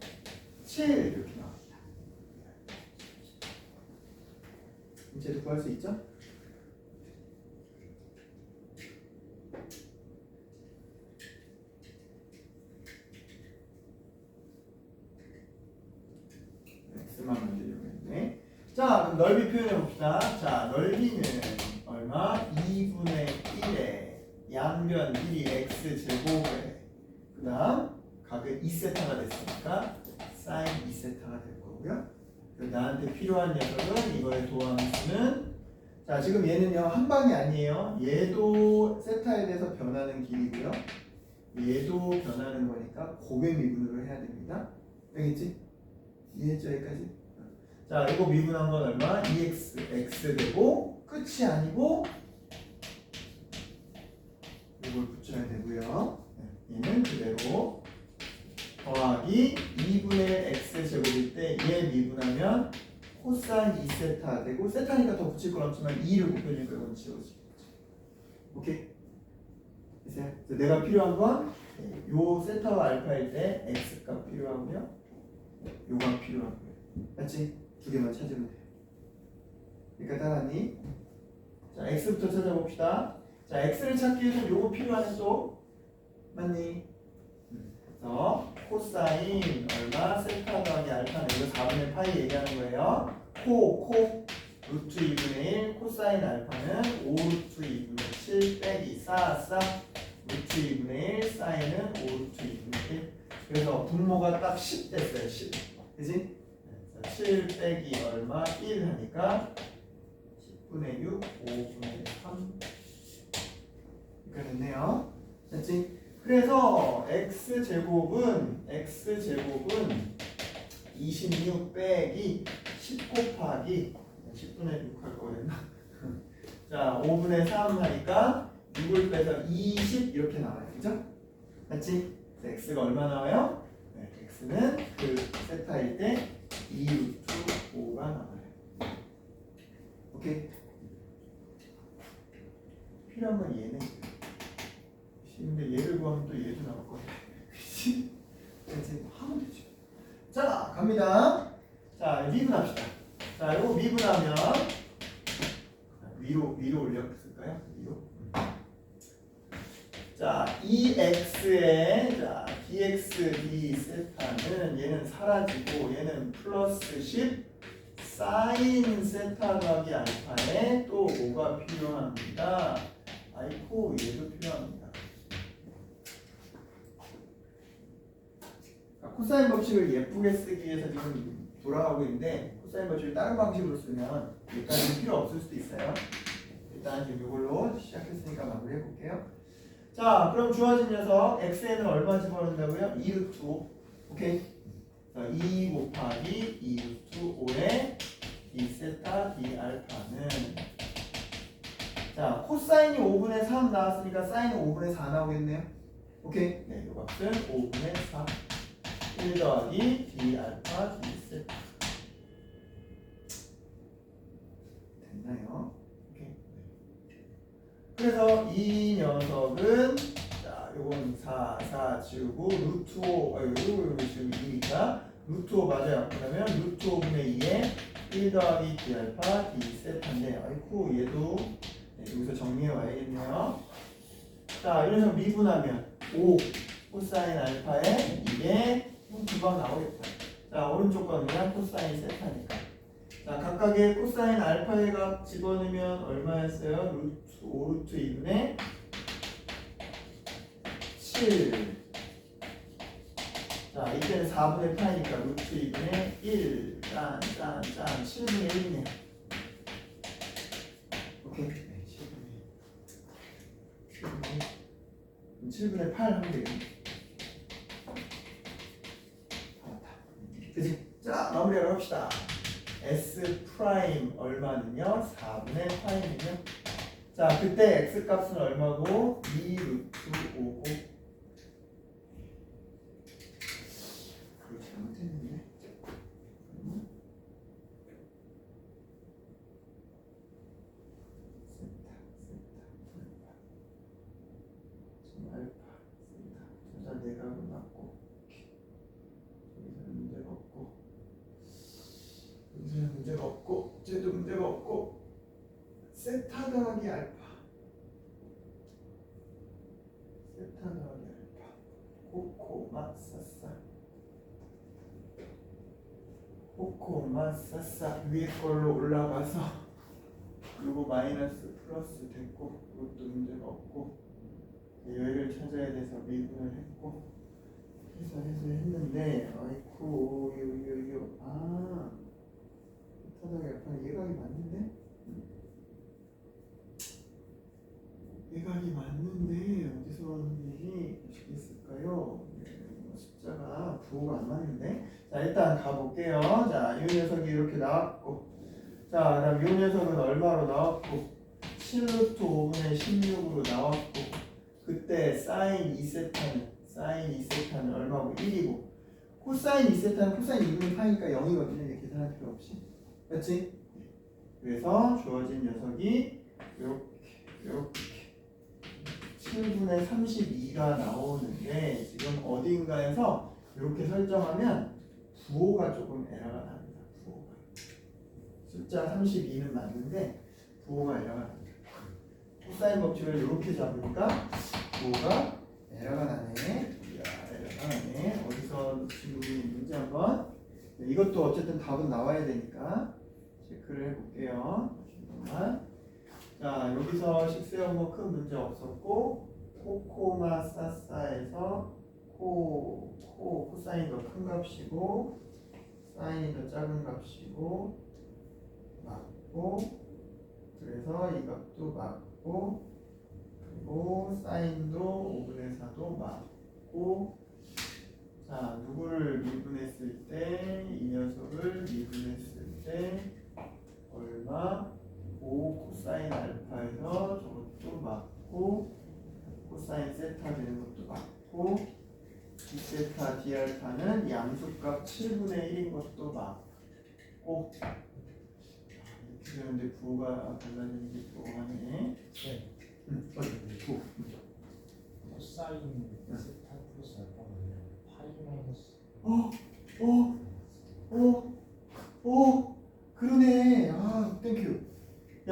7 이렇게 나옵니다. 이제도 구할 수 있죠? x만 만들려고 했네. 자, 그럼 넓이 표현해 봅시다. 자, 넓이는 얼마? 2분의 1에 양변 1이 x 제곱에 그 다음 각은 2세타가 됐으니까 사인 2세타가 될 거고요. 나한테 필요한 녀석은 이거의 도함수는 자, 지금 얘는요 한 방이 아니에요. 얘도 세타에 대해서 변하는 길이고요. 얘도 변하는 거니까 곱의 미분으로 해야 됩니다. 알겠지? 이해했죠 여기까지? 자, 이거 미분한 건 얼마? 2x x 되고 끝이 아니고 이걸 붙여야 되고요. 얘는 그대로 더하기 2분의 x 제곱일 때 얘 미분하면 코사인 2세타 되고 세타니까 더 붙일 건 없지만 2를 곱해주니까 이건 지워지겠죠. 오케이? 그래서 내가 필요한 건 요 세타와 알파일 때 x값 필요하고요. 요가 필요하고요. 맞지? 두 개만 찾으면 돼요. 그러니까 따라하니? 자, x부터 찾아봅시다. 자, x를 찾기 위해서 요거 필요하네 또. 맞니? 그래서 코사인 얼마? 세타 더하기 알파는 이거 4분의 파이 얘기하는 거예요. 코 루트 2분의 1 코사인 알파는 5 루트 2분의 7 빼기 4 루트 2분의 1 사인은 5 루트 2분의 1 그래서 분모가 딱 10 됐어요. 10 그지? 7 빼기 얼마? 1 하니까 10분의 6 5분의 3 이렇게 됐네요. 됐지? 그래서 x제곱은 26 빼기 10 곱하기 10분의 6 할 거 그랬나? 자, 5분의 3 하니까 6을 빼서 20 이렇게 나와요. 그죠? 맞지? x가 얼마 나와요? 네, x는 그 세타일 때 2 루트 5가 나와요. 오케이? 필요한 건 얘는 근데 얘를 구하면 또 얘도 나올 거야. 그치? 그래서 하면 되죠. 갑니다. 자, 미분합시다. 자, 이거 미분하면 위로 올렸을까요? 위로. 자, 2x의 자, dx d 세타는 얘는 사라지고 얘는 플러스 10 사인 세타 더하기 알파에 또 뭐가 필요합니다. 아이코 얘도 필요합니다. 자, 코사인 법칙을 예쁘게 쓰기 위해서 지금 돌아가고 있는데 코사인 법칙을 다른 방식으로 쓰면 여기까지는 필요 없을 수도 있어요. 일단 지금 이걸로 시작했으니까 마무리 해볼게요. 자, 그럼 주어진 녀석 x에는 얼마 집어넣는다고요? 2루트 5. 오케이. 자, 2 곱하기 2루트 5의 d 세타 d 알파는 자, 코사인이 5분의 3 나왔으니까 사인은 5분의 4 나오겠네요. 오케이. 네, 이 값은 5분의 4. 1 더하기 d 알파 d 세타. 됐나요? 오케이. 그래서 이 녀석은 자, 요건 4 지우고 루트 5 요거 지금 2니까 루트 5 맞아요. 그러면 루트 5분의 2에 1 더하기 d 알파 d 세타인데 아이쿠 얘도 네, 여기서 정리해 와야겠네요. 자, 이 녀석 미분하면 5 코사인 알파에 이게 두방 나오겠다. 자, 오른쪽 건 그냥 코사인 세타니까. 자, 각각의 코사인 알파의 값 집어넣으면 얼마였어요? 루트 5 루트 2분의 7. 자, 이때는 4분의 파이니까 루트 2분의 1. 짠, 7분의 1이네요. 오케이. 네, 7분의 8 하면 되겠네. 그치? 자, 마무리하러 합시다. S 프라임 얼마는요? 4분의 파이는요? 자, 그때 x 값은 얼마고? 2 루트 5고. 그거 잘못했는데. 알파, 세타. 저자 내각은 맞고. 여기서는 문제가 없고. 여기서는 문제가 없고. 쟤도 문제가 없고. 세타 더하기 알파. 세타 더하기 알파. 코코마 싸싸. 코코마 싸싸. 위에 걸로 올라가서 그리고 마이너스 플러스 됐고 이것도 문제가 없고 여기를 찾아야 돼서 미분을 했고 해서 했는데 아이쿠 이거 아 세타 더하기 알파는 예각이 맞는데? 예각이 맞는데 어디서 일이 있을까요? 숫자가 부호가 안 맞는데. 자, 일단 가볼게요. 자, 이 녀석이 이렇게 나왔고, 자, 그다음 이 녀석은 얼마로 나왔고 7루트 5분의 16으로 나왔고, 그때 사인 2세타는 얼마고? 1이고 코사인 2세타는 코사인 2분의 파이니까 0이거든요. 계산할 필요 없이. 그렇지? 그래서 주어진 녀석이 이렇게 7분의 32가 나오는데 지금 어딘가에서 이렇게 설정하면 부호가 조금 에러가 납니다. 부호가. 숫자 32는 맞는데 부호가 에러가 납니다. 코사인 법칙을 이렇게 잡으니까 부호가 에러가 나네. 이야, 에러가 나네. 어디서 지금 문제 한번. 네, 이것도 어쨌든 답은 나와야 되니까 체크를 해볼게요. 잠깐만. 자, 여기서 식세형 뭐 큰 문제 없었고 코코마 싸싸에서 코사인이 더 큰 값이고 사인이 더 작은 값이고 맞고 그래서 이 값도 맞고 그리고 사인도 5분의 4도 맞고 자, 누구를 미분했을 때 이 녀석을 미분했을 때 얼마 5 코사인 알파에서 저것도 맞고 코사인 세타 되는 것도 맞고 d 세타 d 알파는 양수값 7분의 1인 것도 맞고 이렇게 되는데 부호가 달라지는 게 부호하네. 네. 부호. 코사인 세타 플러스 알파가 아니라 파이 마이너스.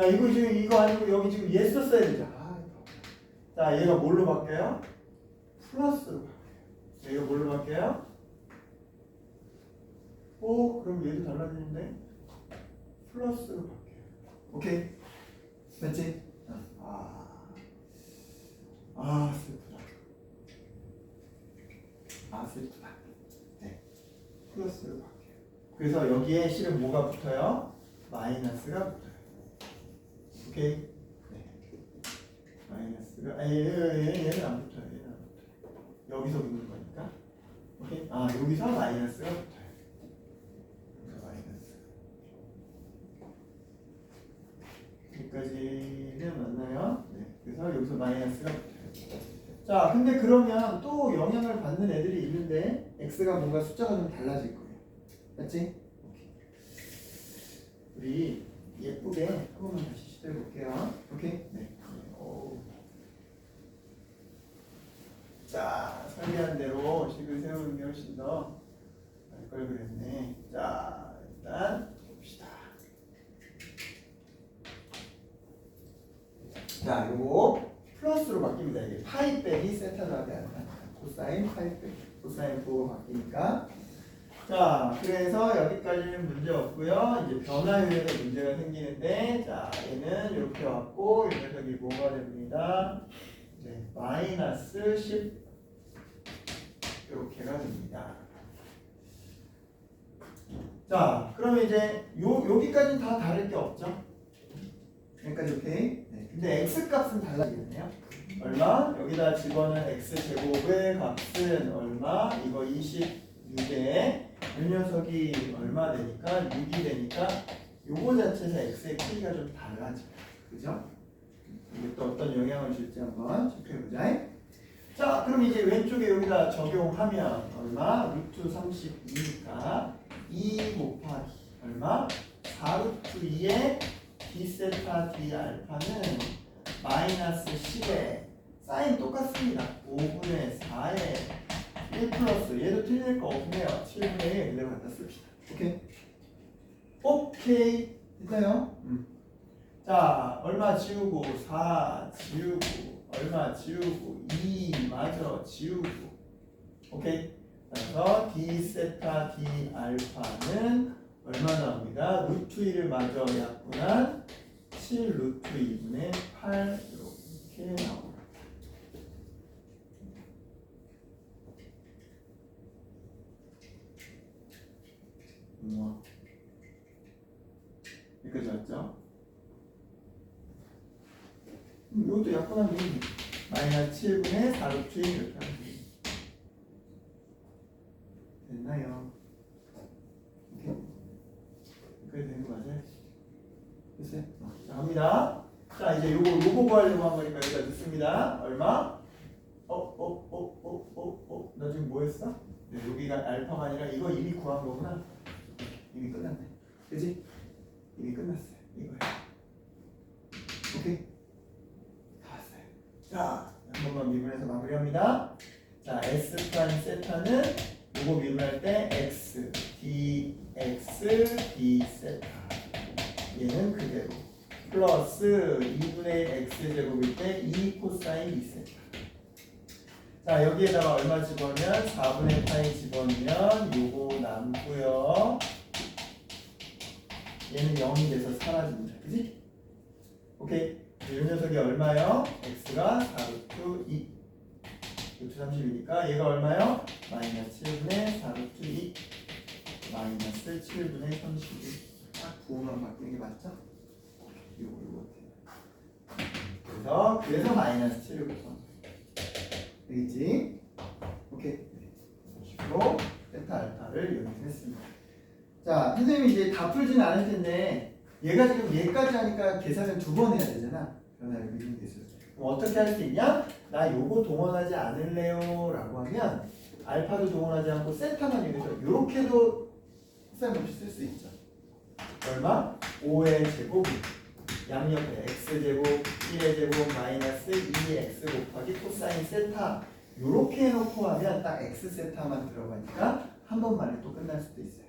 이거 지금 이거 아니고 여기 지금 얘 썼어야 되죠. 자, 얘가 뭘로 바뀌어요? 플러스로 바뀌어요. 얘가 뭘로 바뀌어요? 그럼 얘도 달라지는데? 플러스로 바뀌어요. 오케이? 됐지? 슬프다. 슬프다. 네. 플러스로 바뀌어요. 그래서 여기에 실은 뭐가 붙어요? 마이너스가 붙어요. 오케이? 네. 마이너스가, 얘는 안 붙어요. 얘는 안 붙어요. 여기서 붙는 거니까. 오케이? 여기서 마이너스가 붙어요. 여기서 마이너스. 여기까지는 맞나요? 네. 그래서 여기서 마이너스가 붙어요. 자, 근데 그러면 또 영향을 받는 애들이 있는데 x가 뭔가 숫자가 좀 달라질 거예요. 맞지? 오케이. 우리 예쁘게 한 번만 다시 시도해 볼게요. 오케이? 네. 자, 설계한 대로 식을 세우는 게 훨씬 더 날 걸 그랬네. 자, 일단 봅시다. 자, 요거 플러스로 바뀝니다. 이게 파이 빼기 세타 더하기 알파. 코사인 파이 빼기 코사인 부호가 바뀌니까. 자, 그래서 여기까지는 문제 없고요. 이제 변화율에 문제가 생기는데, 자, 얘는 이렇게 왔고, 이 녀석이 뭐가 됩니다. 네, 마이너스 10 이렇게가 됩니다. 자, 그러면 이제 여기까지는 다 다를 게 없죠. 여기까지 오케이. 네, 근데 x 값은 달라지겠네요. 얼마? 여기다 집어넣은 x 제곱의 값은 얼마? 이거 26에 이 녀석이 얼마 되니까 6이 되니까 요거 자체에서 x의 크기가 좀 달라져요. 그죠? 이게 또 어떤 영향을 줄지 한번 체크해보자. 자, 그럼 이제 왼쪽에 여기다 적용하면 얼마? 루트 32니까 2 곱하기 얼마? 4 루트 2에 d 세타 d 알파는 마이너스 10에 사인 똑같습니다. 5분의 4에 1 플러스 얘도 틀릴 거 없네요. 7분의 1 그대로 갖다 씁시다. 오케이? 오케이 됐나요? 자, 얼마 지우고 4 지우고 얼마 지우고 2 마저 지우고 오케이? 그래서 d 세타 d 알파는 얼마 나옵니다? 루트 1을 마저 약분한 7 루트 2분의 8 이렇게 나옵니다. 여기까지 왔죠? 이것도 약분하면 마이너스 7분의 4 루트 1 이렇게 하면 됩니다. 됐나요? 오케이. 여기까지 되는 거 맞아요? 됐어요? 자, 갑니다. 자, 이제 요거 구하려고 한 거니까 여기다 넣습니다. 얼마? 나 지금 뭐 했어? 네, 여기가 알파가 아니라 이거 이미 구한 거구나. 이미 끝났네. 그지? 이미 끝났어요. 이거예요. 오케이? 다 왔어요. 자, 한 번만 미분해서 마무리합니다. 자, S 프라임 세타는 요거 미분할 때 X, dx, d 세타. 얘는 그대로. 플러스 2분의 1 x 제곱일 때 2 코사인 2 세타. 자, 여기에다가 얼마 집어넣으면 4분의 파이 집어넣으면 요거 남고요. 얘는 0이 돼서 사라집니다. 그지? 오케이. 이 녀석이 얼마요? x가 4루트 2. 루트 30이니까 얘가 얼마요? 마이너스 7분의 4루트 2. 마이너스 7분의 32. 딱 부호만 바꾸는 게 맞죠? 요거. 그래서 마이너스 7을 곱한 거예요. 되겠지? 오케이. 식으로 세타 알파를 이용했습니다. 자, 선생님이 이제 다 풀진 않을 텐데 얘가 지금 얘까지 하니까 계산을 2번 해야 되잖아. 변화를 미분계수. 그럼 어떻게 할 수 있냐? 나 요거 동원하지 않을래요 라고 하면 알파도 동원하지 않고 세타만 이용해서 요렇게도 쌤없이 쓸 수 있죠. 얼마? 5의 제곱이 양옆에 x제곱 1의 제곱 마이너스 2x 곱하기 코사인 세타 요렇게 해놓고 하면 딱 x 세타만 들어가니까 한 번만에 또 끝날 수도 있어요.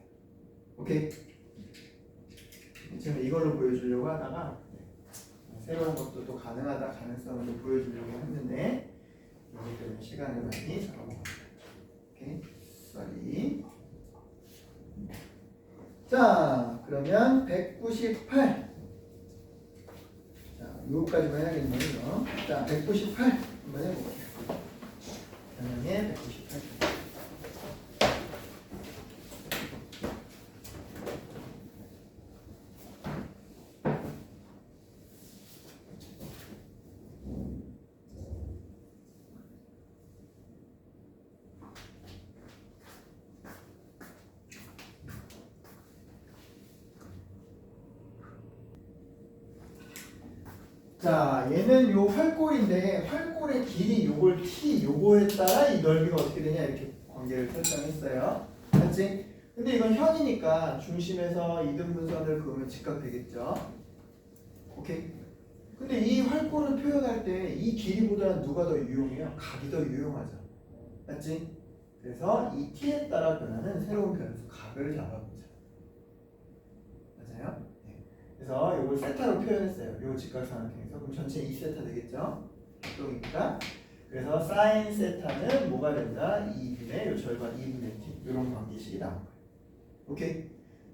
오케이? 지금 이걸로 보여주려고 하다가 새로운 것도 또 가능하다 가능성을 좀 보여주려고 했는데 이것 때문에 시간을 많이 잡아먹었어요. 오케이, 쏘리. 자, 그러면 198. 자, 요거까지만 해야겠네요. 자, 198 한번 해볼게요. 변형의 198. 자, 얘는 요 활골인데 활골의 길이 요걸 t 요거에 따라 이 넓이가 어떻게 되냐 이렇게 관계를 설정했어요. 맞지? 근데 이건 현이니까 중심에서 이등분선을 그으면 직각 되겠죠. 오케이. 근데 이 활골을 표현할 때 이 길이보다는 누가 더 유용해요? 각이 더 유용하죠. 맞지? 그래서 이 t에 따라 변하는 새로운 변수 각을 잡아보자. 맞아요? 그래서 이걸 세타로 표현했어요. 요 직각삼각형에서. 그럼 전체 2세타 되겠죠? 똥이니까. 그래서 사인 세타는 뭐가 된다? 2분의 요 절반 2분의 t. 이런 관계식이 나온 거예요. 오케이.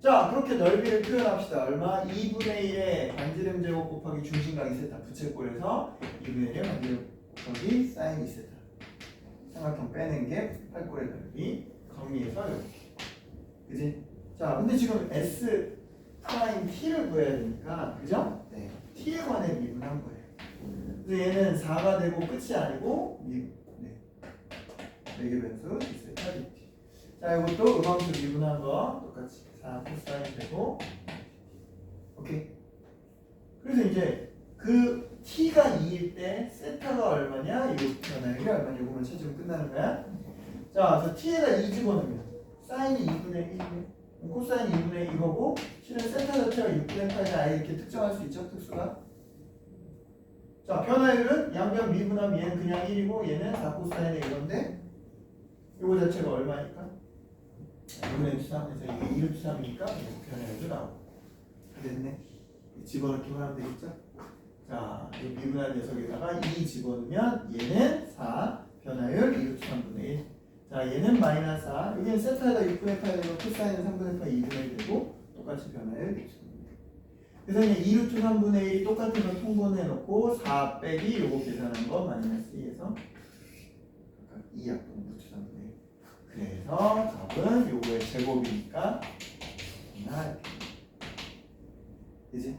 자, 그렇게 넓이를 표현합시다. 얼마? 2분의 1의 반지름 제곱 곱하기 중심각 2세타 부채꼴에서 2분의 1의 반지름 곱하기 사인 2세타. 삼각형 빼낸 게 팔꼴의 넓이. 정리해서 이렇게. 그지? 자, 근데 지금 S 프라임 t를 구해야 되니까, 그죠? 네. t에 관해 미분한 거예요. 그래서 얘는 4가 되고 끝이 아니고 네. 매개 변수 세타 dt. 자, 이것도 음함수 미분한 거 똑같이 4 코사인 되고, 오케이. 그래서 이제 그 t가 2일 때 세타가 얼마냐, 이 변화율이 얼마냐, 이거만 찾으면 끝나는 거야. 자, 그래서 t에다 2 집어넣으면 사인이 2분의 1이에요. 코사인 2분의 이거고 실은 세타 자체가 6분의 8이 아예 이렇게 특정할 수 있죠, 특수가. 자, 변화율은 양변 미분하면 얘는 그냥 1이고 얘는 4 코사인의 이건데 요거 자체가 얼마니까? 2분의 3에서 이게 1 3이니까 변화율도 나오고. 됐네. 집어넣기만 하면 되겠죠? 자, 이 미분한 녀석에다가 2 집어넣으면 얘는 4, 변화율 2 3분의 1. 자, 얘는 마이너스 4. 여기는 세타에다 6분의 8 되고 코사인은 3분의 8 2분의 1 되고 똑같이 변화율 2분의 1. 그래서 이제 2루트 3분의 1이 똑같은 거 통분해 놓고 4 빼기 요거 계산한 거 마이너스 2에서 2약분 루트 3분의 1. 그래서 답은 요거의 제곱이니까 하나. 그지?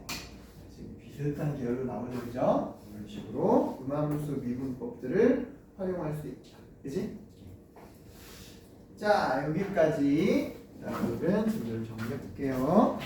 지금 비슷한 계열로 나오죠, 그죠? 이런 식으로 음함수 미분법들을 활용할 수 있다. 그지? 자, 여기까지. 자, 오늘은 준비를 정리해 볼게요.